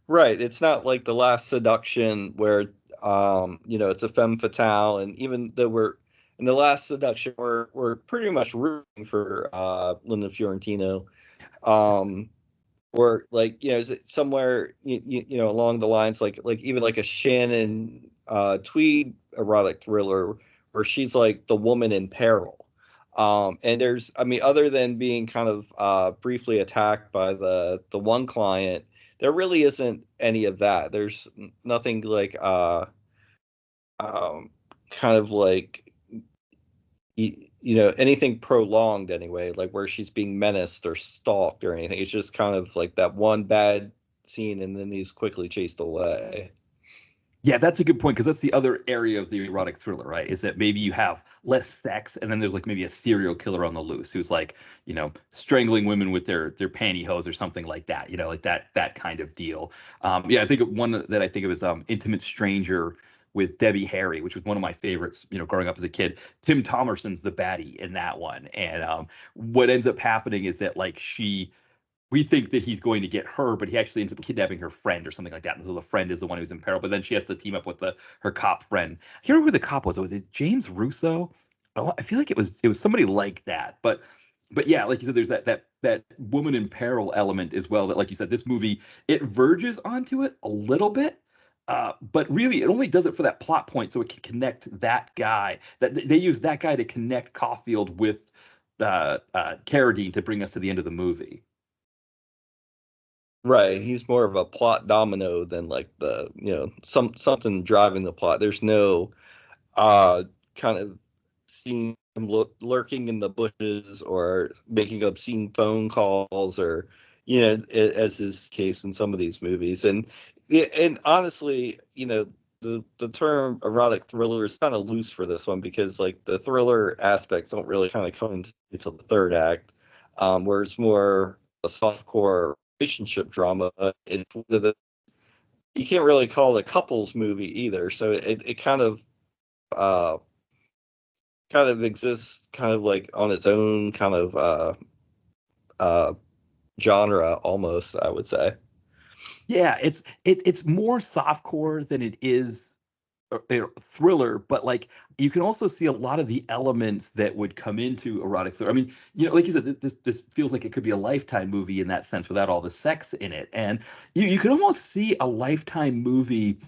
B: Right. It's not like The Last Seduction, where it's a femme fatale, and even though we're in The Last Seduction, we're pretty much rooting for Linda Fiorentino. Um or like, is it somewhere along the lines, like even like a Shannon Tweed erotic thriller, where she's like the woman in peril. And there's, I mean, other than being kind of briefly attacked by the one client, there really isn't any of that. There's nothing like um kind of like anything prolonged anyway, like where she's being menaced or stalked or anything. It's just kind of like that one bad scene, and then he's quickly chased away.
A: Yeah, that's a good point because that's the other area of the erotic thriller, right? Is that maybe you have less sex and then there's like maybe a serial killer on the loose who's like, strangling women with their pantyhose or something like that, like that kind of deal. Yeah, I think one that I think of is Intimate Stranger with Debbie Harry, which was one of my favorites, growing up as a kid. Tim Thomerson's the baddie in that one. And what ends up happening is that like we think that he's going to get her, but he actually ends up kidnapping her friend or something like that. And so the friend is the one who's in peril. But then she has to team up with her cop friend. I can't remember who the cop was. Was it James Russo? Oh, I feel like it was somebody like that. But yeah, like you said, there's that woman in peril element as well. That, like you said, this movie it verges onto it a little bit. But really, it only does it for that plot point, so it can connect that guy. That they use that guy to connect Caulfield with Carradine to bring us to the end of the movie.
B: Right, he's more of a plot domino than like the something driving the plot. There's no kind of seeing him lurking in the bushes or making obscene phone calls or as is the case in some of these movies. And honestly, the term erotic thriller is kind of loose for this one because like the thriller aspects don't really kind of come until the third act, where it's more a softcore relationship drama. You can't really call it a couples movie either, so it uh kind of exists kind of like on its own kind of uh genre almost, I would say.
A: Yeah, it's more softcore than it is a thriller, but like you can also see a lot of the elements that would come into erotic thriller. I mean, like you said, this feels like it could be a Lifetime movie in that sense without all the sex in it, and you can almost see a Lifetime movie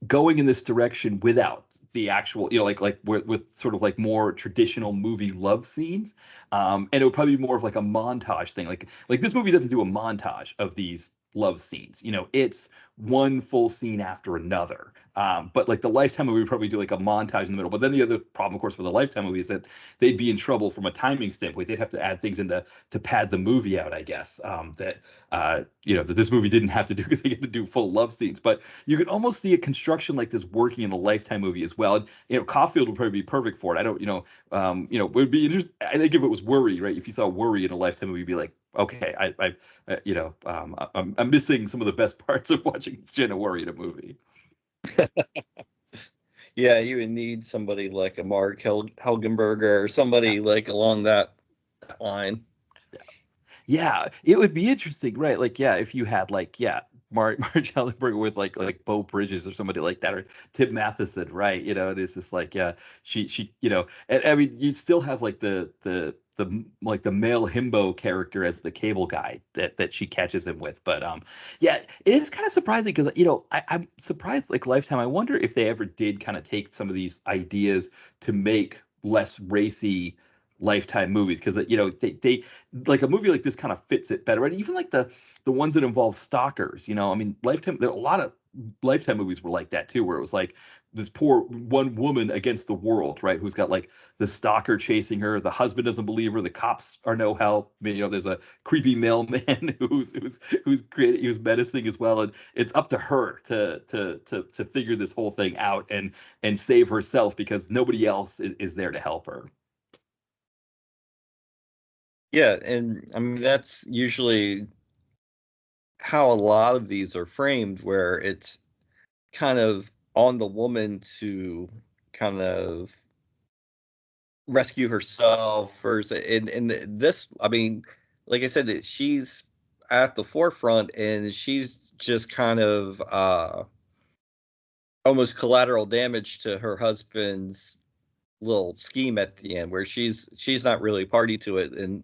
A: going in this direction without the actual, like with sort of like more traditional movie love scenes. And it would probably be more of like a montage thing. Like this movie doesn't do a montage of these love scenes. It's one full scene after another. But like the Lifetime movie would probably do like a montage in the middle. But then the other problem, of course, for the Lifetime movie is that they'd be in trouble from a timing standpoint. They'd have to add things to pad the movie out, I guess. That this movie didn't have to do because they get to do full love scenes. But you could almost see a construction like this working in a Lifetime movie as well. And Caulfield would probably be perfect for it. I don't, it would be interesting. I think if it was Worry, right? If you saw Worry in a Lifetime movie, you'd be like, okay, I'm missing some of the best parts of watching Jenna Worry in a movie.
B: Yeah, you would need somebody like a Mark Helgenberger or somebody like along that line.
A: Yeah, it would be interesting, right? Like, yeah, if you had like, yeah, Marge Ellenberg with like Bo Bridges or somebody like that, or Tim Matheson, right? It is just like, yeah, she, and I mean, you'd still have like the like the male himbo character as the cable guy that she catches him with, but yeah, it is kind of surprising because I'm surprised like Lifetime. I wonder if they ever did kind of take some of these ideas to make less racy Lifetime movies because they like a movie like this kind of fits it better. And even like the ones that involve stalkers, I mean, Lifetime, there are a lot of Lifetime movies were like that too, where it was like this poor one woman against the world, right? Who's got like the stalker chasing her, the husband doesn't believe her, the cops are no help. I mean, there's a creepy mailman who's menacing as well, and it's up to her to figure this whole thing out and save herself because nobody else is there to help her.
B: Yeah, and I mean that's usually how a lot of these are framed, where it's kind of on the woman to kind of rescue herself first. And this, I mean, like I said, that she's at the forefront and she's just kind of almost collateral damage to her husband's little scheme at the end, where she's not really party to it. And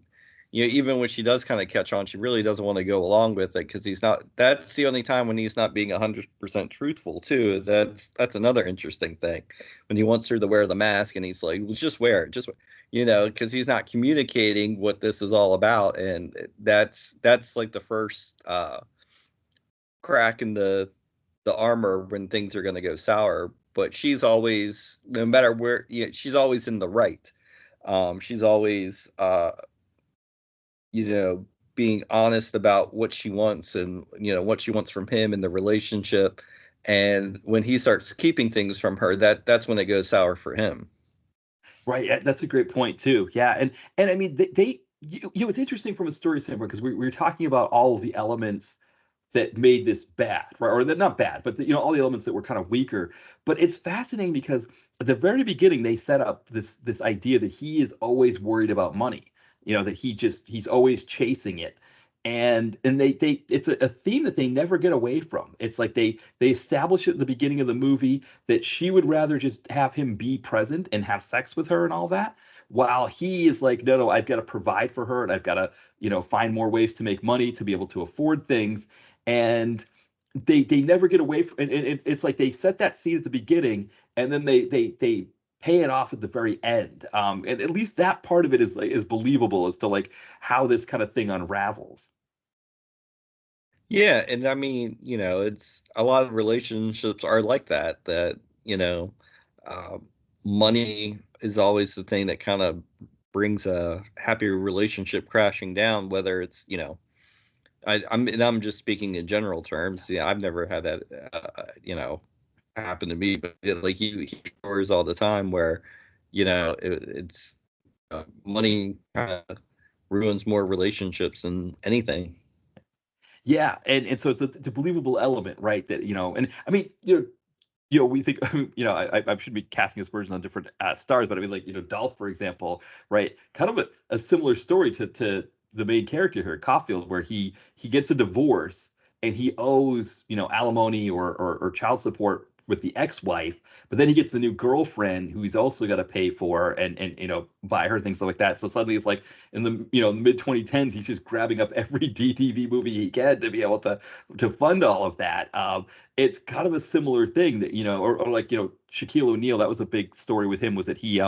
B: even when she does kind of catch on, she really doesn't want to go along with it because he's not. That's the only time when he's not being 100% truthful too. That's another interesting thing, when he wants her to wear the mask and he's like, well, just wear it, because he's not communicating what this is all about. And that's like the first crack in the armor when things are going to go sour. But she's always, no matter where, she's always in the right. She's always you know being honest about what she wants, and what she wants from him in the relationship. And when he starts keeping things from her, that's when it goes sour for him.
A: Right. That's a great point too. Yeah. And I mean, it's interesting from a story standpoint because we were talking about all of the elements that made this bad, right? Or they're not bad, but all the elements that were kind of weaker. But it's fascinating because at the very beginning they set up this idea that he is always worried about money. That he's always chasing it. And they it's a theme that they never get away from. It's like they establish it at the beginning of the movie that she would rather just have him be present and have sex with her and all that, while he is like, no, I've got to provide for her and I've got to, find more ways to make money to be able to afford things. And they never get away from, and it's like they set that scene at the beginning and then they pay it off at the very end. And at least that part of it is believable as to like how this kind of thing unravels.
B: Yeah, and I mean, it's a lot of relationships are like that. Uh, Money is always the thing that kind of brings a happy relationship crashing down. Whether it's, I'm just speaking in general terms. Yeah, I've never had that, happen to me, but like you hear stories all the time where, it's money kind of ruins more relationships than anything.
A: Yeah, and so it's a believable element, right? That and I mean, we think, I should be casting aspersions on different stars, but I mean, like, Dolph, for example, right? Kind of a similar story to the main character here, Caulfield, where he gets a divorce and he owes, alimony or child support with the ex-wife, but then he gets a new girlfriend who he's also got to pay for and buy her things, stuff like that. So suddenly it's like in the in the mid 2010s, he's just grabbing up every DTV movie he can to be able to fund all of that. It's kind of a similar thing that or like Shaquille O'Neal. That was a big story with him, was that he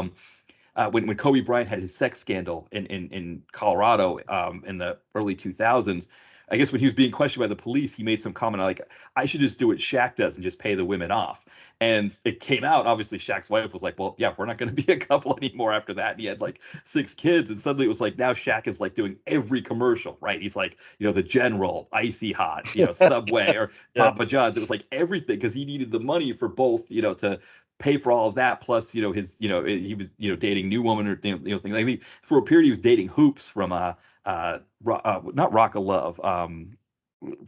A: when Kobe Bryant had his sex scandal in Colorado in the early 2000s. I guess when he was being questioned by the police, he made some comment like, "I should just do what Shaq does and just pay the women off." And it came out, obviously, Shaq's wife was like, "Well, yeah, we're not going to be a couple anymore after that." And he had like 6 kids, and suddenly it was like now Shaq is like doing every commercial, right? He's like, the General, Icy Hot, Subway, or
B: Yeah.
A: Papa John's. It was like everything because he needed the money for both, to pay for all of that. Plus, his, he was, dating New Woman or things. I mean, for a period he was dating Hoops from not Rock of Love,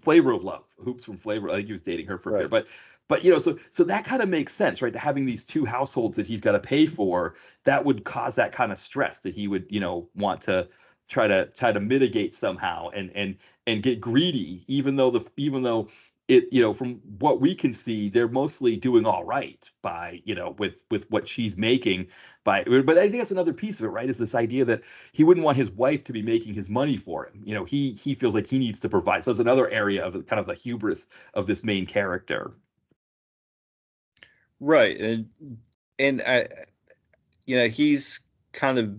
A: Flavor of Love, Hoops from Flavor. I think he was dating her for a period,
B: Right.
A: but so that kind of makes sense, right? To having these two households that he's got to pay for, that would cause that kind of stress that he would, want to try to mitigate somehow and get greedy, even though it, from what we can see, they're mostly doing all right by, with what she's making but I think that's another piece of it, right? Is this idea that he wouldn't want his wife to be making his money for him. He feels like he needs to provide. So it's another area of kind of the hubris of this main character.
B: Right. And he's kind of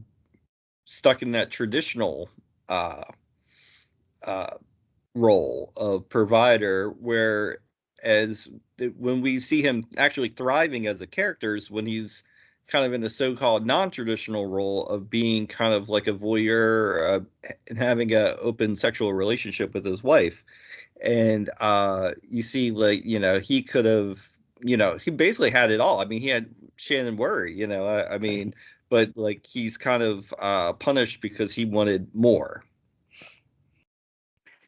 B: stuck in that traditional uh uh role of provider, where as when we see him actually thriving as a character is when he's kind of in a so-called non-traditional role of being kind of like a voyeur, and having a open sexual relationship with his wife. And you see, like, he could have, he basically had it all. I mean, he had Shannon Whirry, I mean, but like he's kind of punished because he wanted more.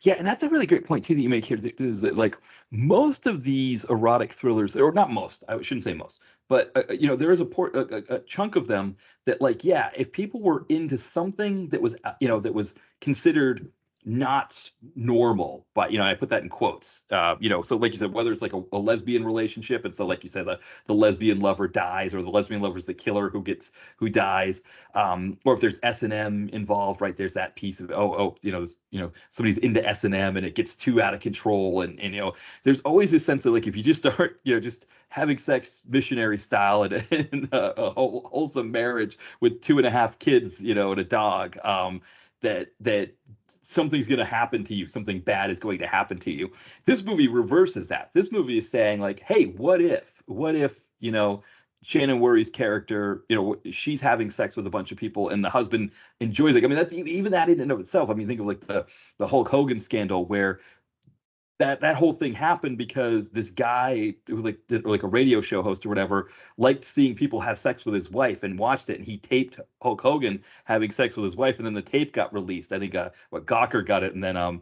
A: Yeah, and that's a really great point too that you make here. Is that like most of these erotic thrillers, or not most, I shouldn't say most, but there is a chunk of them that, like, yeah, if people were into something that was that was considered not normal, but I put that in quotes, so like you said, whether it's like a lesbian relationship, and so like you said, the lesbian lover dies, or the lesbian lover's the killer who dies, or if there's S&M involved, right? There's that piece of, somebody's into S&M and it gets too out of control, and there's always this sense that, like, if you just start just having sex missionary style and a wholesome marriage with 2.5 kids, and a dog, that something's going to happen to you, something bad is going to happen to you. This movie reverses that. This movie is saying, like, hey, what if Shannon Worry's character, she's having sex with a bunch of people and the husband enjoys it. I mean, that's even that in and of itself. I mean, think of like the Hulk Hogan scandal, where that whole thing happened because this guy who like a radio show host or whatever liked seeing people have sex with his wife and watched it, and he taped Hulk Hogan having sex with his wife, and then the tape got released. I think what Gawker got it, and then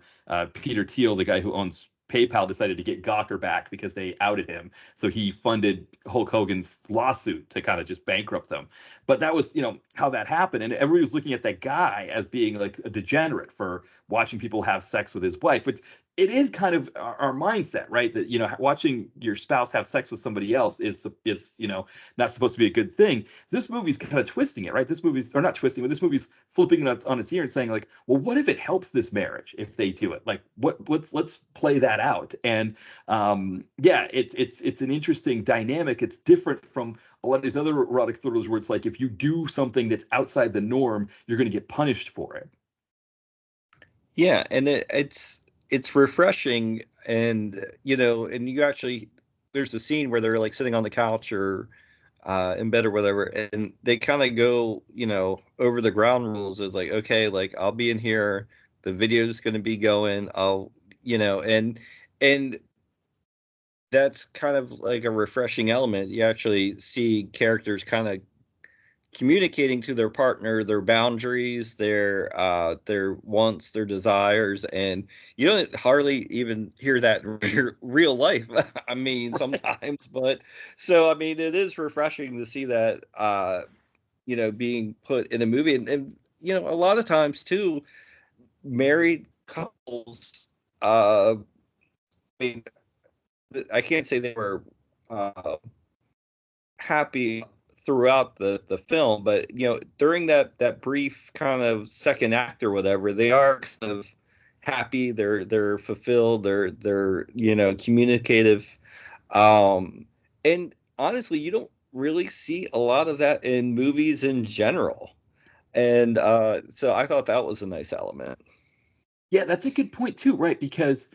A: Peter Thiel, the guy who owns PayPal, decided to get Gawker back because they outed him, so he funded Hulk Hogan's lawsuit to kind of just bankrupt them. But that was, how that happened, and everybody was looking at that guy as being like a degenerate for watching people have sex with his wife, which it is kind of our mindset, right? That, watching your spouse have sex with somebody else is not supposed to be a good thing. This movie's kind of twisting it, right? This movie's, or not twisting, but this movie's flipping it on its ear and saying like, well, what if it helps this marriage if they do it? Like, let's play that out. And yeah, it's an interesting dynamic. It's different from a lot of these other erotic thrillers where it's like if you do something that's outside the norm, you're going to get punished for it.
B: Yeah, and it's refreshing, and and you actually, there's a scene where they're like sitting on the couch or in bed or whatever, and they kind of go, over the ground rules. Is like, okay, like I'll be in here, the video's going to be going, I'll, and that's kind of like a refreshing element. You actually see characters kind of communicating to their partner their boundaries, their wants, their desires, and you don't hardly even hear that in real life. I mean, sometimes, but so I mean, it is refreshing to see that being put in a movie, and a lot of times too, married couples. I mean, I can't say they were happy throughout the film, but during that brief kind of second act or whatever, they are kind of happy, they're fulfilled, they're communicative, and honestly you don't really see a lot of that in movies in general, and so I thought that was a nice element.
A: Yeah, that's a good point too, right? Because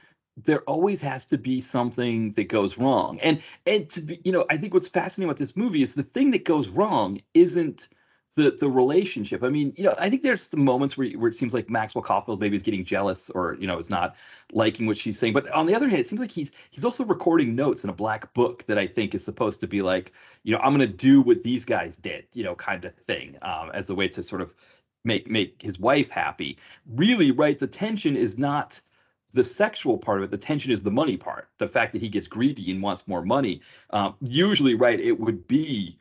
A: there always has to be something that goes wrong. And to be, I think what's fascinating about this movie is the thing that goes wrong isn't the relationship. I mean, I think there's some moments where it seems like Maxwell Caulfield maybe is getting jealous or, is not liking what she's saying. But on the other hand, it seems like he's also recording notes in a black book that I think is supposed to be like, I'm gonna do what these guys did, kind of thing, as a way to sort of make his wife happy. Really, right? The tension is not the sexual part of it. The tension is the money part. The fact that he gets greedy and wants more money. Usually, right, it would be,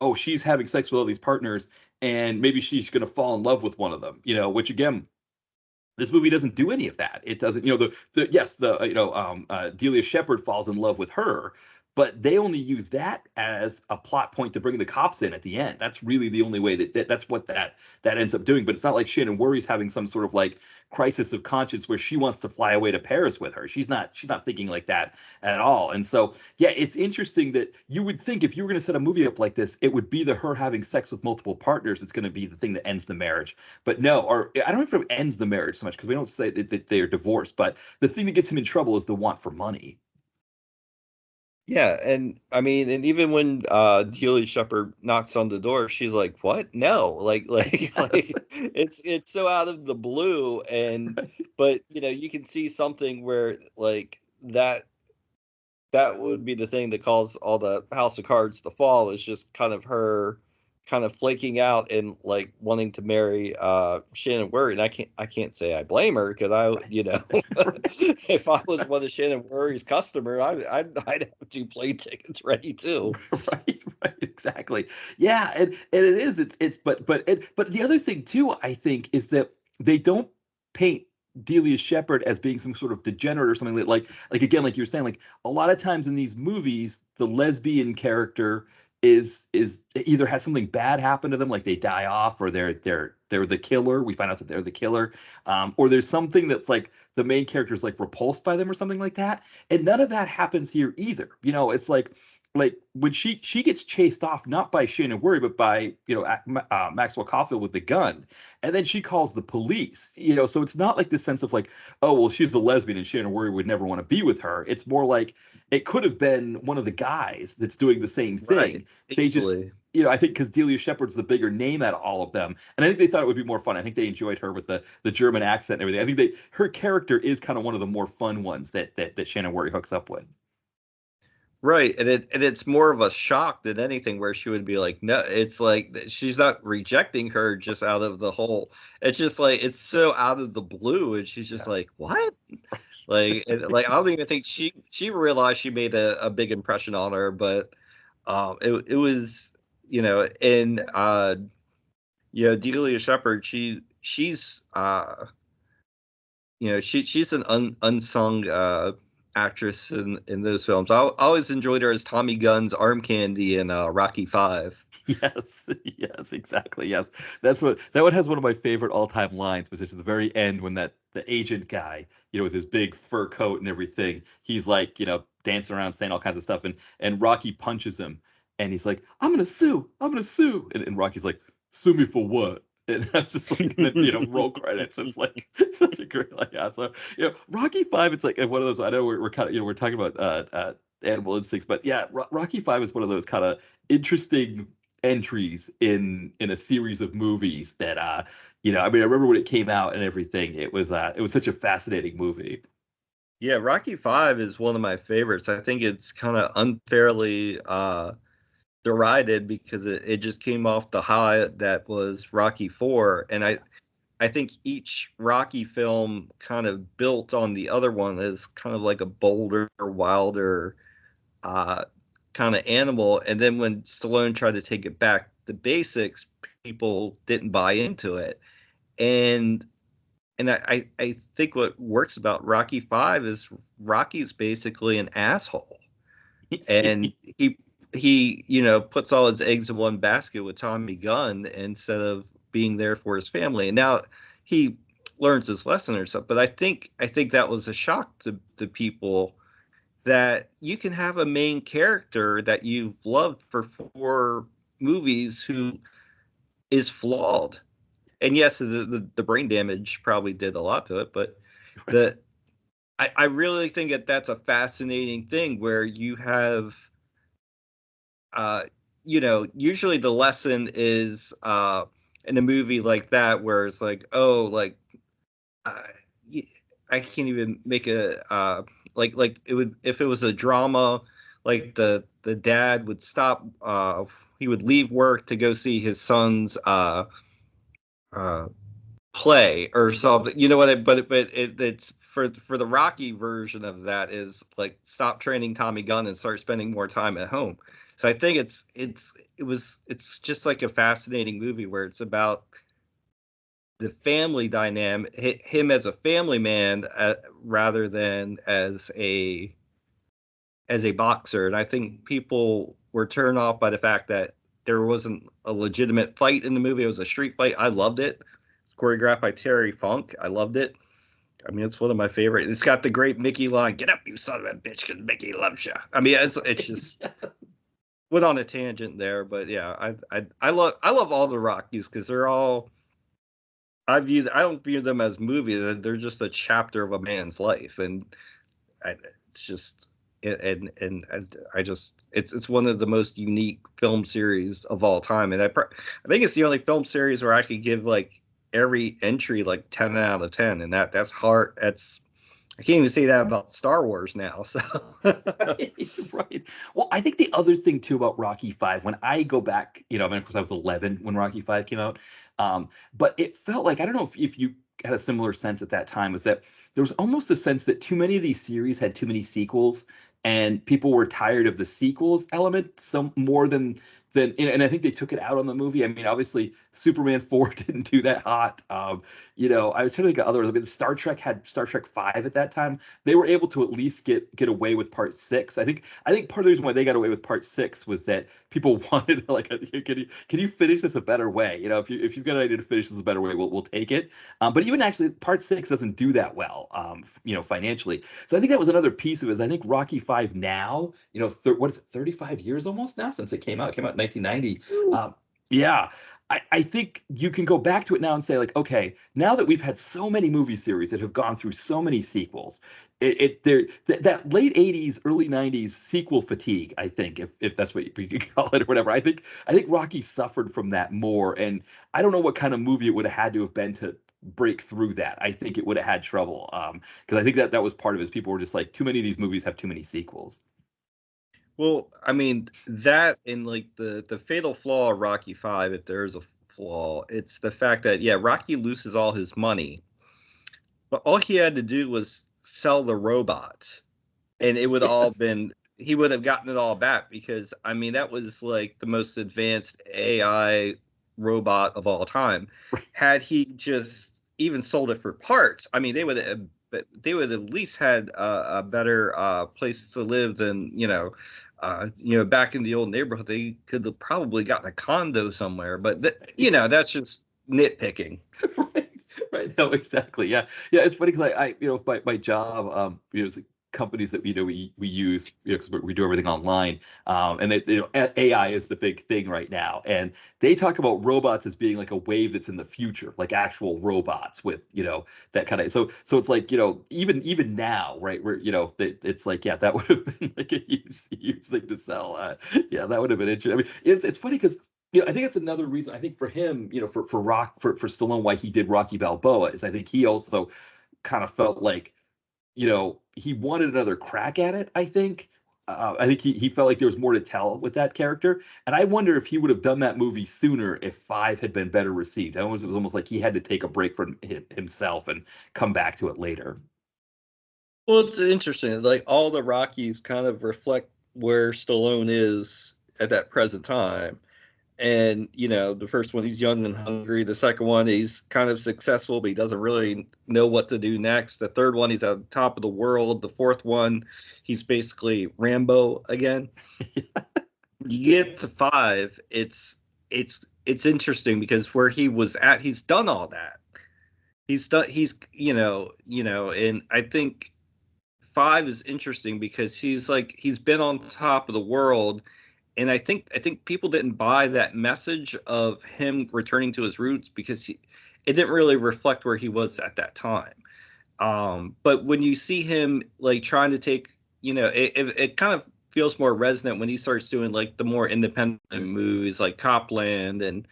A: oh, she's having sex with all these partners, and maybe she's going to fall in love with one of them. Which again, this movie doesn't do any of that. It doesn't, the yes, the Delia Shepard falls in love with her, but they only use that as a plot point to bring the cops in at the end. That's really the only way that's what that ends up doing. But it's not like Shannon Worry's having some sort of like crisis of conscience where she wants to fly away to Paris with her. She's not thinking like that at all. And so yeah, it's interesting that you would think if you were going to set a movie up like this, it would be her having sex with multiple partners. It's going to be the thing that ends the marriage. But no, or I don't know if it ends the marriage so much because we don't say that they are divorced, but the thing that gets him in trouble is the want for money.
B: Yeah, and I mean, and even when Julie Shepard knocks on the door, she's like, "What? No!" Like it's so out of the blue, and but you can see something where like that would be the thing that caused all the house of cards to fall, is just kind of her kind of flaking out and like wanting to marry Shannon Whirry. And I can't say I blame her, because I if I was one of Shannon Whirry's customer, I'd have 2 plane tickets ready too.
A: Right, exactly. Yeah, and it is. It's but the other thing too, I think, is that they don't paint Delia Shepard as being some sort of degenerate or something like again, like you were saying, like a lot of times in these movies, the lesbian character is either has something bad happen to them, like they die off, or they're the killer. We find out that they're the killer, or there's something that's like the main character is like repulsed by them or something like that. And none of that happens here either. It's like when she gets chased off not by Shannon Worry but by Maxwell Caulfield with the gun, and then she calls the police. So it's not like this sense of like, oh well, she's a lesbian and Shannon Worry would never want to be with her. It's more like it could have been one of the guys that's doing the same
B: Right.
A: thing. They just
B: Easily.
A: I think because Delia Shepard's the bigger name out of all of them, and I think they thought it would be more fun. I think they enjoyed her with the German accent and everything. I think her character is kind of one of the more fun ones that Shannon Whirry hooks up with.
B: Right, and it's more of a shock than anything where she would be like, no, it's like she's not rejecting her just out of the whole. It's just like it's so out of the blue, and she's just
A: Yeah.
B: like, what? Like I don't even think she realized she made a big impression on her, but it was and Delia Shepard, she's she's an unsung actress in those films. I always enjoyed her as Tommy Gunn's arm candy in Rocky Five.
A: Yes, yes, exactly. Yes, that one has one of my favorite all-time lines, which is at the very end when the agent guy, with his big fur coat and everything, he's like, dancing around saying all kinds of stuff, and Rocky punches him, and he's like, I'm gonna sue," and Rocky's like, "Sue me for what?" And that's just like, then, roll credits. It's like such a great, like, yeah. So, Rocky Five, it's like one of those. I know we're kind of, we're talking about animal instincts, but yeah, Rocky Five is one of those kind of interesting entries in a series of movies that I mean, I remember when it came out and everything, it was such a fascinating movie.
B: Yeah, Rocky Five is one of my favorites. I think it's kind of unfairly derided because it just came off the high that was Rocky Four, and I think each Rocky film kind of built on the other one as kind of like a bolder, wilder uh, kind of animal. And then when Stallone tried to take it back to basics, people didn't buy into it. And I think what works about Rocky Five is Rocky's basically an asshole, and he puts all his eggs in one basket with Tommy Gunn instead of being there for his family. And now he learns his lesson or something. But I think that was a shock to people that you can have a main character that you've loved for 4 movies who is flawed. And yes, the brain damage probably did a lot to it, but the I really think that that's a fascinating thing where you have uh usually the lesson is in a movie like that where it's like, oh, like uh, I can't even make a like it would if it was a drama, like the dad would stop, he would leave work to go see his son's uh play or something. You know what? It's for the Rocky version of that is like stop training Tommy Gunn and start spending more time at home. So I think it's just like a fascinating movie where it's about the family dynamic, him as a family man, rather than as a boxer. And I think people were turned off by the fact that there wasn't a legitimate fight in the movie. It was a street fight. I loved it. It's choreographed by Terry Funk. I loved it. I mean, it's one of my favorite. It's got the great Mickey line, "Get up, you son of a bitch, because Mickey loves you." I mean, it's just went on a tangent there, but yeah, I love all the Rockies because they're all I don't view them as movies. They're just a chapter of a man's life, and it's just and I just it's one of the most unique film series of all time, and I think it's the only film series where I could give like every entry like 10 out of 10, and that's hard. That's I can't even say that about Star Wars now. So
A: Right, right. Well, I think the other thing too about Rocky Five, when I go back, I mean, of course, I was 11 when Rocky Five came out, but it felt like, I don't know if you had a similar sense at that time, was that there was almost a sense that too many of these series had too many sequels, and people were tired of the sequels element so more and I think they took it out on the movie. I mean, obviously, Superman 4 didn't do that hot. I was trying to think of others. I mean, Star Trek had Star Trek 5 at that time. They were able to at least get away with part 6. I think part of the reason why they got away with part 6 was that people wanted like can you finish this a better way? If you've got an idea to finish this a better way, we'll take it. But even actually, part 6 doesn't do that well, financially. So I think that was another piece of it. Is I think Rocky Five now, what is it, 35 years almost now since it came out? It came out in 1990. Yeah. I think you can go back to it now and say, like, okay, now that we've had so many movie series that have gone through so many sequels, that late 80s, early 90s sequel fatigue, I think, if that's what you could call it or whatever, I think Rocky suffered from that more. And I don't know what kind of movie it would have had to have been to break through that. I think it would have had trouble. Because I think that was part of it. Is people were just like, too many of these movies have too many sequels.
B: Well, I mean, that in like the fatal flaw of Rocky Five, if there's a flaw, it's the fact that yeah, Rocky loses all his money, but all he had to do was sell the robot, and it would all
A: Yes.
B: been he would have gotten it all back because I mean that was like the most advanced AI robot of all time. Had he just even sold it for parts, I mean they would at least had a better place to live than back in the old neighborhood they could have probably gotten a condo somewhere. But that's just nitpicking.
A: Right, right. No, exactly. Yeah, yeah. It's funny because my job, is companies that we use, because we do everything online, and AI is the big thing right now, and they talk about robots as being like a wave that's in the future, like actual robots with that kind of. So it's like even now, right? Where it's like yeah, that would have been like a huge thing to sell. Yeah, that would have been interesting. I mean, it's funny because I think that's another reason. I think for him, for Stallone, why he did Rocky Balboa is I think he also kind of felt like, he wanted another crack at it. I think he felt like there was more to tell with that character, and I wonder if he would have done that movie sooner if Five had been better received. It was almost like he had to take a break from himself and come back to it later.
B: Well, it's interesting. Like all the Rockies kind of reflect where Stallone is at that present time. And the first one he's young and hungry. The second one he's kind of successful, but he doesn't really know what to do next. The third one he's at the top of the world. The fourth one he's basically Rambo again. You get to five, it's interesting because where he was at, he's done all that. He's done. And I think five is interesting because he's been on top of the world, and I think people didn't buy that message of him returning to his roots because it didn't really reflect where he was at that time. But when you see him like trying to take, it kind of feels more resonant when he starts doing like the more independent movies like Copland and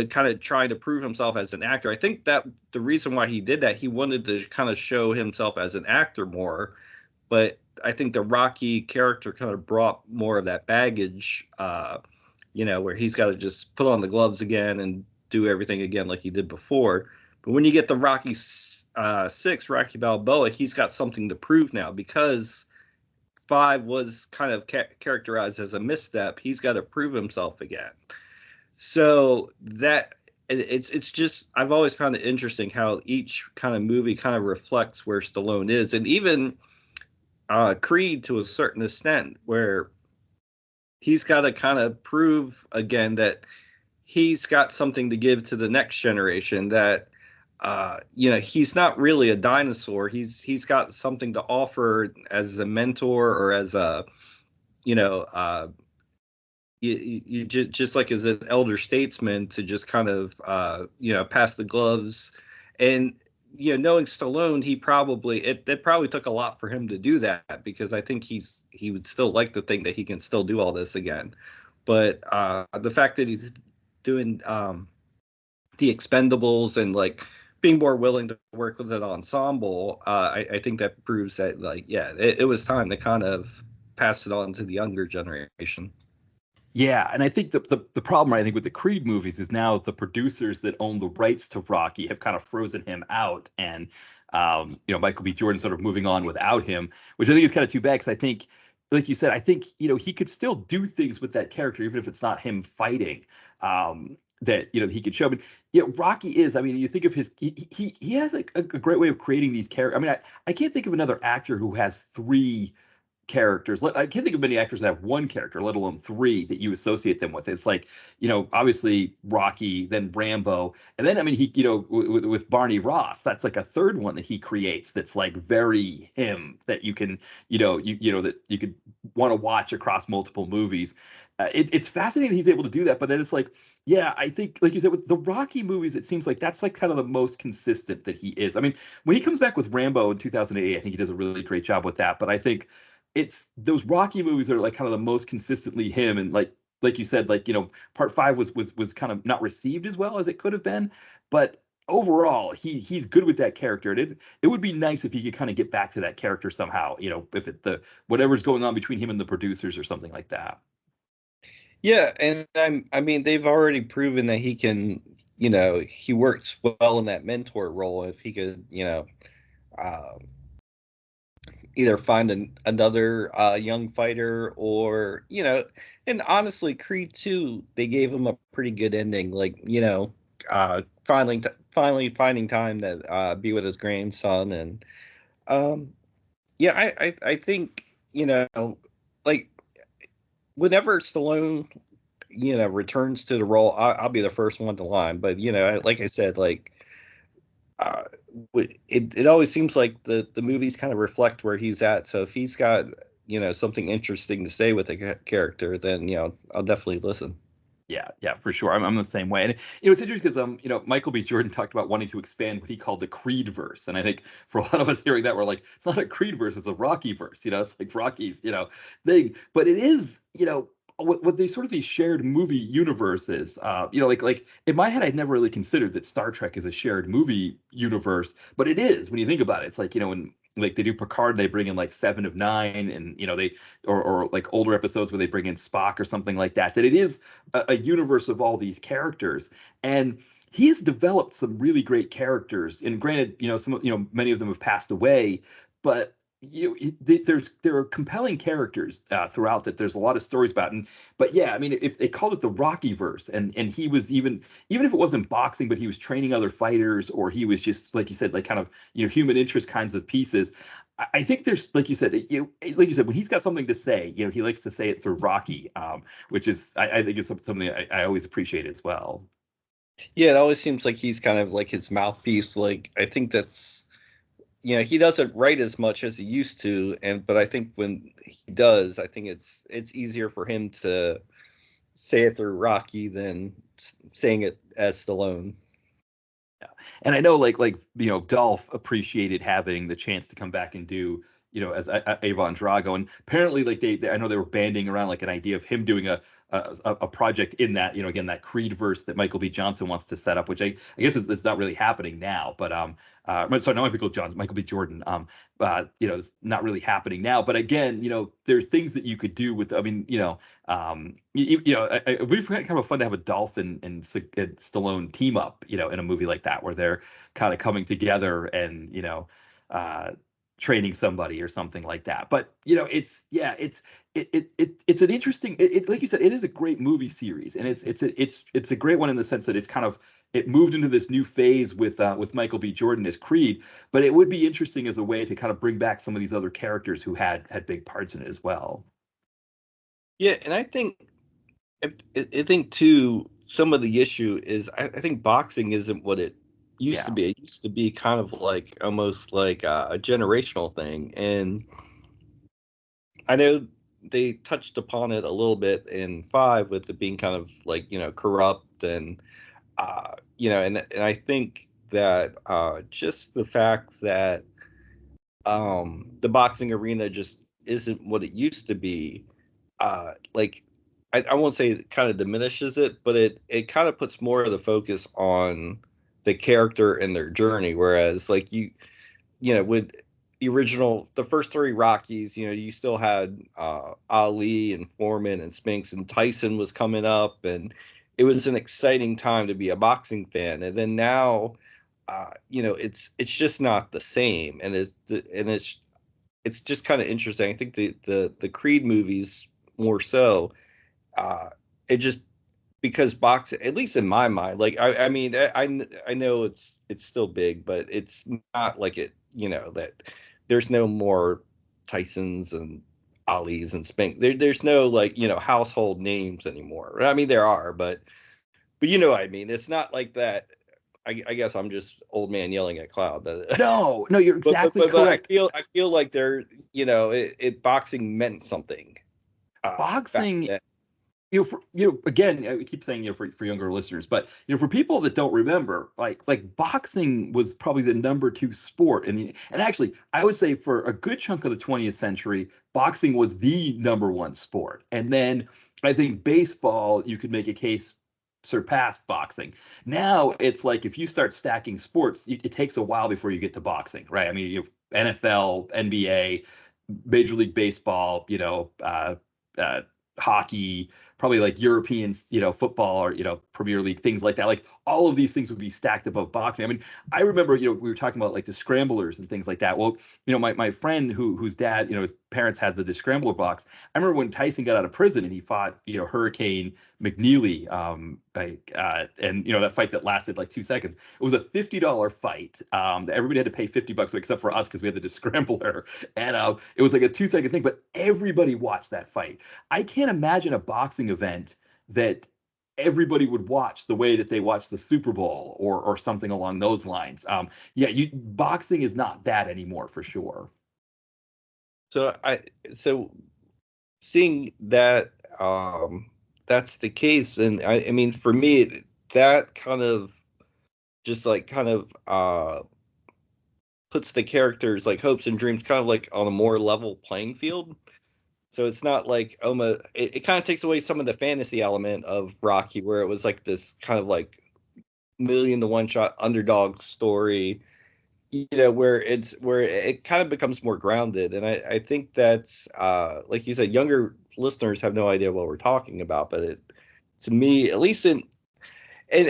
B: kind of trying to prove himself as an actor. I think that the reason why he did that, he wanted to kind of show himself as an actor more, but I think the Rocky character kind of brought more of that baggage, where he's got to just put on the gloves again and do everything again like he did before. But when you get the Rocky Six, Rocky Balboa, he's got something to prove now because five was kind of characterized as a misstep. He's got to prove himself again. So that it's just I've always found it interesting how each kind of movie kind of reflects where Stallone is, and even Creed to a certain extent, where he's got to kind of prove again that he's got something to give to the next generation. That he's not really a dinosaur. He's got something to offer as a mentor or as a you know you just like as an elder statesman to just kind of pass the gloves. And knowing Stallone, it probably took a lot for him to do that because I think he would still like to think that he can still do all this again. But the fact that he's doing the Expendables and like being more willing to work with an ensemble, I think that proves that like yeah, it was time to kind of pass it on to the younger generation.
A: Yeah, and I think the problem I think with the Creed movies is now the producers that own the rights to Rocky have kind of frozen him out, and Michael B. Jordan sort of moving on without him, which I think is kind of too bad because I think, like you said, I think he could still do things with that character even if it's not him fighting. That he could show. But yeah, Rocky is. I mean, you think of his. He has a great way of creating these characters. I mean, I can't think of another actor who has three characters. I can't think of many actors that have one character, let alone three that you associate them with. It's like, obviously Rocky, then Rambo, and then I mean he, with Barney Ross, that's like a third one that he creates that's like very him that you can, that you could want to watch across multiple movies. It's fascinating he's able to do that, but then it's like, yeah, I think like you said with the Rocky movies, it seems like that's like kind of the most consistent that he is. I mean, when he comes back with Rambo in 2008, I think he does a really great job with that. But I think it's those Rocky movies that are like kind of the most consistently him, and like you said, like part five was kind of not received as well as it could have been, but overall he's good with that character, and it would be nice if he could kind of get back to that character somehow, if the whatever's going on between him and the producers or something like that.
B: Yeah, and I mean they've already proven that he can, he works well in that mentor role if he could, uh, either find another young fighter or, and honestly Creed 2 they gave him a pretty good ending, like, finally finding time to be with his grandson. And yeah, I think, like whenever Stallone, returns to the role, I'll be the first one to line. But like I said, like uh, it always seems like the movies kind of reflect where he's at. So if he's got something interesting to say with the character, then I'll definitely listen.
A: Yeah, yeah, for sure. I'm the same way. And it's interesting because Michael B. Jordan talked about wanting to expand what he called the Creed verse. And I think for a lot of us hearing that, we're like, it's not a Creed verse, it's a Rocky verse. It's like Rocky's, thing. But it is, what these sort of these shared movie universes, like in my head, I'd never really considered that Star Trek is a shared movie universe, but it is when you think about it. It's like, when like they do Picard, they bring in like Seven of Nine, and they or like older episodes where they bring in Spock or something like that. That it is a universe of all these characters, and he has developed some really great characters. And granted, some many of them have passed away, but there are compelling characters throughout that there's a lot of stories about. And but yeah, I mean, if they called it the Rocky verse, and he was even if it wasn't boxing, but he was training other fighters, or he was just like you said, like kind of human interest kinds of pieces. I think there's like you said, like you said, when he's got something to say, he likes to say it through Rocky, which is I think is something I always appreciate as well.
B: Yeah, it always seems like he's kind of like his mouthpiece. Like I think that's, he doesn't write as much as he used to, and but I think when he does, I think it's easier for him to say it through Rocky than saying it as Stallone.
A: Yeah. And I know Dolph appreciated having the chance to come back and do, as Avon Drago. And apparently like I know they were banding around like an idea of him doing a project in that, again, that Creed verse that Michael B. Johnson wants to set up, which I guess it's not really happening now, but sorry, not Michael B. Jordan. It's not really happening now. But again, there's things that you could do with, I mean, it would be kind of fun to have a Dolphin and Stallone team up, in a movie like that where they're kind of coming together and uh, training somebody or something like that. But it's yeah, it's an interesting. Like you said, it is a great movie series, and it's a great one in the sense that it's kind of it moved into this new phase with Michael B. Jordan as Creed. But it would be interesting as a way to kind of bring back some of these other characters who had big parts in it as well.
B: Yeah, and I think I think too some of the issue is I think boxing isn't what it used to
A: Yeah.
B: be. It used to be kind of like almost like a generational thing, and I know they touched upon it a little bit in five with it being kind of like corrupt and and I think that just the fact that the boxing arena just isn't what it used to be. Like I won't say it kind of diminishes it, but it kind of puts more of the focus on the character and their journey. Whereas like with the first three Rockies, you still had Ali and Foreman and Spinks, and Tyson was coming up, and it was an exciting time to be a boxing fan. And then now, it's just not the same, and it's just kind of interesting. I think the Creed movies more so. Uh, it just because boxing, at least in my mind, like I mean, I know it's still big, but it's not like it. That there's no more Tysons and Ali's and Spink. There's no like household names anymore. I mean, there are, but you know what I mean. It's not like that. I guess I'm just old man yelling at cloud.
A: No, no, you're
B: But
A: exactly correct.
B: I feel like they're boxing meant something back
A: Boxing,
B: then.
A: again, I keep saying, for younger listeners, but for people that don't remember, like boxing was probably the number two sport and actually, I would say for a good chunk of the 20th century, boxing was the number one sport. And then I think baseball, you could make a case surpassed boxing. Now it's like if you start stacking sports, it takes a while before you get to boxing, right? I mean, you have NFL, NBA, Major League Baseball, uh, hockey, probably like European, football or, Premier League, things like that. Like all of these things would be stacked above boxing. I mean, I remember, we were talking about like the scramblers and things like that. Well, my friend whose dad, his parents had the scrambler box. I remember when Tyson got out of prison and he fought, Hurricane McNeely, and that fight that lasted like 2 seconds. It was a $50 fight. That everybody had to pay $50 except for us because we had the scrambler, and it was like a 2 second thing. But everybody watched that fight. I can't imagine a boxing event that everybody would watch the way that they watch the Super Bowl or something along those lines. Yeah, boxing is not that anymore for sure.
B: So seeing that that's the case, and I mean for me that kind of just like kind of puts the characters like hopes and dreams kind of like on a more level playing field. So it's not like it kind of takes away some of the fantasy element of Rocky, where it was like this kind of like million to one shot underdog story, where it kind of becomes more grounded. And I think that's like you said, younger listeners have no idea what we're talking about, but it to me, at least and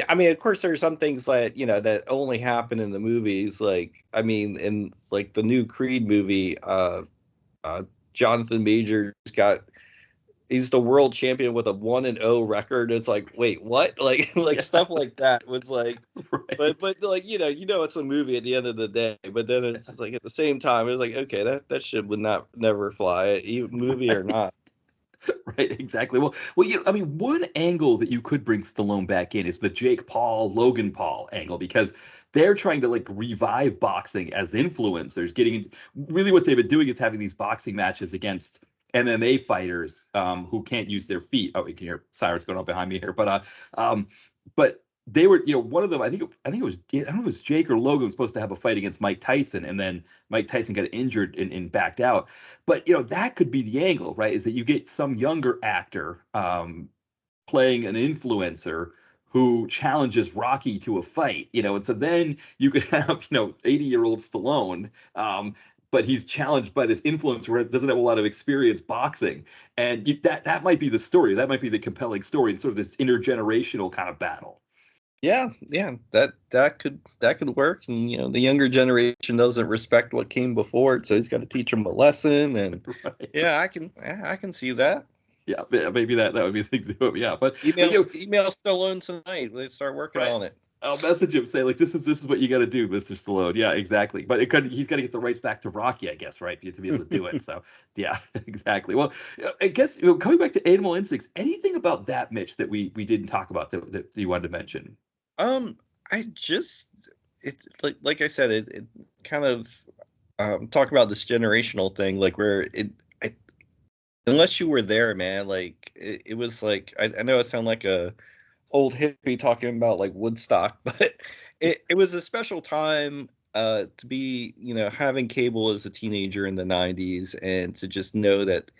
B: I mean, of course, there are some things that that only happen in the movies. Like, I mean, in like the new Creed movie, uh, Jonathan Majors got he's the world champion with a 1-0 record. It's like, wait, what? Like, like
A: Yeah,
B: stuff like that was like,
A: right.
B: but like it's a movie at the end of the day. But then it's just like at the same time, it was like, okay, that shit would not never fly, movie or
A: Right.
B: not.
A: Right, exactly. Well, I mean, one angle that you could bring Stallone back in is the Jake Paul, Logan Paul angle, because they're trying to like revive boxing as influencers. Really, what they've been doing is having these boxing matches against MMA fighters who can't use their feet. Oh, you can hear sirens going on behind me here, um, but they were, one of them. I think it was, I don't know if it was Jake or Logan was supposed to have a fight against Mike Tyson, and then Mike Tyson got injured and backed out. But that could be the angle, right? Is that you get some younger actor playing an influencer who challenges Rocky to a fight, and so then you could have 80-year-old Stallone, but he's challenged by this influencer who doesn't have a lot of experience boxing, and that might be the story. That might be the compelling story, and sort of this intergenerational kind of battle.
B: Yeah, yeah, that could work. And the younger generation doesn't respect what came before it, so he's got to teach them a lesson. And
A: Right.
B: yeah, I can see that.
A: Yeah, maybe that would be the thing to do it. Yeah, but
B: Email Stallone tonight. Let's start working
A: right.
B: on it.
A: I'll message him, say like this is what you got to do, Mr. Stallone. Yeah, exactly. But he's got to get the rights back to Rocky, I guess, right, to be able to do it. So yeah, exactly. Well, I guess coming back to Animal Instincts, anything about that, Mitch, that we didn't talk about that you wanted to mention?
B: Um, I just it like I said, it kind of talk about this generational thing, like where I, unless you were there, man, like it was like I know I sound like a old hippie talking about like Woodstock, but it was a special time to be having cable as a teenager in the 90s, and to just know that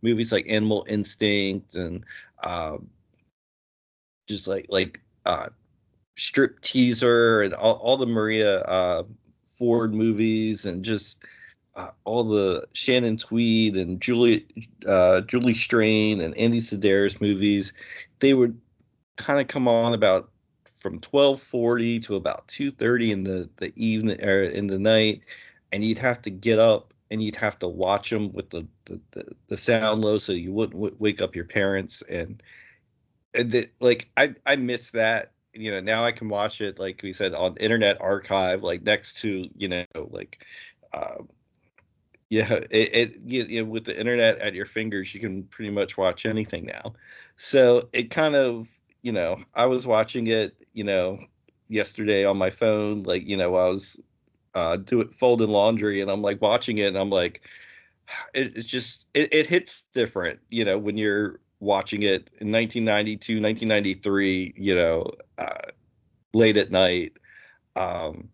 B: movies like Animal Instinct and um just like strip teaser and all the Maria Ford movies, and just all the Shannon Tweed and Julie Strain and Andy Sedaris movies. They would kind of come on about from 12:40 to about 2:30 in the evening or in the night, and you'd have to get up and you'd have to watch them with the sound low so you wouldn't wake up your parents. And like I miss that. Now I can watch it, like we said, on Internet Archive, like next to like uh Yeah, with the internet at your fingers, you can pretty much watch anything now. So it kind of, I was watching it, yesterday on my phone, like, I was folding laundry, and I'm like watching it, and I'm like, it's just it hits different, when you're watching it in 1992, 1993, late at night. Um,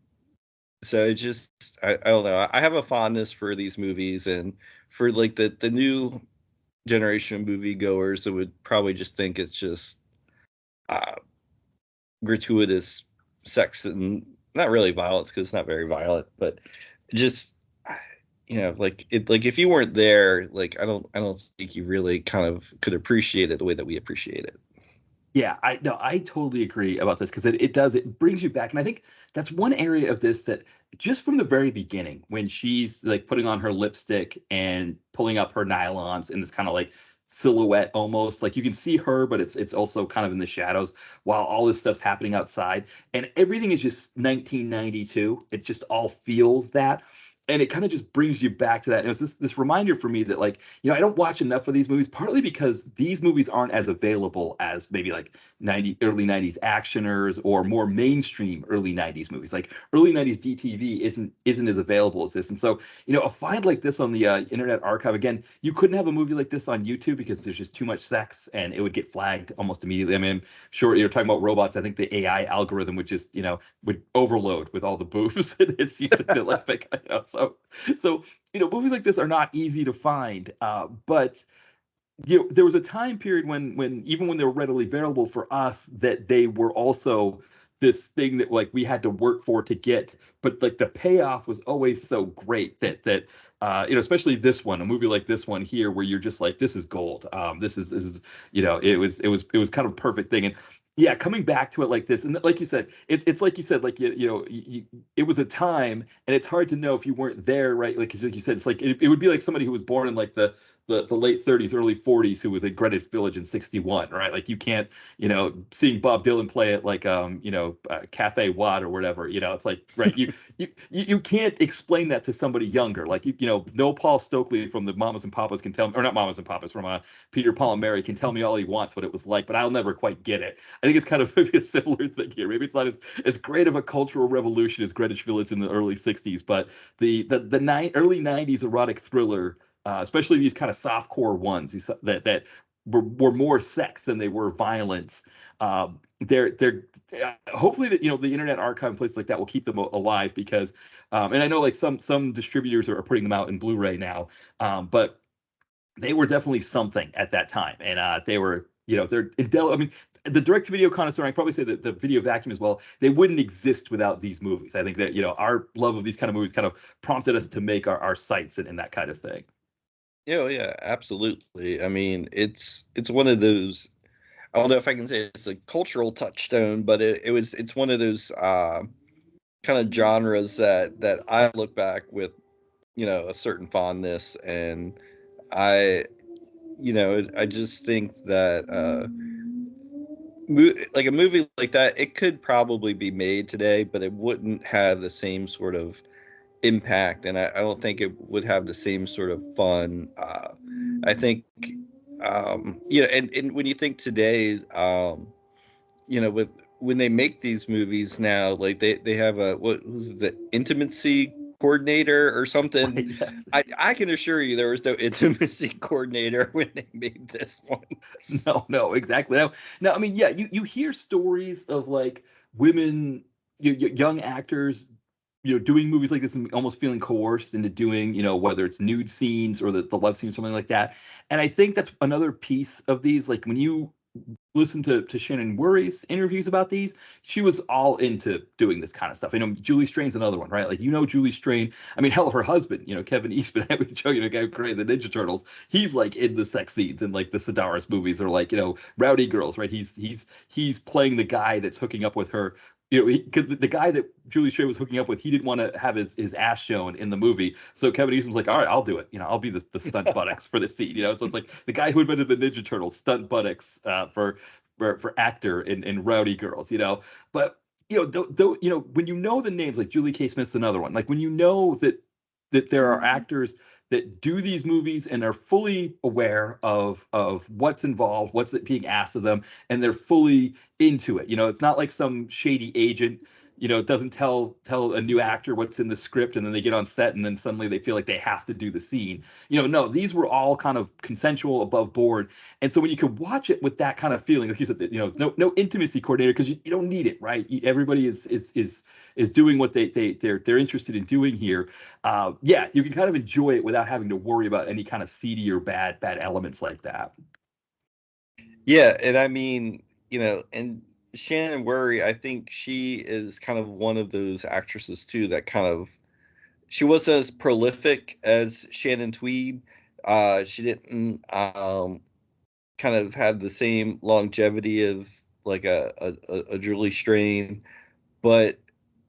B: so it's just I don't know. I have a fondness for these movies, and for like the new generation of moviegoers that would probably just think it's just uh, gratuitous sex and not really violence, because it's not very violent, but just like if you weren't there, like I don't think you really kind of could appreciate it the way that we appreciate it.
A: Yeah, I totally agree about this because it brings you back. And I think that's one area of this that just from the very beginning, when she's like putting on her lipstick and pulling up her nylons in this kind of like silhouette almost, like you can see her, but it's also kind of in the shadows while all this stuff's happening outside. And everything is just 1992. It just all feels that. And it kind of just brings you back to that. And it's this reminder for me that, like, I don't watch enough of these movies, partly because these movies aren't as available as maybe like early 90s actioners or more mainstream early 90s movies. Like early 90s DTV isn't as available as this. And so, a find like this on the Internet Archive, again, you couldn't have a movie like this on YouTube because there's just too much sex and it would get flagged almost immediately. I mean, sure, you're talking about robots. I think the AI algorithm would just, would overload with all the boobs it's using to like pick, so movies like this are not easy to find, but there was a time period when even when they were readily available for us, that they were also this thing that like we had to work for to get, but like the payoff was always so great that especially this one, a movie like this one here, where you're just like, this is gold. This is it was kind of a perfect thing. And yeah, coming back to it like this, and like you said, it's like you said, like it was a time, and it's hard to know if you weren't there, right? Like, 'cause like you said, it's like it would be like somebody who was born in like the late 30s, early 40s, who was at Greenwich Village in 61, right? Like you can't, seeing Bob Dylan play at like Cafe Watt or whatever, it's like, right, you can't explain that to somebody younger. Like no Paul Stokely from the Mamas and Papas can tell me, or not Mamas and Papas, from Peter Paul and Mary can tell me all he wants what it was like, but I'll never quite get it. I think it's kind of maybe a similar thing here. Maybe it's not as great of a cultural revolution as Greenwich Village in the early 60s, but the early 90s erotic thriller, especially these kind of softcore ones, that were more sex than they were violence. They're hopefully that the Internet Archive and places like that will keep them alive, because and I know like some distributors are putting them out in Blu-ray now, but they were definitely something at that time, and they were, they're I mean, the direct-to-video connoisseur, I probably say that the video vacuum as well, they wouldn't exist without these movies. I think that our love of these kind of movies kind of prompted us to make our sites and that kind of thing.
B: Yeah, yeah, absolutely. I mean, it's one of those. I don't know if I can say it's a cultural touchstone, but it's one of those kind of genres that I look back with, a certain fondness. And I I just think that like a movie like that, it could probably be made today, but it wouldn't have the same sort of impact, and I don't think it would have the same sort of fun. I think, and when you think today, with when they make these movies now, like they have a, what was it, the intimacy coordinator or something.
A: Right? Yes.
B: I can assure you there was no intimacy coordinator when they made this one.
A: No, no, exactly. Now, I mean, yeah, you hear stories of like women, young actors, doing movies like this and almost feeling coerced into doing, whether it's nude scenes or the love scene or something like that. And I think that's another piece of these. Like when you listen to Shannon Whirry's interviews about these, she was all into doing this kind of stuff. Julie Strain's another one, right? Like, Julie Strain. I mean, hell, her husband, Kevin Eastman, I would show you the guy who created the Ninja Turtles. He's like in the sex scenes in like the Sedaris movies, or like, Rowdy Girls, right? He's playing the guy that's hooking up with her. 'Cause the guy that Julie Strain was hooking up with, he didn't want to have his ass shown in the movie. So Kevin Eastman was like, all right, I'll do it. I'll be the stunt buttocks for the scene. So it's like the guy who invented the Ninja Turtles, stunt buttocks for actor in Rowdy Girls. But though when the names, like Julie K. Smith's another one. Like when that there are actors that do these movies and are fully aware of what's involved, what's being asked of them, and they're fully into it. It's not like some shady agent, doesn't tell a new actor what's in the script, and then they get on set and then suddenly they feel like they have to do the scene. No, these were all kind of consensual, above board. And so when you can watch it with that kind of feeling, like you said, no intimacy coordinator, because you don't need it, right? Everybody is doing what they're interested in doing here. Yeah, you can kind of enjoy it without having to worry about any kind of seedy or bad elements like that.
B: Yeah, and I mean, and Shannon Whirry, I think she is kind of one of those actresses too that kind of she wasn't as prolific as Shannon Tweed. She didn't kind of have the same longevity of like a Julie Strain, but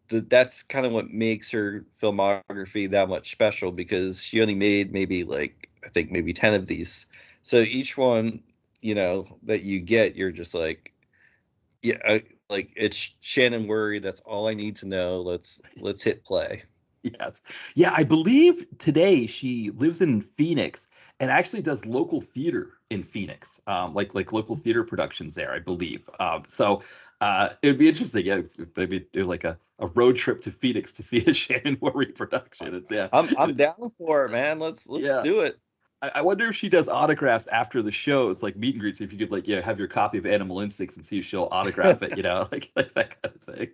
B: that's kind of what makes her filmography that much special because she only made maybe like I think maybe 10 of these. So each one, that you get, you're just like, yeah, like it's Shannon Whirry. That's all I need to know. Let's hit play.
A: Yes. Yeah, I believe today she lives in Phoenix and actually does local theater in Phoenix, like local theater productions there, I believe. It'd be interesting, yeah, maybe do like a road trip to Phoenix to see a Shannon Worry production. Yeah,
B: I'm down for it, man. Let's
A: yeah.
B: do it.
A: I wonder if she does autographs after the shows, like meet and greets. If you could, like, have your copy of Animal Instincts and see if she'll autograph it, like that kind of thing.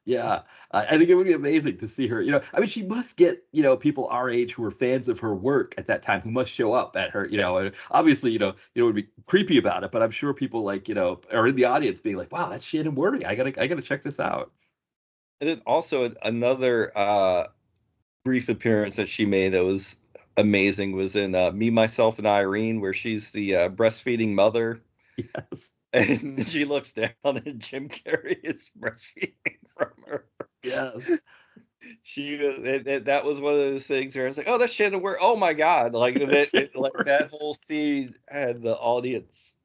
A: Yeah, I think it would be amazing to see her. I mean, she must get people our age who are fans of her work at that time who must show up at her. And obviously, it would be creepy about it, but I'm sure people like are in the audience being like, "Wow, that's Shannon Worthy. I gotta check this out."
B: And then also another brief appearance that she made that was amazing was in Me, Myself, and Irene, where she's the breastfeeding mother,
A: Yes,
B: and she looks down and Jim Carrey is breastfeeding from her.
A: yes,
B: That was one of those things where I was like, oh, that's Shannon Where oh my god, like
A: Shannon
B: like
A: Worthy.
B: that whole scene had the audience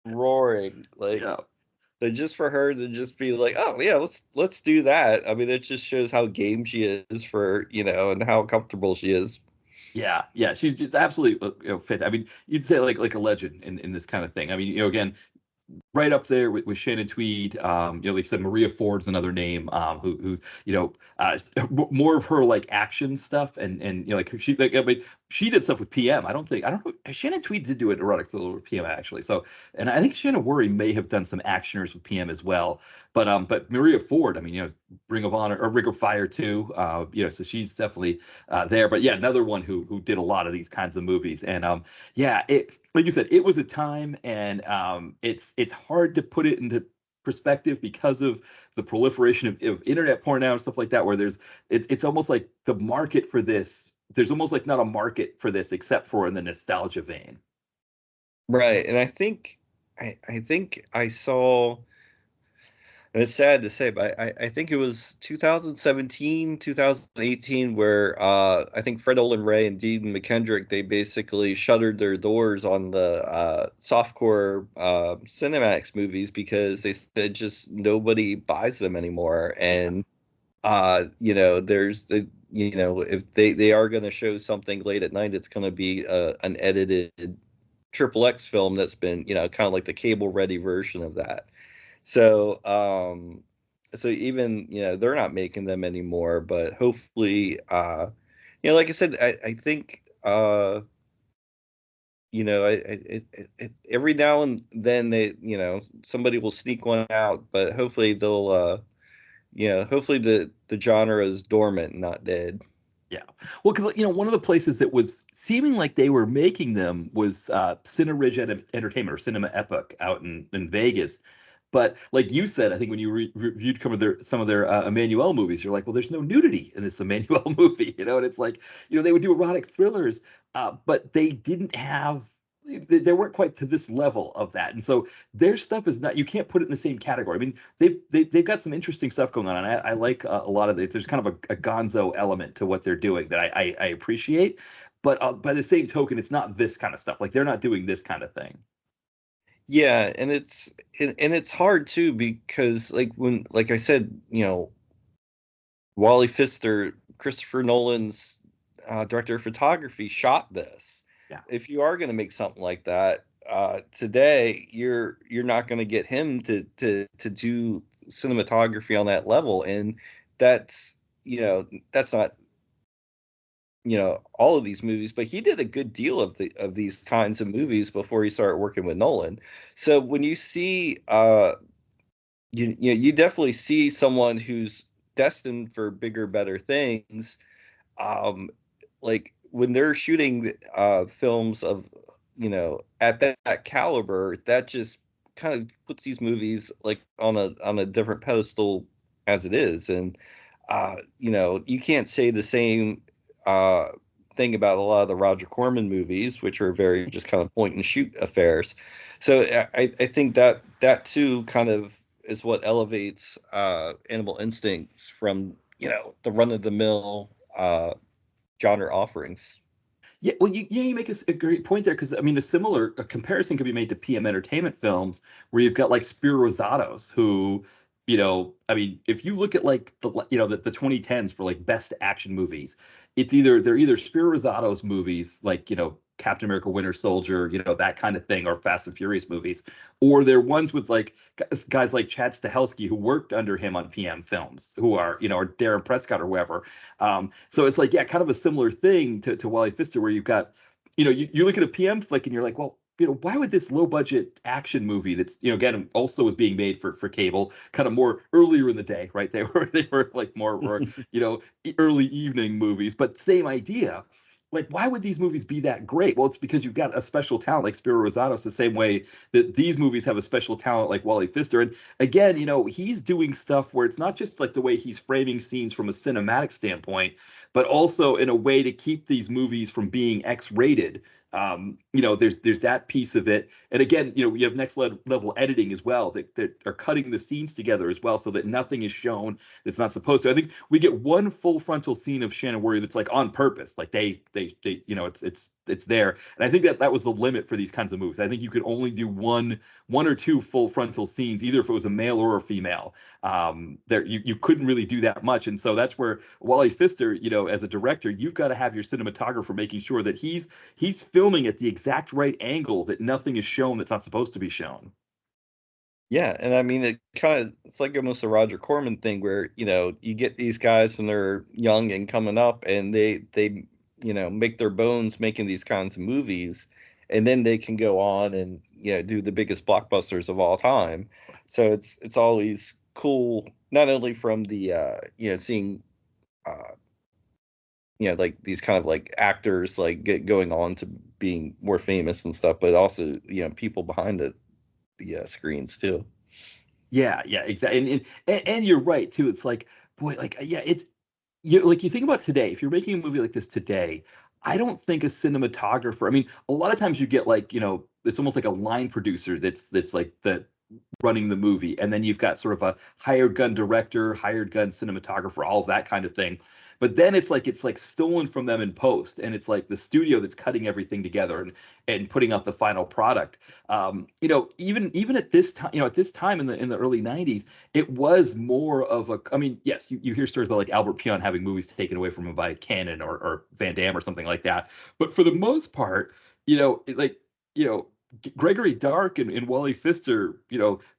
B: roaring, like
A: Yeah.
B: so just for her to just be like, oh yeah, let's do that. I mean, it just shows how game she is for and how comfortable she is.
A: Yeah, yeah, she's just absolutely fit. I mean, you'd say like a legend in this kind of thing. I mean, again, right up there with Shannon Tweed. Like you said, Maria Ford's another name, who's more of her like action stuff, and like I mean, she did stuff with PM. I don't know. Shannon Tweed did do an erotic thriller with PM actually. So, and I think Shannon Worry may have done some actioners with PM as well. But Maria Ford, I mean, Ring of Honor or Ring of Fire too. So she's definitely there. But yeah, another one who did a lot of these kinds of movies, and yeah, it like you said, it was a time, and it's hard to put it into perspective because of the proliferation of internet porn now and stuff like that, where it's almost like the market for this. There's almost like not a market for this except for in the nostalgia vein.
B: Right, and I think I saw. And it's sad to say, but I think it was 2017, 2018, where I think Fred Olen Ray and Dean McKendrick, they basically shuttered their doors on the softcore Cinemax movies because they said just nobody buys them anymore. And, there's if they are going to show something late at night, it's going to be an edited triple X film that's been, kind of like the cable ready version of that. So, so even they're not making them anymore, but hopefully, like I said, I think every now and then they somebody will sneak one out, but hopefully they'll hopefully the genre is dormant, not dead.
A: Yeah. Well, because one of the places that was seeming like they were making them was Cineridge Entertainment or Cinema Epoch out in Vegas. But like you said, I think when you reviewed some of their Emmanuel movies, you're like, well, there's no nudity in this Emmanuel movie, and it's like, they would do erotic thrillers, but they didn't have, they weren't quite to this level of that, and so their stuff is not. You can't put it in the same category. I mean, they've got some interesting stuff going on, and I like a lot of it. There's kind of a gonzo element to what they're doing that I appreciate, but by the same token, it's not this kind of stuff. Like they're not doing this kind of thing.
B: Yeah, and it's hard too because like I said, Wally Pfister, Christopher Nolan's director of photography shot this.
A: Yeah.
B: If you are going to make something like that today, you're not going to get him to do cinematography on that level, and that's that's not all of these movies, but he did a good deal of these kinds of movies before he started working with Nolan. So when you see you definitely see someone who's destined for bigger, better things. Um, like when they're shooting films of at that caliber, that just kind of puts these movies like on a different pedestal as it is. And you can't say the same uh thing about a lot of the Roger Corman movies, which are very just kind of point and shoot affairs. So I think that too kind of is what elevates Animal Instincts from the run of the mill genre offerings.
A: Yeah, well, you make a great point there because I mean, a comparison could be made to PM Entertainment films where you've got like Spiro Rosatos who, I mean, if you look at like the 2010s for like best action movies, they're either Spiro Rosatos movies like Captain America Winter Soldier, that kind of thing, or Fast and Furious movies, or they're ones with like guys like Chad Stahelski who worked under him on PM films, who are or Darren Prescott or whoever. So it's like, yeah, kind of a similar thing to Wally Pfister, where you've got, you look at a PM flick and you're like, well, why would this low budget action movie that's, again, also was being made for cable, kind of more earlier in the day, right? They were like more, early evening movies, but same idea. Like, why would these movies be that great? Well, it's because you've got a special talent like Spiro Rosatos, the same way that these movies have a special talent like Wally Pfister. And again, he's doing stuff where it's not just like the way he's framing scenes from a cinematic standpoint, but also in a way to keep these movies from being X-rated. There's that piece of it, and again, you have next level editing as well that are cutting the scenes together as well, so that nothing is shown that's not supposed to. I think we get one full frontal scene of Shannon Whirry that's like on purpose, like they it's there, and I think that was the limit for these kinds of movies. I think you could only do one or two full frontal scenes, either if it was a male or a female. There you couldn't really do that much, and so that's where Wally Pfister, as a director, you've got to have your cinematographer making sure that he's filming at the exact right angle, that nothing is shown that's not supposed to be shown.
B: Yeah, and I mean it's like almost a Roger Corman thing where, you get these guys when they're young and coming up and they make their bones making these kinds of movies, and then they can go on and do the biggest blockbusters of all time. So it's always cool, not only from the seeing uh like these kind of like actors like going on to being more famous and stuff, but also people behind the screens too.
A: Yeah, exactly. And you're right too. It's like, boy, like, yeah, it's like, you think about today, if you're making a movie like this today, I don't think a cinematographer, I mean, a lot of times you get like, it's almost like a line producer that's like the running the movie, and then you've got sort of a hired gun director, hired gun cinematographer, all of that kind of thing. But then it's like stolen from them in post, and it's like the studio that's cutting everything together and putting out the final product. Even at this time, at this time in the early '90s, it was more of a. I mean, yes, you hear stories about like Albert Pion having movies taken away from him by Canon or Van Damme or something like that. But for the most part, like you know Gregory Dark and Wally Pfister,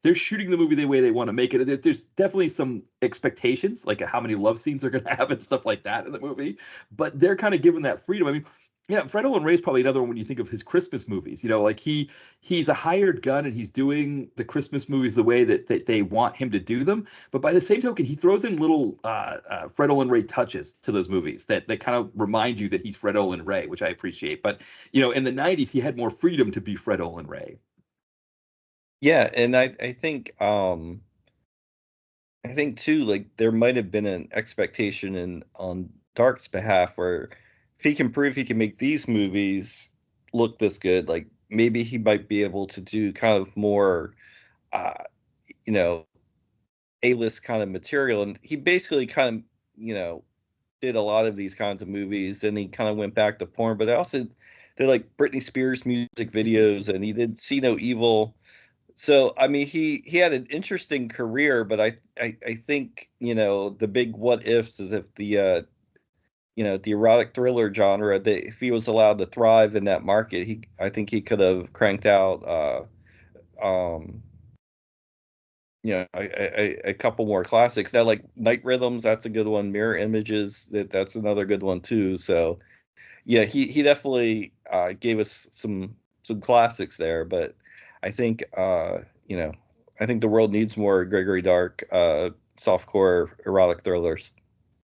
A: they're shooting the movie the way they want to make it. There's definitely some expectations, like how many love scenes they're going to have and stuff like that in the movie, but they're kind of given that freedom. I mean, yeah, Fred Olen Ray is probably another one when you think of his Christmas movies. Like he's a hired gun and he's doing the Christmas movies the way that they want him to do them. But by the same token, he throws in little Fred Olen Ray touches to those movies that kind of remind you that he's Fred Olen Ray, which I appreciate. But in the '90s, he had more freedom to be Fred Olen Ray.
B: Yeah, and I think too, like there might have been an expectation in on Dark's behalf where if he can prove he can make these movies look this good, like maybe he might be able to do kind of more uh you know A-list kind of material. And he basically kind of did a lot of these kinds of movies, and he kind of went back to porn, but I also did like Britney Spears music videos, and he did See No Evil. So I mean, he had an interesting career, but I think the big what ifs is if the erotic thriller genre, that if he was allowed to thrive in that market, I think he could have cranked out um a couple more classics. Now, like Night Rhythms, that's a good one. Mirror Images, that's another good one too. So yeah, he definitely gave us some classics there. But I think you know I think the world needs more Gregory Dark softcore erotic thrillers.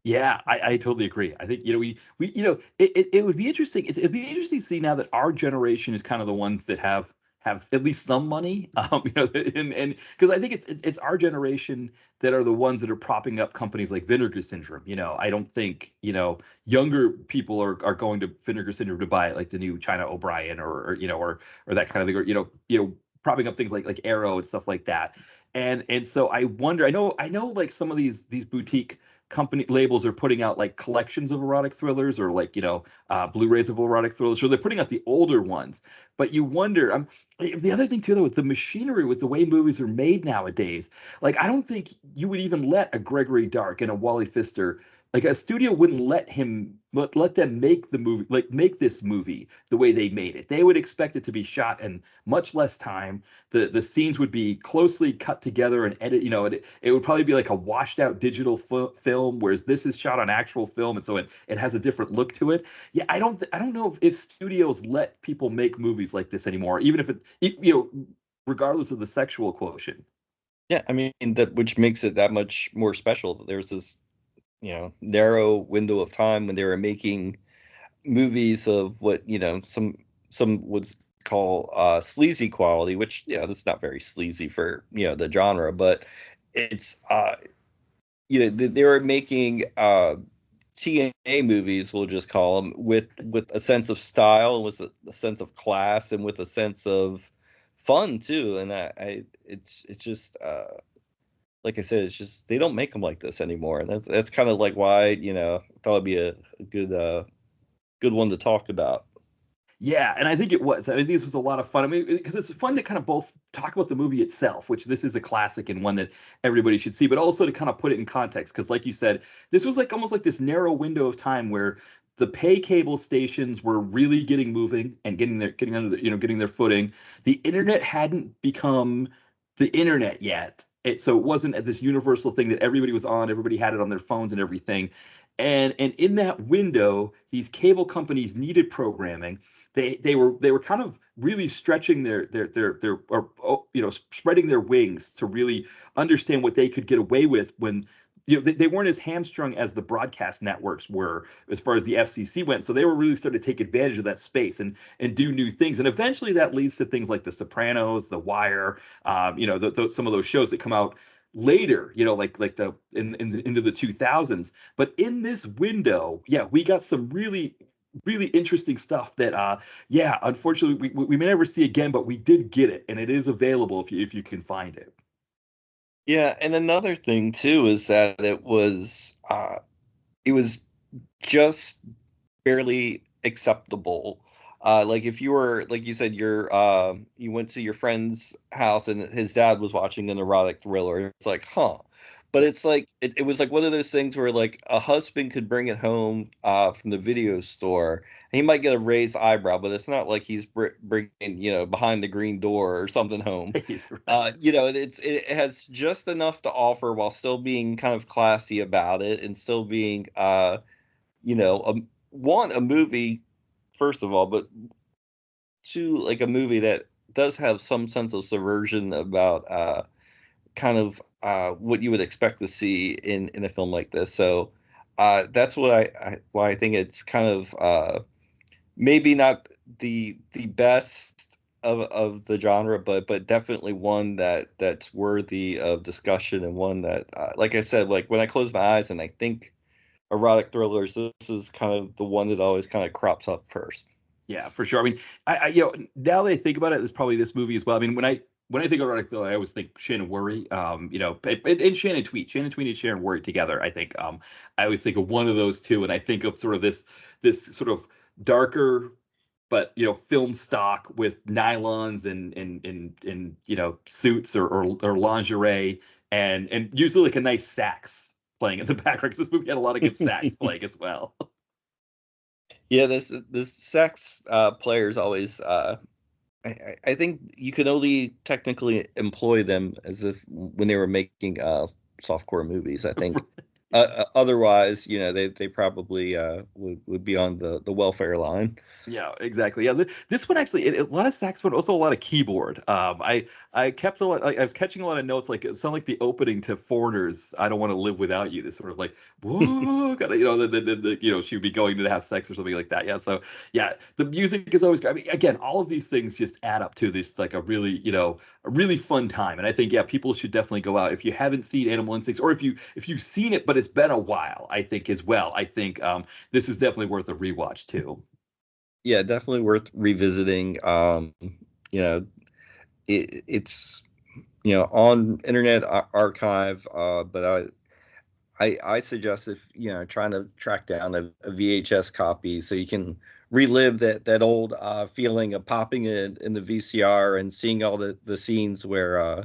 A: Yeah, I totally agree. I think, we it would be interesting. It'd be interesting to see now that our generation is kind of the ones that have at least some money. And because I think it's our generation that are the ones that are propping up companies like Vinegar Syndrome. I don't think, younger people are going to Vinegar Syndrome to buy like the new China O'Brien or that kind of thing, or propping up things like Arrow and stuff like that. And so I wonder, I know like some of these boutique company labels are putting out like collections of erotic thrillers, or like Blu-rays of erotic thrillers, or they're putting out the older ones. But you wonder, the other thing too, though, with the machinery, with the way movies are made nowadays, like I don't think you would even let a Gregory Dark and a Wally Pfister, like a studio wouldn't let them make the movie, like make this movie the way they made it. They would expect it to be shot in much less time. The scenes would be closely cut together and edit. It would probably be like a washed out digital film, whereas this is shot on actual film, and so it has a different look to it. Yeah, I don't know if studios let people make movies like this anymore, even if regardless of the sexual quotient.
B: Yeah, I mean that, which makes it that much more special. There's this narrow window of time when they were making movies of what some would call sleazy quality, which that's not very sleazy for the genre, but it's they were making TNA movies, we'll just call them, with a sense of style, with a sense of class, and with a sense of fun too. And it's just like I said, it's just they don't make them like this anymore, and that's kind of like why I thought it'd be a good one to talk about.
A: Yeah, and I think it was. I mean, this was a lot of fun. I mean, because it's fun to kind of both talk about the movie itself, which this is a classic and one that everybody should see, but also to kind of put it in context. Because, like you said, this was like almost like this narrow window of time where the pay cable stations were really getting moving and getting under getting their footing. The internet hadn't become the internet yet. So it wasn't this universal thing that everybody was on. Everybody had it on their phones and everything. And in that window, these cable companies needed programming. They were kind of really stretching their or spreading their wings to really understand what they could get away with when they weren't as hamstrung as the broadcast networks were as far as the FCC went. So they were really starting to take advantage of that space and do new things. And eventually that leads to things like The Sopranos, The Wire, some of those shows that come out later, like into the 2000s. But in this window, yeah, we got some really interesting stuff that yeah, unfortunately we may never see again, but we did get it, and it is available if you can find it.
B: Yeah, and another thing too is that it was just barely acceptable. Like if you were, like you said, you went to your friend's house and his dad was watching an erotic thriller. It's like, huh. But it's like it was like one of those things where like a husband could bring it home from the video store. And he might get a raised eyebrow, but it's not like he's bringing behind the green door or something home.
A: He's right.
B: It has just enough to offer while still being kind of classy about it and still being you know, a, one, a movie, first of all, but two, like a movie that does have some sense of subversion about kind of what you would expect to see in a film like this. So that's what why I think it's kind of maybe not the best of the genre, but definitely one that's worthy of discussion, and one that, like I said, like when I close my eyes and I think erotic thrillers, this is kind of the one that always kind of crops up first.
A: Yeah, for sure. I mean, now that I think about it, it's probably this movie as well. I mean, when I think of erotic thriller, I always think Shannon Whirry, and Shannon Tweet. Shannon Tweet and Shannon Whirry together. I think I always think of one of those two, and I think of sort of this sort of darker, but film stock with nylons and suits or lingerie, and usually like a nice sax playing in the background, because this movie had a lot of good sax playing as well.
B: Yeah, this sex players always. I think you can only technically employ them as if when they were making softcore movies. I think otherwise, they probably would be on the welfare line.
A: Yeah, exactly. Yeah, this one actually, a lot of saxophone, also a lot of keyboard. I kept a lot. I was catching a lot of notes, like it sounded like the opening to Foreigners. I don't want to live without you. This sort of like, whoa, gotta, she would be going to have sex or something like that. Yeah, so yeah, the music is always great. I mean, again, all of these things just add up to this like a really fun time. And I think yeah, people should definitely go out if you haven't seen Animal Instincts, or if you've seen it but it's been a while. I think as well. I think this is definitely worth a rewatch too.
B: Yeah, definitely worth revisiting. You know, it's on Internet Archive, but I suggest if trying to track down a VHS copy so you can relive that old feeling of popping in the VCR and seeing all the scenes where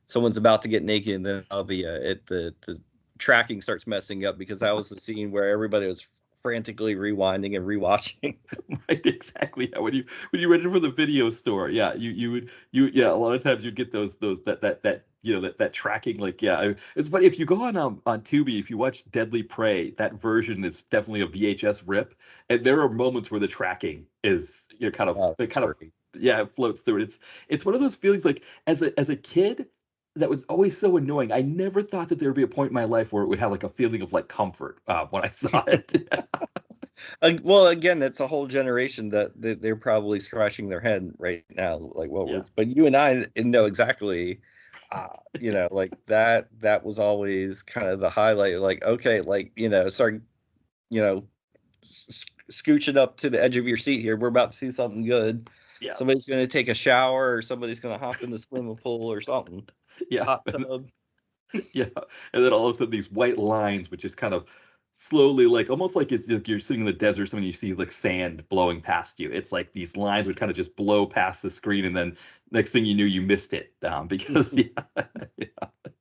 B: someone's about to get naked and then all the tracking starts messing up because that was the scene where everybody was frantically rewinding and rewatching.
A: Right, exactly. Yeah, when you rented from the video store, yeah, yeah, a lot of times you'd get those that that tracking like yeah. It's funny if you go on Tubi, if you watch Deadly Prey, that version is definitely a VHS rip, and there are moments where the tracking is kind of
B: Oh,
A: it
B: that's
A: kind of
B: great.
A: yeah, it floats through it. It's one of those feelings like as a kid that was always so annoying. I never thought that there would be a point in my life where it would have like a feeling of like comfort when I saw it.
B: Well, again, that's a whole generation that they're probably scratching their head right now, like what
A: Yeah.
B: was. But you and I know exactly, like that was always kind of the highlight. Like, okay, like start, you know, scooching up to the edge of your seat here. We're about to see something good.
A: Yeah.
B: Somebody's going to take a shower, or somebody's going to hop in the swimming pool, or something.
A: Yeah.
B: Hot tub.
A: Yeah, and then all of a sudden these white lines would just kind of slowly, like almost like it's like you're sitting in the desert, or something you see like sand blowing past you. It's like these lines would kind of just blow past the screen, and then next thing you knew, you missed it because yeah, yeah,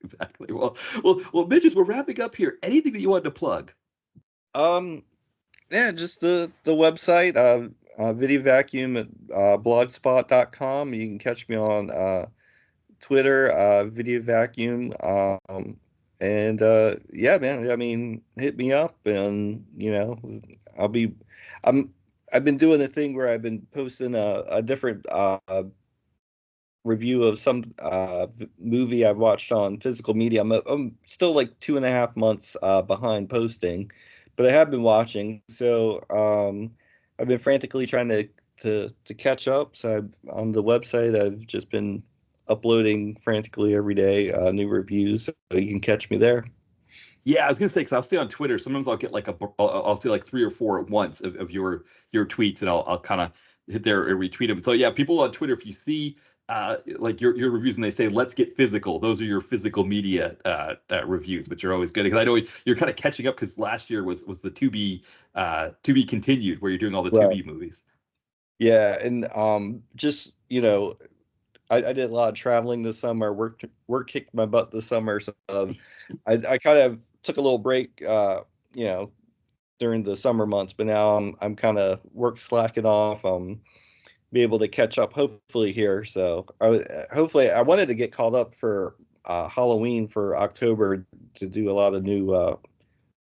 A: exactly. Well, Mitch, as we're wrapping up here, anything that you wanted to plug?
B: Um, Yeah, just the website, Video Vacuum at blogspot.com. You can catch me on Twitter, Video Vacuum. And yeah, man, I mean, hit me up and I'll be I'm I've been doing a thing where I've been posting a different review of some movie I've watched on physical media. I'm still like 2.5 months behind posting, but I have been watching. So I've been frantically trying to catch up. So on the website, I've just been uploading frantically every day new reviews. So you can catch me there.
A: Yeah, I was gonna say because I'll stay on Twitter. Sometimes I'll get like I'll see like three or four at once of your tweets, and I'll kind of hit there and retweet them. So yeah, people on Twitter, if you see like your reviews and they say let's get physical, those are your physical media reviews, which are always good because I know you're kind of catching up because last year was the to be continued where you're doing all the to
B: Right.
A: be movies.
B: Yeah, and just I did a lot of traveling this summer. Work kicked my butt this summer, so I kind of took a little break, you know, during the summer months. But now I'm kind of work slacking off. Be able to catch up hopefully here. So hopefully I wanted to get called up for Halloween for October to do a lot of new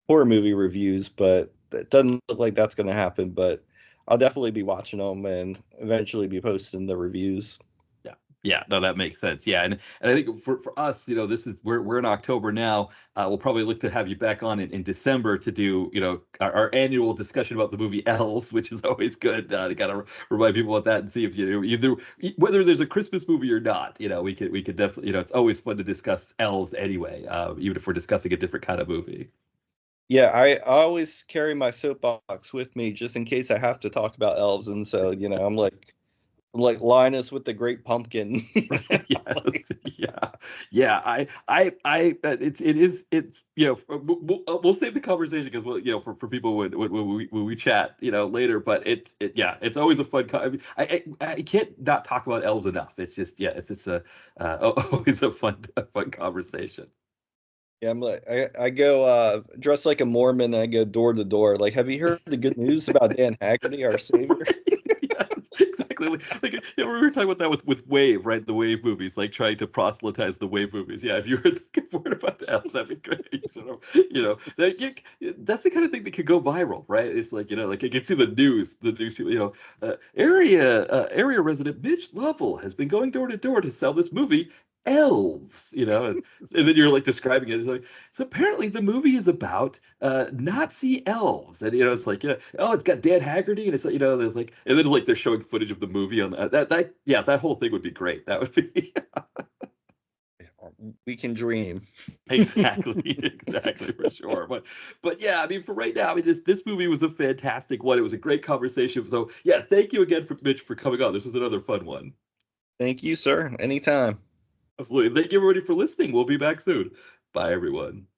B: horror movie reviews, but it doesn't look like that's going to happen. But I'll definitely be watching them and eventually be posting the reviews.
A: Yeah. Yeah, no, that makes sense. Yeah, and I think for us, this is we're in October now. We'll probably look to have you back on in December to do our annual discussion about the movie Elves, which is always good. To kind of remind people about that and see if either whether there's a Christmas movie or not. We could definitely it's always fun to discuss Elves anyway, even if we're discussing a different kind of movie.
B: Yeah, I always carry my soapbox with me just in case I have to talk about elves, and so I'm like Linus with the Great Pumpkin. Like,
A: Yes, yeah, yeah. It's we'll save the conversation because for people when we chat later. But yeah, it's always a fun. I can't not talk about elves enough. It's just yeah, it's just always a fun conversation.
B: Yeah, I'm like I go dressed like a Mormon and I go door to door. Like, have you heard the good news about Dan Haggerty, our savior?
A: Yeah, exactly. Yeah, we were talking about that with Wave, right? The Wave movies, like trying to proselytize the Wave movies. Yeah, if you heard the good word about that, that'd be great. Sort of, that's the kind of thing that could go viral, right? It's like, like it gets in the news people, area resident Mitch Lovell has been going door to door to sell this movie. Elves, and then you're like describing it. It's like, so apparently the movie is about Nazi elves, and it's like, oh, it's got Dan Haggerty, and it's like, there's like, and then like they're showing footage of the movie on yeah, that whole thing would be great. That would be
B: We can dream.
A: exactly, exactly for sure. But yeah, I mean, for right now, I mean, this movie was a fantastic one. It was a great conversation. So yeah, thank you again for Mitch for coming on. This was another fun one.
B: Thank you, sir. Anytime.
A: Absolutely. Thank you everybody for listening. We'll be back soon. Bye everyone.